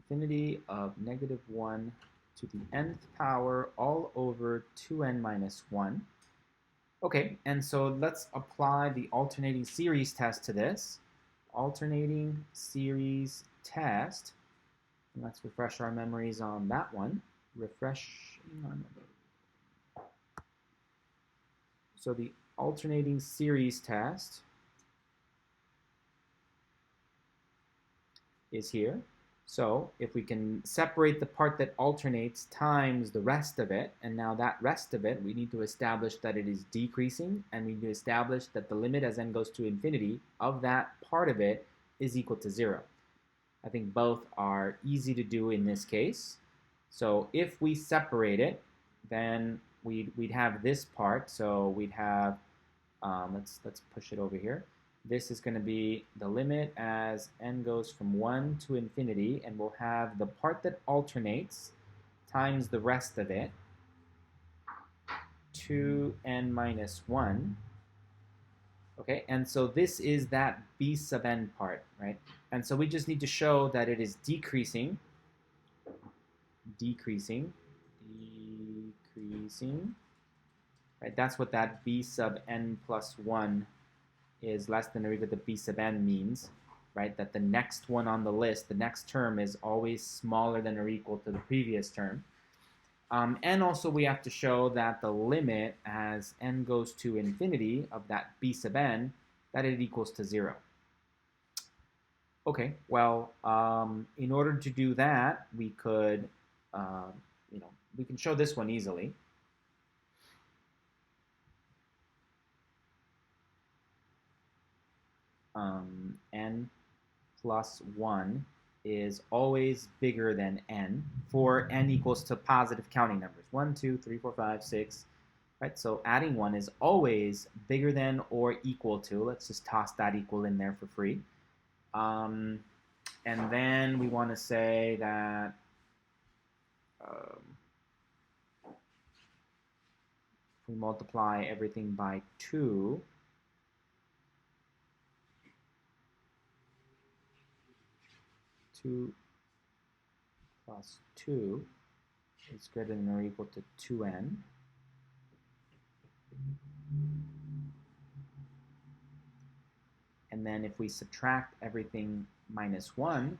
Infinity of negative 1 to the nth power all over 2n minus 1. Okay, and so let's apply the alternating series test to this. Alternating series test. And let's refresh our memories on that one. So the alternating series test is here. So if we can separate the part that alternates times the rest of it, and now that rest of it, we need to establish that it is decreasing, and we need to establish that the limit as n goes to infinity of that part of it is equal to 0. I think both are easy to do in this case. So if we separate it, then we'd have this part. So we'd have, let's push it over here. This is going to be the limit as n goes from 1 to infinity, and we'll have the part that alternates times the rest of it, 2n minus 1. Okay, and so this is that b sub n part, right? And so we just need to show that it is decreasing, right? That's what that b sub n plus 1 is less than or equal to b sub n means, right? That the next one on the list, the next term, is always smaller than or equal to the previous term. And also we have to show that the limit as n goes to infinity of that b sub n, that it equals to 0. Okay, well, in order to do that, we could, we can show this one easily. N plus 1 is always bigger than n for n equals to positive counting numbers. 1, 2, 3, 4, 5, 6. Right? So adding 1 is always bigger than or equal to. Let's just toss that equal in there for free. And then we want to say that if we multiply everything by 2, 2 plus 2 is greater than or equal to 2n. And then if we subtract everything minus 1,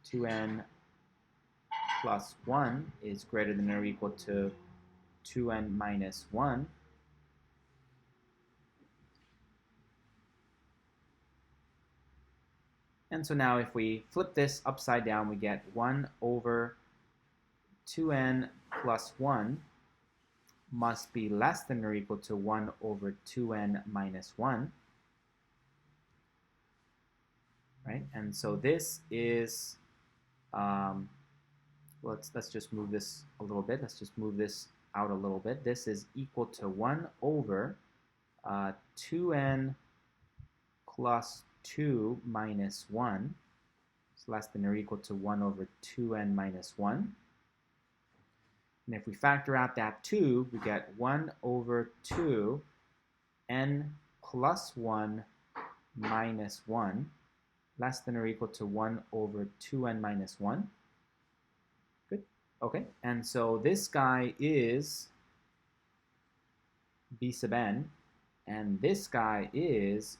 2n plus 1 is greater than or equal to 2n minus 1. And so now if we flip this upside down, we get 1 over 2n plus 1 must be less than or equal to 1 over 2n minus 1. Right? And so this is, let's just move this a little bit. Let's just move this out a little bit. This is equal to 1 over 2n plus 2 minus 1. It's less than or equal to 1 over 2n minus 1. And if we factor out that 2, we get 1 over 2 n plus 1 minus 1 less than or equal to 1 over 2n minus 1. Good. Okay. And so this guy is b sub n, and this guy is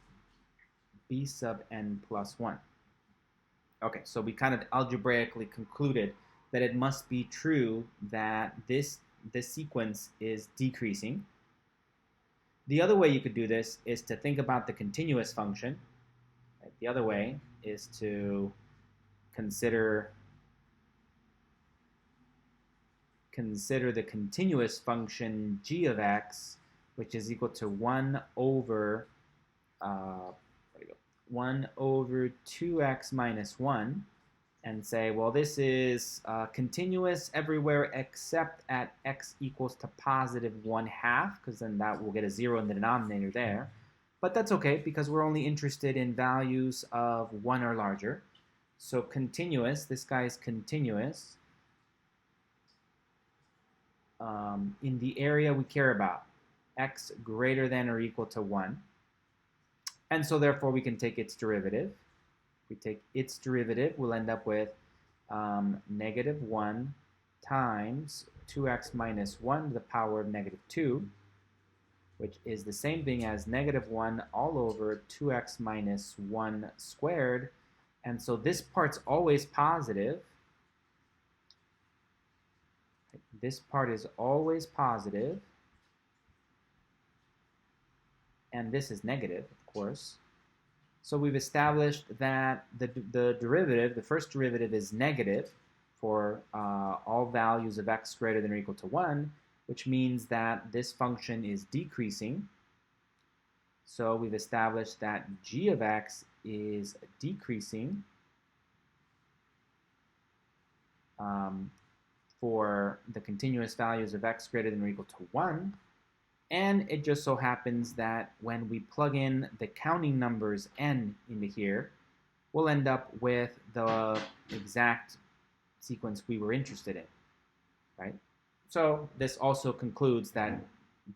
b sub n plus 1. Okay, so we kind of algebraically concluded that it must be true that this sequence is decreasing. The other way you could do this is to think about the continuous function. Right? The other way is to consider the continuous function g of x, which is equal to 1 over 2x minus 1, and say, well, this is continuous everywhere except at x equals to positive 1/2, because then that will get a 0 in the denominator there. But that's okay, because we're only interested in values of 1 or larger. So continuous, this guy is continuous in the area we care about, x greater than or equal to 1. And so therefore we can take its derivative. If we take its derivative, we'll end up with negative 1 times 2x minus 1 to the power of negative 2, which is the same thing as negative 1 all over 2x minus 1 squared. And so this part's always positive. This part is always positive. And this is negative, of course. So we've established that the derivative, the first derivative, is negative for all values of x greater than or equal to 1, which means that this function is decreasing. So we've established that g of x is decreasing for the continuous values of x greater than or equal to 1. And it just so happens that when we plug in the counting numbers n into here, we'll end up with the exact sequence we were interested in, right? So this also concludes that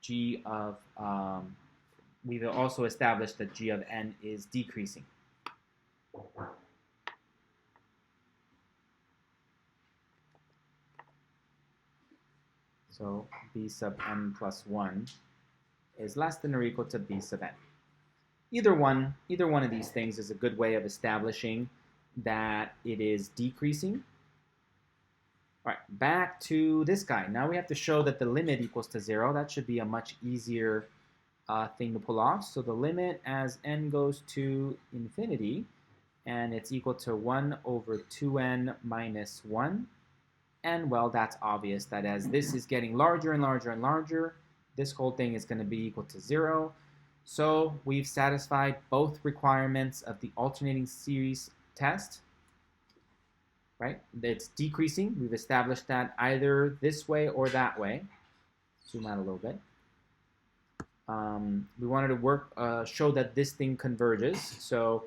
g of, we've also established that g of n is decreasing. So b sub n plus 1 is less than or equal to b sub n. Either one of these things is a good way of establishing that it is decreasing. All right, back to this guy. Now we have to show that the limit equals to 0. That should be a much easier thing to pull off. So the limit as n goes to infinity, and it's equal to 1 over 2n minus 1. And, well, that's obvious that as this is getting larger and larger and larger, this whole thing is going to be equal to 0. So we've satisfied both requirements of the alternating series test, right? It's decreasing. We've established that either this way or that way. Zoom out a little bit. We wanted to show that this thing converges. So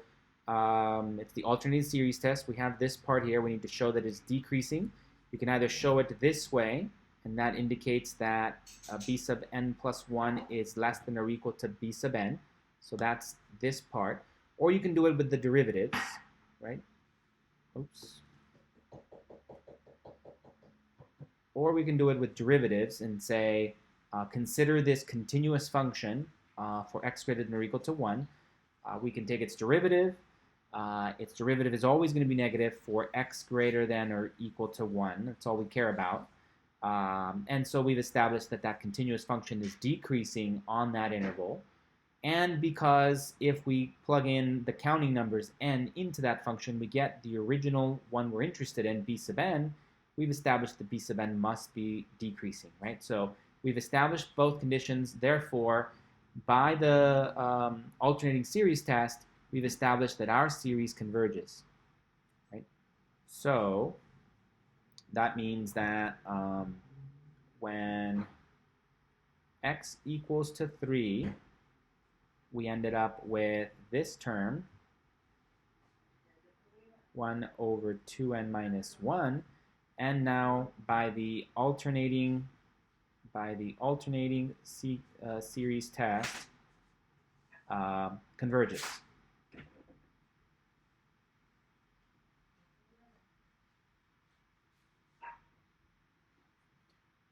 it's the alternating series test. We have this part here. We need to show that it's decreasing. You can either show it this way, and that indicates that b sub n plus 1 is less than or equal to b sub n. So that's this part. Or you can do it with the derivatives, right? Oops. Or we can do it with derivatives and say, consider this continuous function for x greater than or equal to 1. We can take its derivative. Its derivative is always going to be negative for x greater than or equal to 1. That's all we care about. And so we've established that that continuous function is decreasing on that interval. And because if we plug in the counting numbers n into that function, we get the original one we're interested in, b sub n, we've established that b sub n must be decreasing, right? So we've established both conditions. Therefore, by the alternating series test, we've established that our series converges, right? So that means that when x equals to 3, we ended up with this term, 1 over 2n minus 1. and now by the alternating series test converges.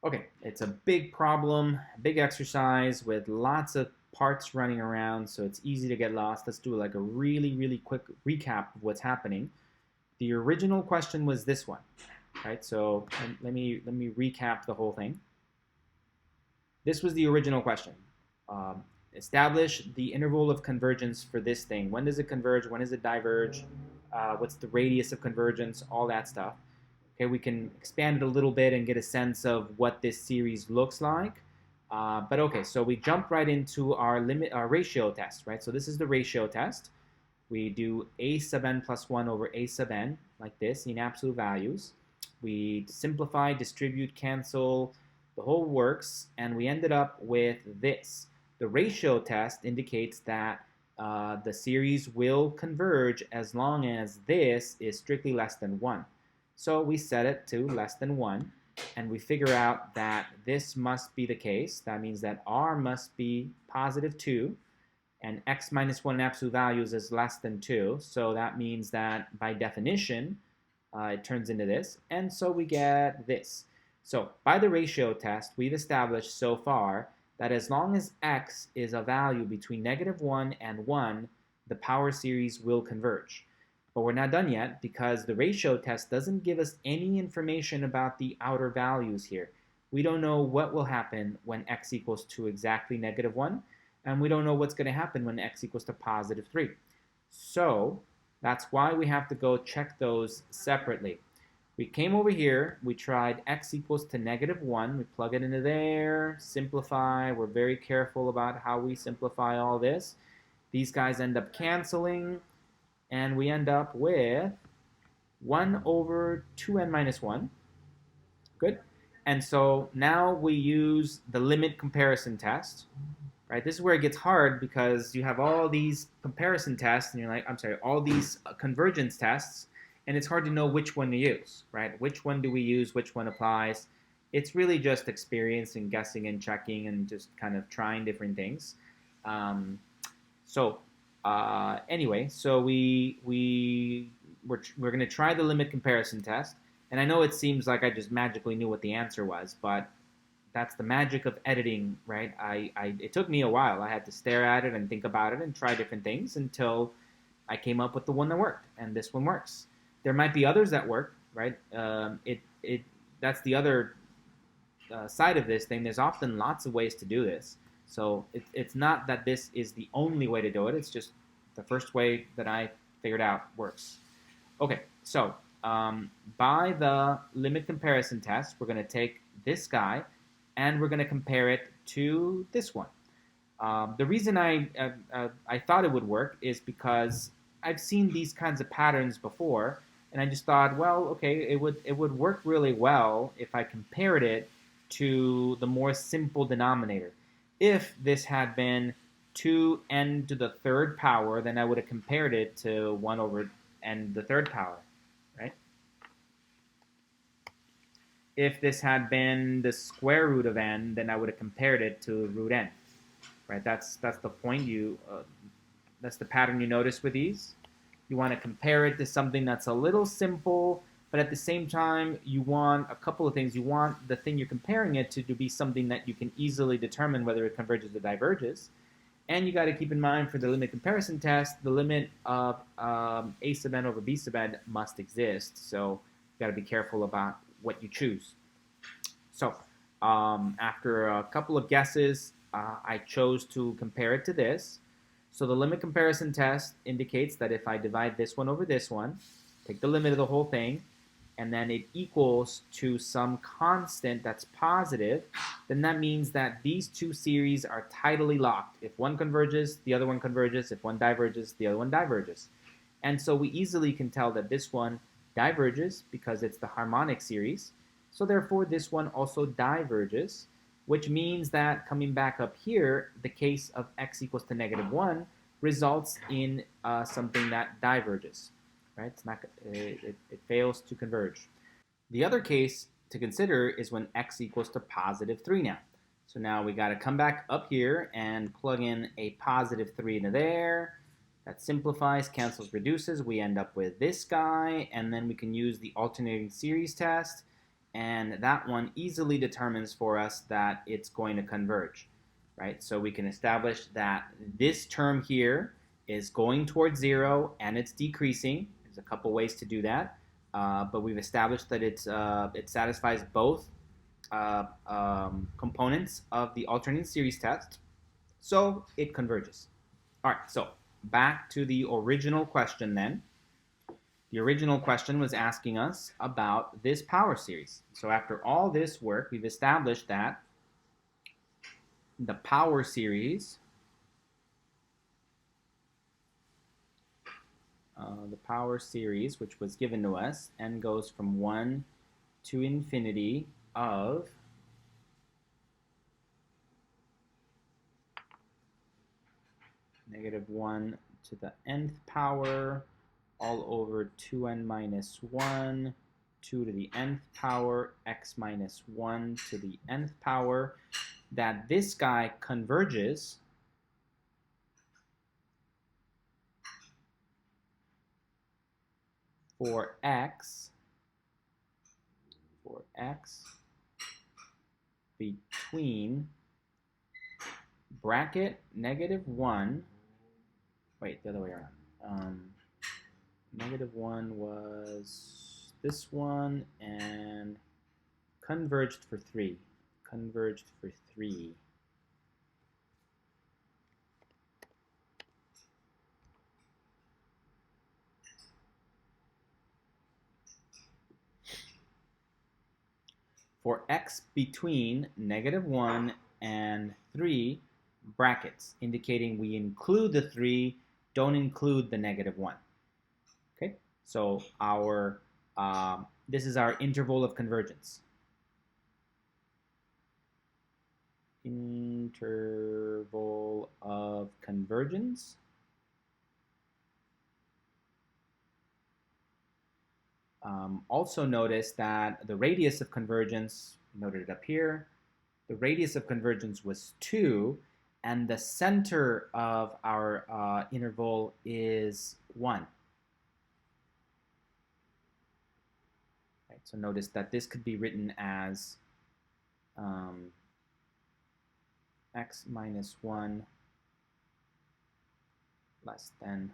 Okay, it's a big problem, big exercise with lots of parts running around, so it's easy to get lost. Let's do like a really quick recap of what's happening. The original question was this one, right? So let me recap the whole thing. This was the original question. Establish the interval of convergence for this thing. When does it converge? When does it diverge? What's the radius of convergence? All that stuff. Okay, we can expand it a little bit and get a sense of what this series looks like. But okay, so we jump right into our ratio test, right? So this is the ratio test. We do a sub n plus 1 over a sub n, like this, in absolute values. We simplify, distribute, cancel, the whole works, and we ended up with this. The ratio test indicates that the series will converge as long as this is strictly less than 1. So we set it to less than 1, and we figure out that this must be the case. That means that r must be positive 2, and x minus 1 in absolute values is less than 2. So that means that by definition, it turns into this. And so we get this. So by the ratio test, we've established so far that as long as x is a value between -1 and 1, the power series will converge. But we're not done yet because the ratio test doesn't give us any information about the outer values here. We don't know what will happen when x equals to exactly -1, and we don't know what's going to happen when x equals to positive 3. So that's why we have to go check those separately. We came over here, we tried x equals to -1, we plug it into there, simplify, we're very careful about how we simplify all this. These guys end up canceling, and we end up with 1 over 2n minus 1. Good. And so now we use the limit comparison test. Right? This is where it gets hard because you have all these comparison tests, and you're like, I'm sorry, all these convergence tests, and it's hard to know which one to use, right? Which one do we use? Which one applies? It's really just experience and guessing and checking and just kind of trying different things. Anyway, so we're going to try the limit comparison test, and I know it seems like I just magically knew what the answer was, but that's the magic of editing, right? It took me a while. I had to stare at it and think about it and try different things until I came up with the one that worked, and this one works. There might be others that work, right? That's the other side of this thing. There's often lots of ways to do this. So it's not that this is the only way to do it. It's just the first way that I figured out works. Okay, so by the limit comparison test, we're going to take this guy, and we're going to compare it to this one. The reason I thought it would work is because I've seen these kinds of patterns before, and I just thought, well, okay, it would work really well if I compared it to the more simple denominator. If this had been 2n to the third power, then I would have compared it to 1 over n to the third power, right? If this had been the square root of n, then I would have compared it to root n, right? That's the point. That's the pattern you notice with these. You want to compare it to something that's a little simple, but at the same time, you want a couple of things. You want the thing you're comparing it to be something that you can easily determine whether it converges or diverges. And you got to keep in mind for the limit comparison test, the limit of a sub n over b sub n must exist. So you got to be careful about what you choose. So after a couple of guesses, I chose to compare it to this. So the limit comparison test indicates that if I divide this one over this one, take the limit of the whole thing, and then it equals to some constant that's positive, then that means that these two series are tidally locked. If one converges, the other one converges. If one diverges, the other one diverges. And so we easily can tell that this one diverges because it's the harmonic series. So therefore, this one also diverges, which means that coming back up here, the case of x equals to -1 results in something that diverges. Right? It's not, it fails to converge. The other case to consider is when x equals to positive 3 now. So now we got to come back up here and plug in a positive 3 into there. That simplifies, cancels, reduces. We end up with this guy, and then we can use the alternating series test, and that one easily determines for us that it's going to converge, right? So we can establish that this term here is going towards 0 and it's decreasing. There's a couple ways to do that. But we've established that it satisfies both components of the alternating series test, so it converges. All right, so back to the original question then. The original question was asking us about this power series. So after all this work, we've established that the power series which was given to us, n goes from 1 to infinity of -1 to the nth power all over 2n minus 1, 2 to the nth power, x minus 1 to the nth power, that this guy converges for x between bracket -1, wait, the other way around. -1 was this one, and converged for 3. For x between -1 and 3, brackets, indicating we include the 3, don't include the -1. Okay, so our this is our interval of convergence. Interval of convergence. Also notice that the radius of convergence, noted it up here, the radius of convergence was 2, and the center of our interval is 1. Right, so notice that this could be written as x minus 1 less than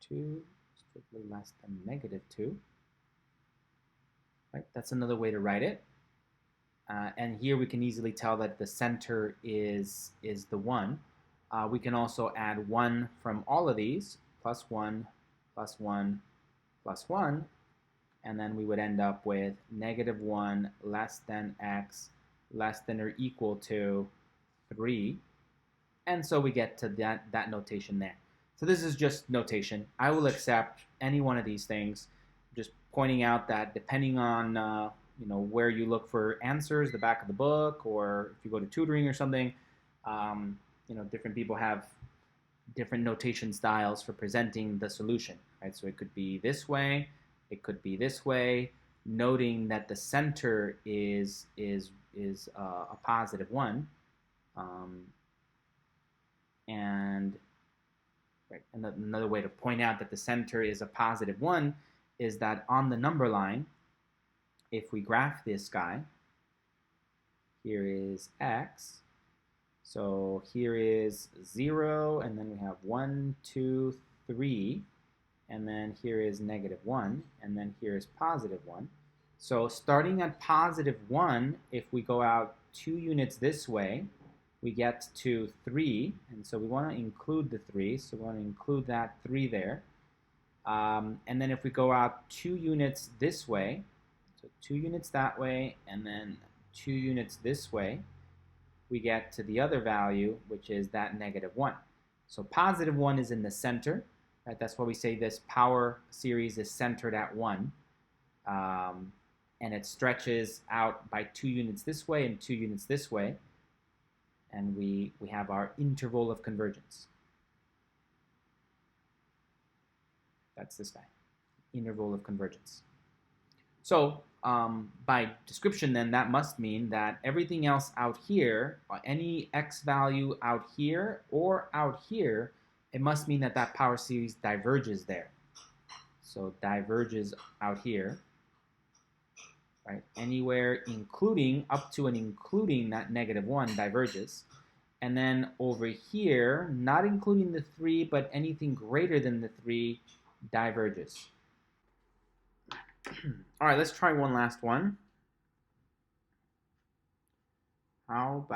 2, strictly less than -2. Right, that's another way to write it. And here we can easily tell that the center is the 1. We can also add 1 from all of these, plus 1, plus 1, plus 1, and then we would end up with -1 less than x less than or equal to 3. And so we get to that notation there. So this is just notation. I will accept any one of these things. Just pointing out that depending on where you look for answers, the back of the book, or if you go to tutoring or something, different people have different notation styles for presenting the solution. Right? So it could be this way, it could be this way, noting that the center is a positive 1, and right, another way to point out that the center is a positive 1 is that on the number line, if we graph this guy, here is x, so here is 0, and then we have 1, 2, 3, and then here is -1, and then here is +1. So starting at +1, if we go out 2 units this way, we get to 3, and so we want to include the 3, so we want to include that 3 there. And then if we go out 2 units this way, so 2 units that way, and then 2 units this way, we get to the other value, which is that -1. So +1 is in the center. Right? That's why we say this power series is centered at 1. And it stretches out by 2 units this way and 2 units this way. And we have our interval of convergence. That's this guy. interval of convergence. So by description then, that must mean that everything else out here, any x value out here or out here, it must mean that that power series diverges there. So diverges out here, right? Anywhere including, up to and including that -1 diverges. And then over here, not including the 3, but anything greater than the 3 diverges. All right, let's try one last one. How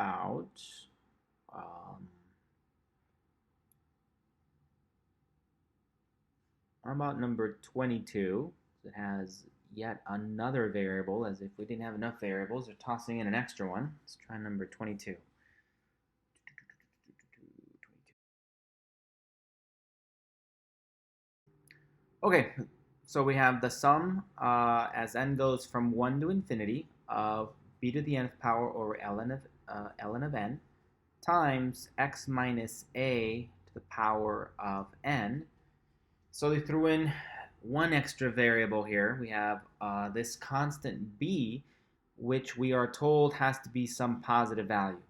about number 22? It has yet another variable, as if we didn't have enough variables. They're tossing in an extra one. Let's try number 22. Okay, so we have the sum as n goes from 1 to infinity of b to the nth power over ln of n times x minus a to the power of n. So they threw in one extra variable here. We have this constant b, which we are told has to be some positive value.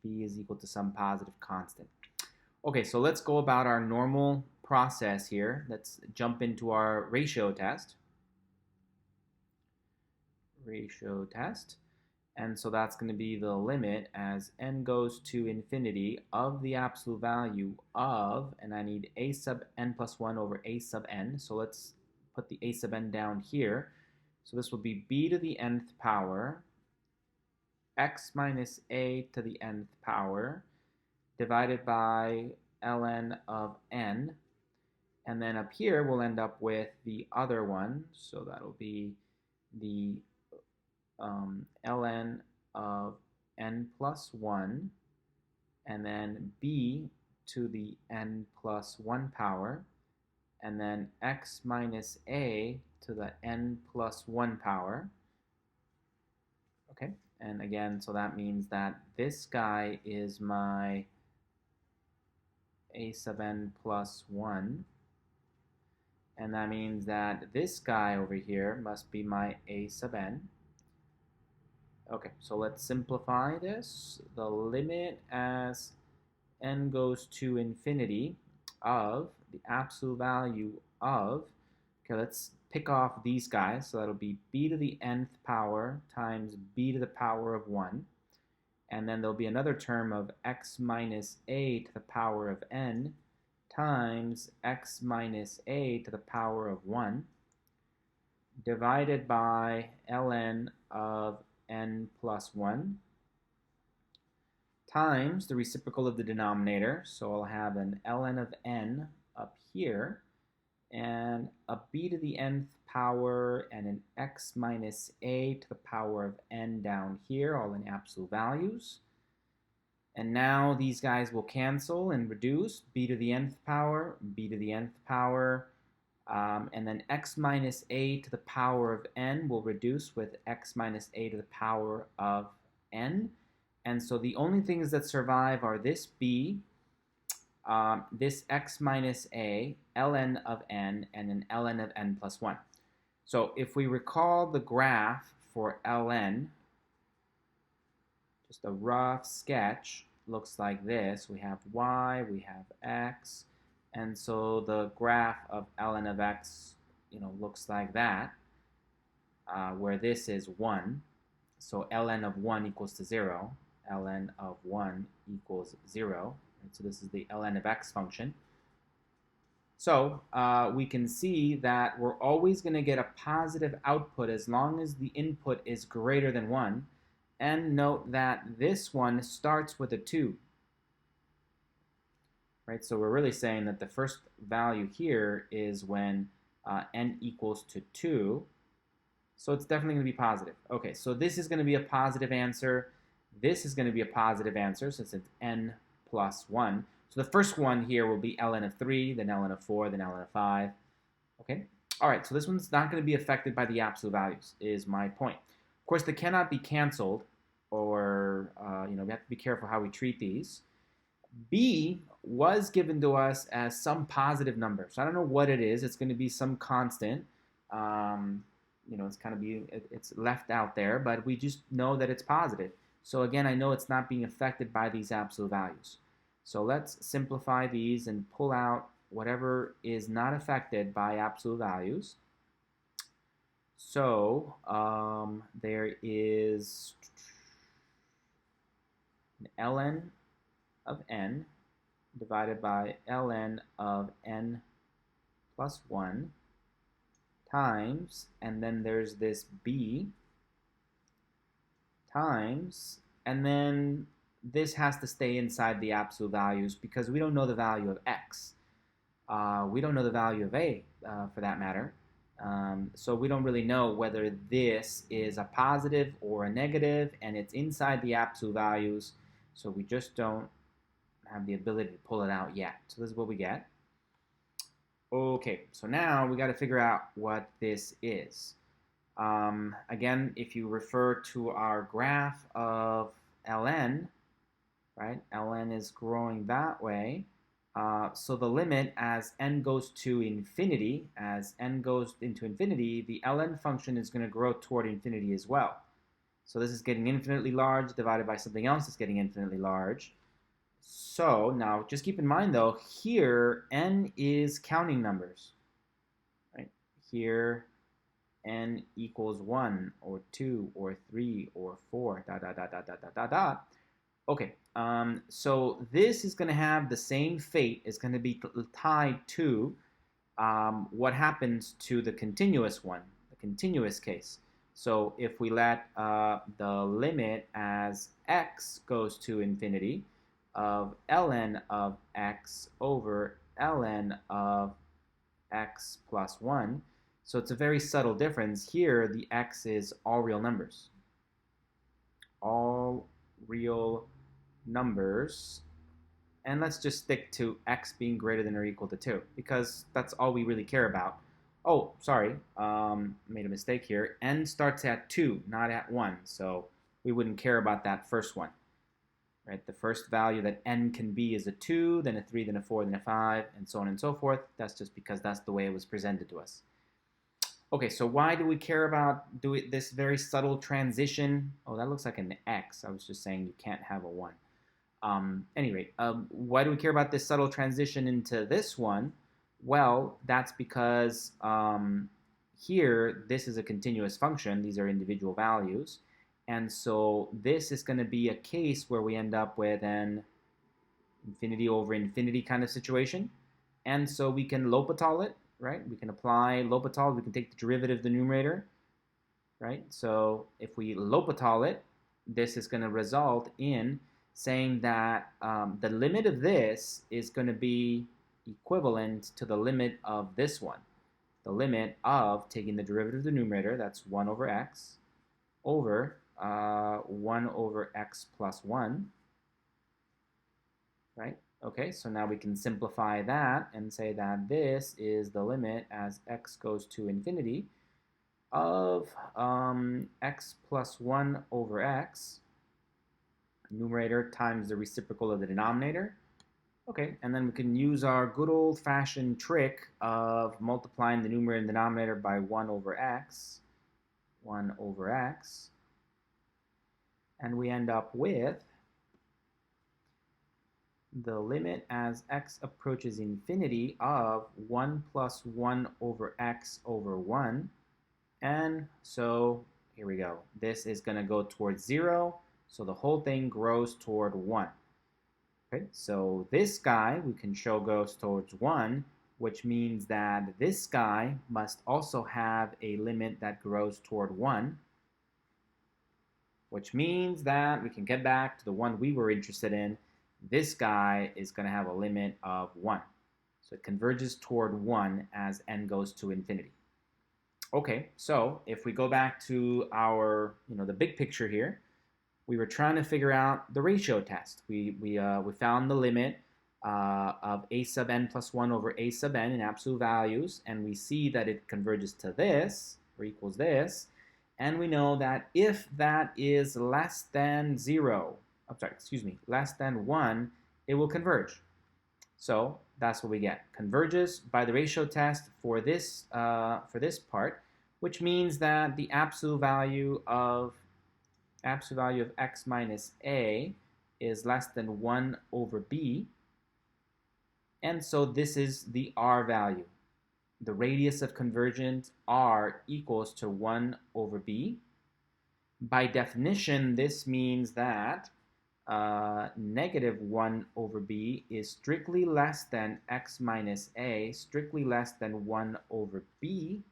B is equal to some positive constant. Okay, so let's go about our normal process here. Let's jump into our ratio test. Ratio test. And so that's going to be the limit as n goes to infinity of the absolute value of, and I need a sub n plus 1 over a sub n. So let's put the a sub n down here. So this will be b to the nth power, x minus a to the nth power, divided by ln of n. And then up here, we'll end up with the other one. So that'll be the ln of n plus 1, and then b to the n plus 1 power, and then x minus a to the n plus 1 power. Okay, and again, so that means that this guy is my a sub n plus 1. And that means that this guy over here must be my a sub n. Okay, so let's simplify this. The limit as n goes to infinity of the absolute value of, okay, let's pick off these guys. So that'll be b to the nth power times b to the power of 1. And then there'll be another term of x minus a to the power of n times x minus a to the power of 1 divided by ln of n plus 1 times the reciprocal of the denominator. So I'll have an ln of n up here and a b to the nth power and an x minus a to the power of n down here, all in absolute values. And now these guys will cancel and reduce. B to the nth power, b to the nth power, and then x minus a to the power of n will reduce with x minus a to the power of n. And so the only things that survive are this b, this x minus a, ln of n, and an ln of n plus 1. So if we recall the graph for ln, just a rough sketch, looks like this. We have y, we have x, and so the graph of ln of x, looks like that, where this is 1. So ln of 1 equals to 0. ln of 1 equals 0. Right? So this is the ln of x function. So we can see that we're always going to get a positive output as long as the input is greater than 1. And note that this one starts with a 2. Right? So we're really saying that the first value here is when n equals to 2. So it's definitely going to be positive. Okay, so this is going to be a positive answer. This is going to be a positive answer since it's n plus 1. So the first one here will be ln of 3, then ln of 4, then ln of 5. Okay? All right, so this one's not going to be affected by the absolute values, is my point. Of course, they cannot be canceled, or we have to be careful how we treat these. B was given to us as some positive number. So I don't know what it is. It's going to be some constant. It's kind of it's left out there, but we just know that it's positive. So again, I know it's not being affected by these absolute values. So let's simplify these and pull out whatever is not affected by absolute values. So there is ln of n divided by ln of n plus 1 times, and then there's this b times, and then this has to stay inside the absolute values because we don't know the value of x. We don't know the value of a, for that matter. So we don't really know whether this is a positive or a negative, and it's inside the absolute values, so we just don't have the ability to pull it out yet. So this is what we get. Okay, so now we got to figure out what this is. Again, if you refer to our graph of ln, right, ln is growing that way. So the limit as n goes to infinity, the ln function is going to grow toward infinity as well. So this is getting infinitely large divided by something else that's getting infinitely large. So now just keep in mind though, here n is counting numbers, right? Here n equals 1 or 2 or 3 or 4, dot, dot, dot, dot, dot, dot, dot, dot. Okay, so this is going to have the same fate. It's going to be tied to what happens to the continuous one, the continuous case. So if we let the limit as x goes to infinity of ln of x over ln of x plus 1, so it's a very subtle difference. Here, the x is all real numbers. All real numbers. And let's just stick to x being greater than or equal to 2, because that's all we really care about. Oh, sorry, made a mistake here. N starts at 2, not at 1, so we wouldn't care about that first one. Right? The first value that n can be is a 2, then a 3, then a 4, then a 5, and so on and so forth. That's just because that's the way it was presented to us. Okay, so why do we care about this very subtle transition? Oh, that looks like an x. I was just saying you can't have a 1. Anyway, why do we care about this subtle transition into this one? Well, that's because here, this is a continuous function. These are individual values. And so this is going to be a case where we end up with an infinity over infinity kind of situation. And so we can L'Hopital it, right? We can apply L'Hopital. We can take the derivative of the numerator, right? So if we L'Hopital it, this is going to result in saying that the limit of this is going to be equivalent to the limit of this one. The limit of taking the derivative of the numerator, that's 1 over x, over 1 over x plus 1, right? Okay, so now we can simplify that and say that this is the limit as x goes to infinity of x plus 1 over x, numerator times the reciprocal of the denominator. Okay, and then we can use our good old-fashioned trick of multiplying the numerator and denominator by 1 over x, and we end up with the limit as x approaches infinity of 1 plus 1 over x over 1, and so here we go. This is going to go towards 0, so the whole thing grows toward 1. Okay, so this guy we can show goes towards 1, which means that this guy must also have a limit that grows toward 1, which means that we can get back to the one we were interested in. This guy is going to have a limit of 1. So it converges toward 1 as n goes to infinity. Okay, so if we go back to our, the big picture here, we were trying to figure out the ratio test. We found the limit of a sub n plus 1 over a sub n in absolute values, and we see that it converges to this, or equals this, and we know that if that is less than 0, less than 1, it will converge. So that's what we get. Converges by the ratio test for this part. which means that the absolute value of x minus a is less than 1 over b, and so this is the r value. The radius of convergence r equals to 1 over b. By definition, this means that negative 1 over b is strictly less than x minus a, strictly less than 1 over b.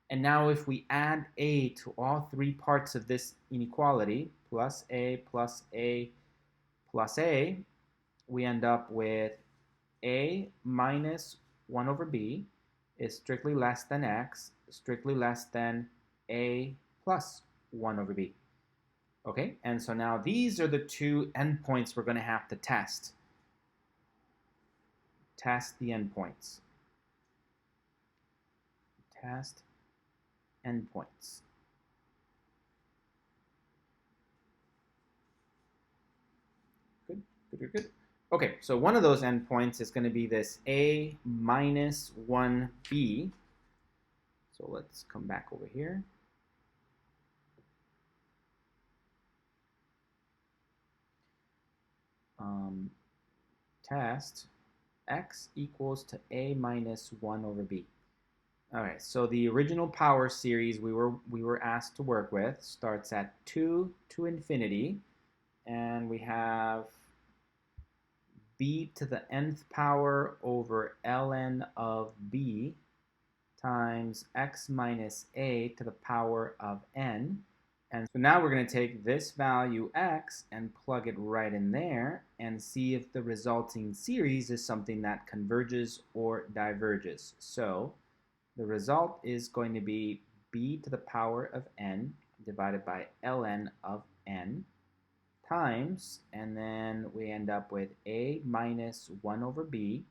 And now if we add a to all three parts of this inequality, plus a, plus a, plus a, we end up with a minus 1 over b is strictly less than x, strictly less than a plus 1 over b. Okay, and so now these are the two endpoints we're going to have to test. Test the endpoints. Test endpoints. Good, good, good. Okay, so one of those endpoints is going to be this a minus 1b. So let's come back over here. Test x equals to a minus 1 over b. All right, so the original power series we were asked to work with starts at 2 to infinity, and we have b to the nth power over ln of b times x minus a to the power of n. And so now we're going to take this value x and plug it right in there and see if the resulting series is something that converges or diverges. So the result is going to be b to the power of n divided by ln of n times, and then we end up with a minus 1 over b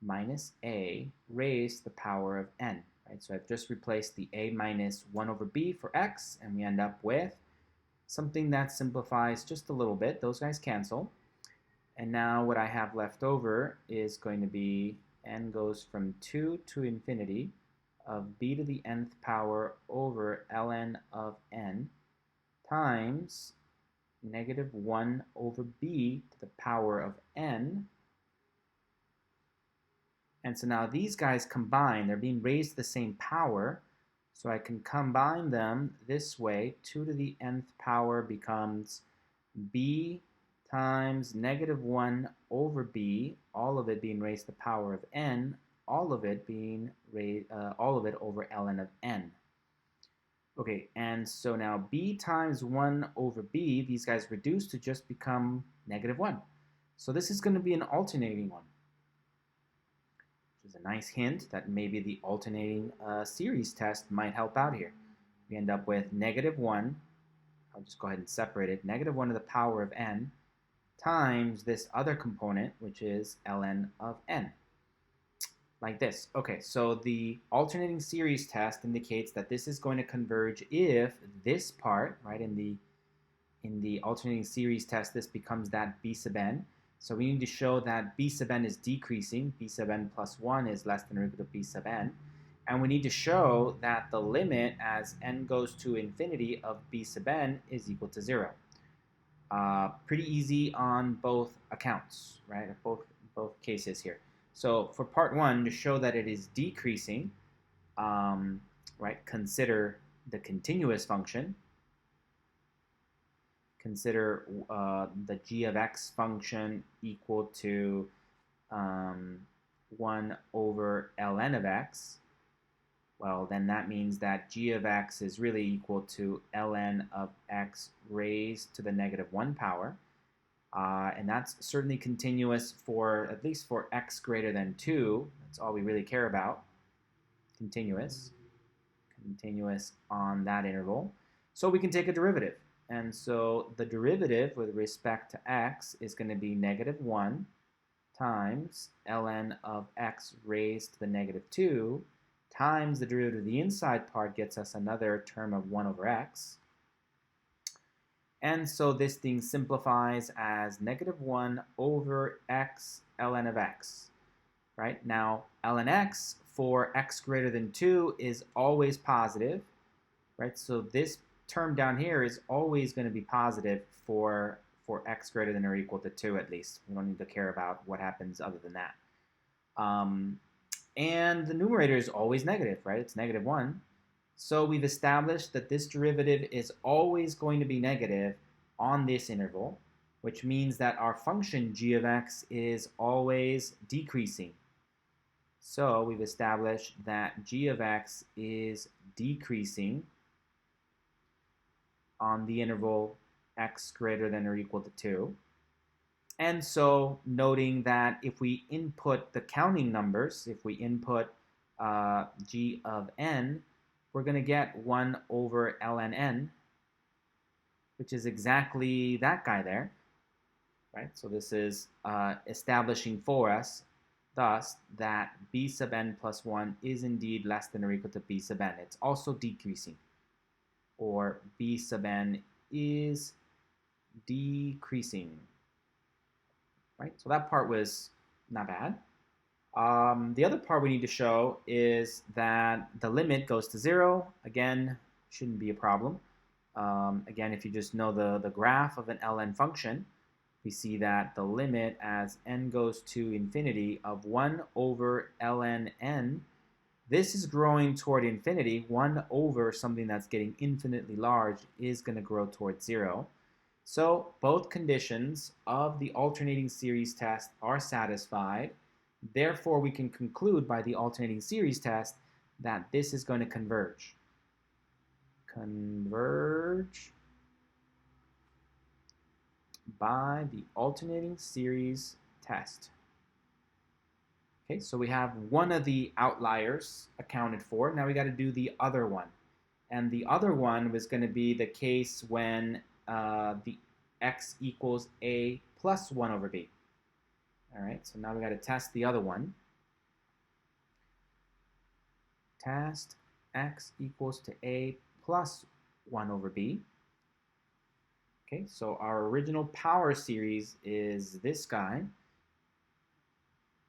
minus a raised to the power of n. Right? So I've just replaced the a minus 1 over b for x, and we end up with something that simplifies just a little bit. Those guys cancel. And now what I have left over is going to be n goes from 2 to infinity of b to the nth power over ln of n times negative 1 over b to the power of n. And so now these guys combine, they're being raised to the same power, so I can combine them this way. 2 to the nth power becomes b times negative 1 over b, all of it being raised to the power of n, all of it over ln of n. Okay, and so now b times 1 over b, these guys reduce to just become negative 1. So this is going to be an alternating one, which is a nice hint that maybe the alternating series test might help out here. We end up with negative 1, I'll just go ahead and separate it, negative 1 to the power of n times this other component, which is ln of n. Like this. Okay, so the alternating series test indicates that this is going to converge if this part, right, in the alternating series test, this becomes that b sub n. So we need to show that b sub n is decreasing. B sub n plus 1 is less than or equal to b sub n. And we need to show that the limit as n goes to infinity of b sub n is equal to 0. Pretty easy on both accounts, right? Both cases here. So for part 1, to show that it is decreasing, right, consider the continuous function. Consider the g of x function equal to 1 over ln of x. Well, then that means that g of x is really equal to ln of x raised to the negative 1 power. And that's certainly continuous for, at least for x greater than 2. That's all we really care about. Continuous on that interval. So we can take a derivative. And so the derivative with respect to x is going to be negative 1 times ln of x raised to the negative 2 times the derivative of the inside part gets us another term of 1 over x. And so this thing simplifies as negative 1 over x ln of x. right? Now, ln x for x greater than 2 is always positive, right? So this term down here is always going to be positive for x greater than or equal to 2 at least. We don't need to care about what happens other than that. And the numerator is always negative, right? It's negative 1. So we've established that this derivative is always going to be negative on this interval, which means that our function g of x is always decreasing. So we've established that g of x is decreasing on the interval x greater than or equal to 2. And so noting that if we input the counting numbers, if we input g of n, we're going to get 1 over ln n, which is exactly that guy there, right? So this is establishing for us, thus, that b sub n plus 1 is indeed less than or equal to b sub n. It's also decreasing, or b sub n is decreasing, right? So that part was not bad. The other part we need to show is that the limit goes to 0. Again, shouldn't be a problem. Again, if you just know the graph of an ln function, we see that the limit as n goes to infinity of 1 over ln n, this is growing toward infinity. 1 over something that's getting infinitely large is going to grow towards 0. So both conditions of the alternating series test are satisfied. Therefore, we can conclude by the alternating series test that this is going to converge. Converge by the alternating series test. Okay, so we have one of the outliers accounted for. Now we got to do the other one. And the other one was going to be the case when the x equals a plus 1 over b. All right, so now we got to test the other one. Test x equals to a plus 1 over b. Okay, so our original power series is this guy.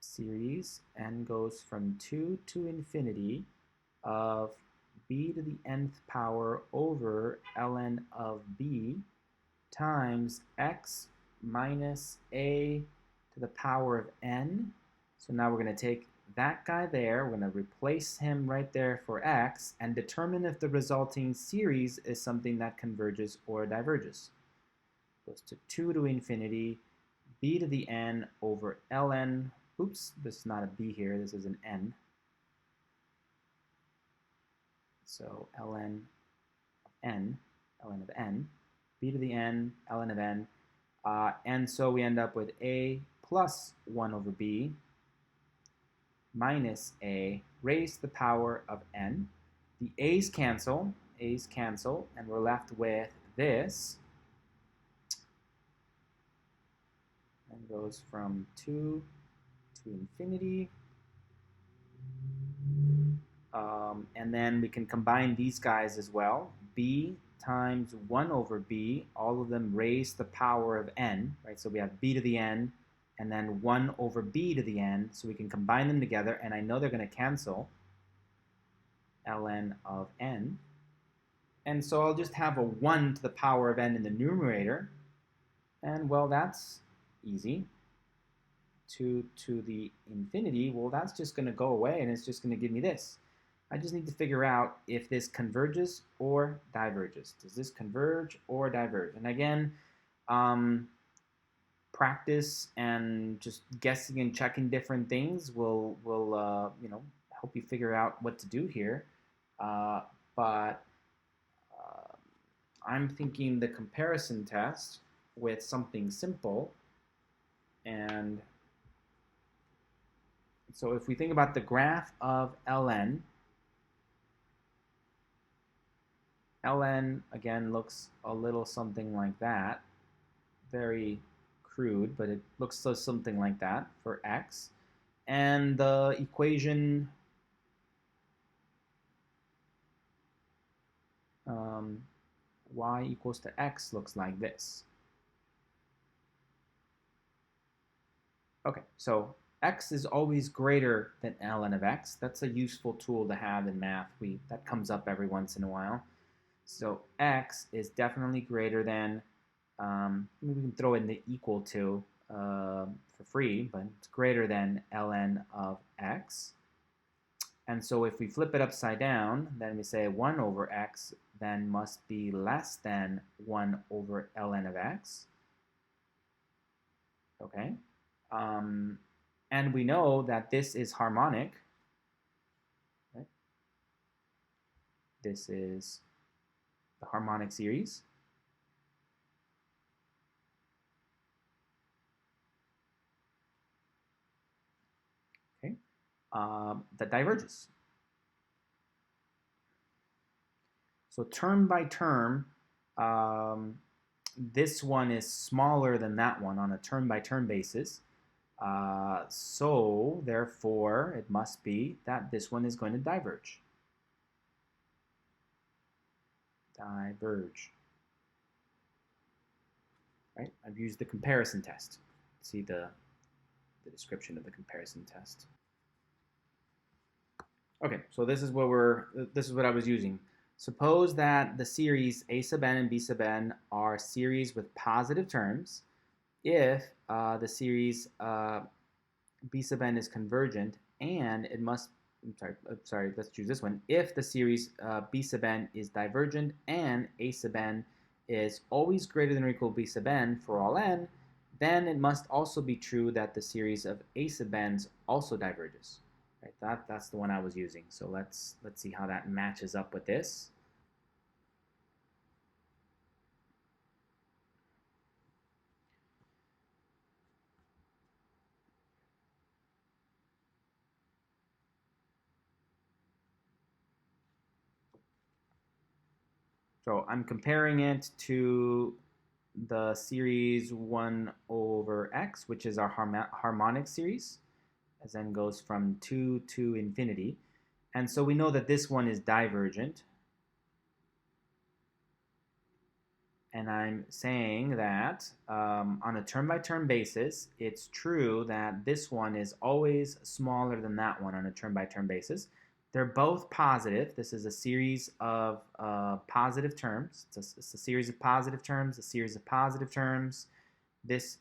Series n goes from 2 to infinity of b to the nth power over ln of b times x minus a to the power of n. So now we're going to take that guy there, we're going to replace him right there for x, and determine if the resulting series is something that converges or diverges. Goes to 2 to infinity, b to the n over ln, oops, this is not a b here, this is an n. So ln of n, ln of n, b to the n, ln of n, and so we end up with a plus 1 over b minus a raised to the power of n. The a's cancel, and we're left with this. And goes from 2 to infinity. And then we can combine these guys as well. B times 1 over b, all of them raised to the power of n, right? So we have b to the n, and then 1 over b to the n, so we can combine them together, and I know they're going to cancel, ln of n. And so I'll just have a 1 to the power of n in the numerator, and well, that's easy. 2 to the infinity, well, that's just going to go away, and it's just going to give me this. I just need to figure out if this converges or diverges. Does this converge or diverge? And again, practice and just guessing and checking different things will help you figure out what to do here. But I'm thinking the comparison test with something simple. And so if we think about the graph of ln, ln again looks a little something like that. Very crude, but it looks something like that for x. And the equation y equals to x looks like this. Okay, so x is always greater than ln of x. That's a useful tool to have in math. That comes up every once in a while. So x is definitely greater than, maybe we can throw in the equal to for free, but it's greater than ln of x. And so if we flip it upside down, then we say 1 over x then must be less than 1 over ln of x. Okay? And we know that this is harmonic. Right? This is the harmonic series. Okay? That diverges. So term by term, this one is smaller than that one on a term by term basis. So therefore, it must be that this one is going to diverge. Diverge. Right? I've used the comparison test. See the description of the comparison test. Okay, so this is what I was using. Suppose that the series a sub n and b sub n are series with positive terms. If the series b sub n is convergent, and it must, sorry, let's choose this one. If the series b sub n is divergent and a sub n is always greater than or equal to b sub n for all n, then it must also be true that the series of a sub n's also diverges. Right? That's the one I was using. So let's see how that matches up with this. So I'm comparing it to the series 1 over x, which is our harmonic series, as n goes from 2 to infinity. And so we know that this one is divergent. And I'm saying that on a term-by-term basis, it's true that this one is always smaller than that one on a term-by-term basis. They're both positive. This is a series of positive terms. It's a series of positive terms, a series of positive terms. This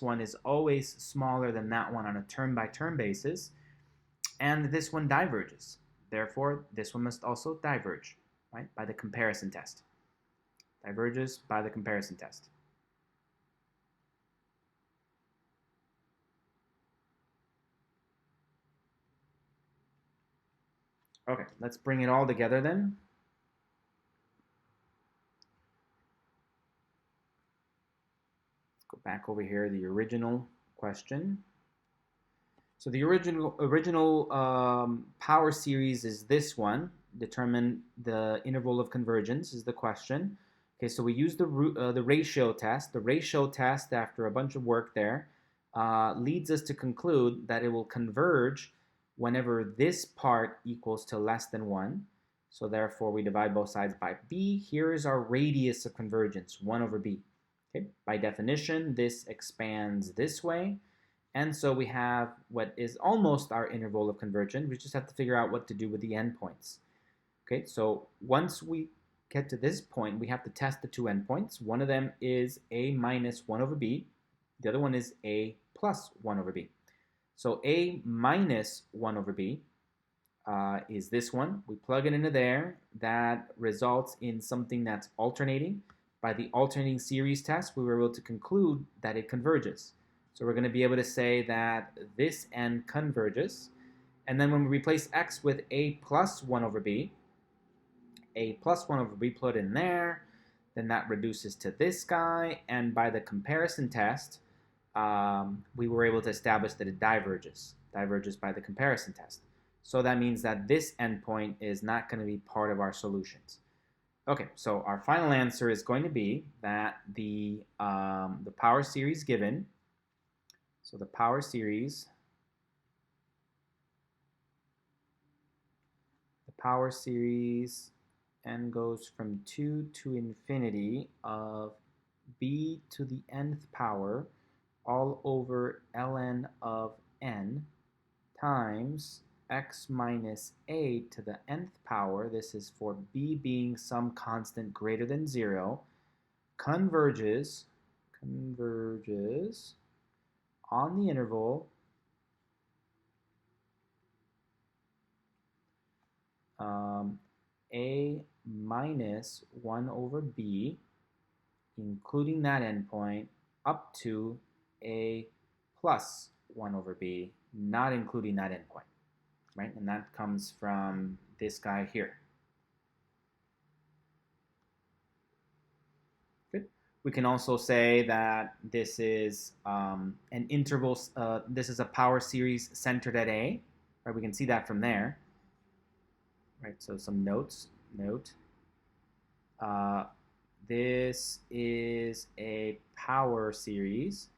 one is always smaller than that one on a term-by-term basis. And this one diverges. Therefore, this one must also diverge, right, by the comparison test. Diverges by the comparison test. Okay, let's bring it all together then. Let's go back over here, the original question. So the original power series is this one. Determine the interval of convergence is the question. Okay, so we use the ratio test. The ratio test, after a bunch of work there, leads us to conclude that it will converge whenever this part equals to less than 1. So therefore, we divide both sides by b. Here is our radius of convergence, 1 over b. Okay? By definition, this expands this way. And so we have what is almost our interval of convergence. We just have to figure out what to do with the endpoints. Okay, so once we get to this point, we have to test the two endpoints. One of them is a minus 1 over b. The other one is a plus 1 over b. So a minus 1 over b is this one. We plug it into there. That results in something that's alternating. By the alternating series test, we were able to conclude that it converges. So we're going to be able to say that this end converges. And then when we replace x with a plus 1 over b, a plus 1 over b put in there, then that reduces to this guy. And by the comparison test, we were able to establish that it diverges by the comparison test. So that means that this endpoint is not going to be part of our solutions. Okay, so our final answer is going to be that the power series given, so the power series n goes from 2 to infinity of b to the nth power all over ln of n times x minus a to the nth power, this is for b being some constant greater than 0, converges on the interval a minus 1 over b, including that endpoint, up to a plus 1 over b, not including that endpoint, right? And that comes from this guy here. Good. We can also say that this is an interval, this is a power series centered at a, right? We can see that from there, right? So some notes, this is a power series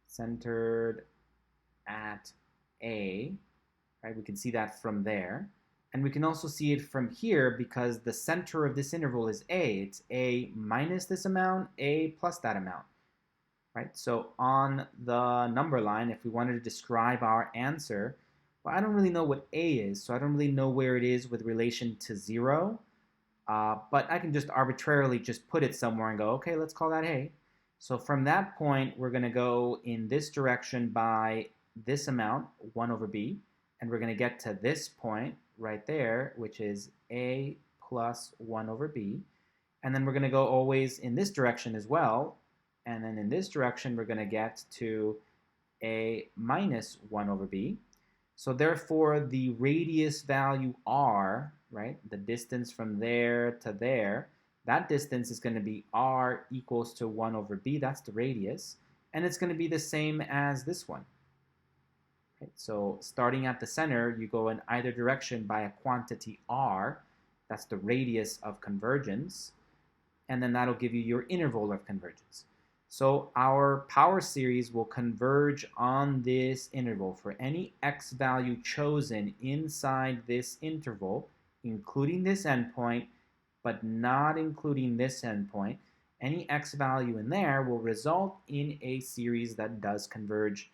centered at a, right? We can see that from there. And we can also see it from here because the center of this interval is a. It's a minus this amount, a plus that amount, right? So on the number line, if we wanted to describe our answer, well, I don't really know what a is, so I don't really know where it is with relation to 0. But I can just arbitrarily just put it somewhere and go, okay, let's call that a. So from that point, we're going to go in this direction by this amount, 1 over b, and we're going to get to this point right there, which is a plus 1 over b. And then we're going to go always in this direction as well. And then in this direction, we're going to get to a minus 1 over b. So therefore, the radius value r, right, the distance from there to there, that distance is going to be r equals to 1 over b. That's the radius. And it's going to be the same as this one. Right? So starting at the center, you go in either direction by a quantity r. That's the radius of convergence. And then that'll give you your interval of convergence. So our power series will converge on this interval for any x value chosen inside this interval, including this endpoint, but not including this endpoint. Any x value in there will result in a series that does converge.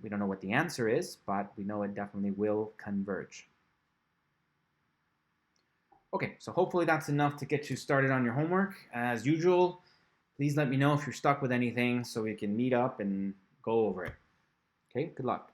We don't know what the answer is, but we know it definitely will converge. Okay, so hopefully that's enough to get you started on your homework. As usual, please let me know if you're stuck with anything so we can meet up and go over it. Okay, good luck.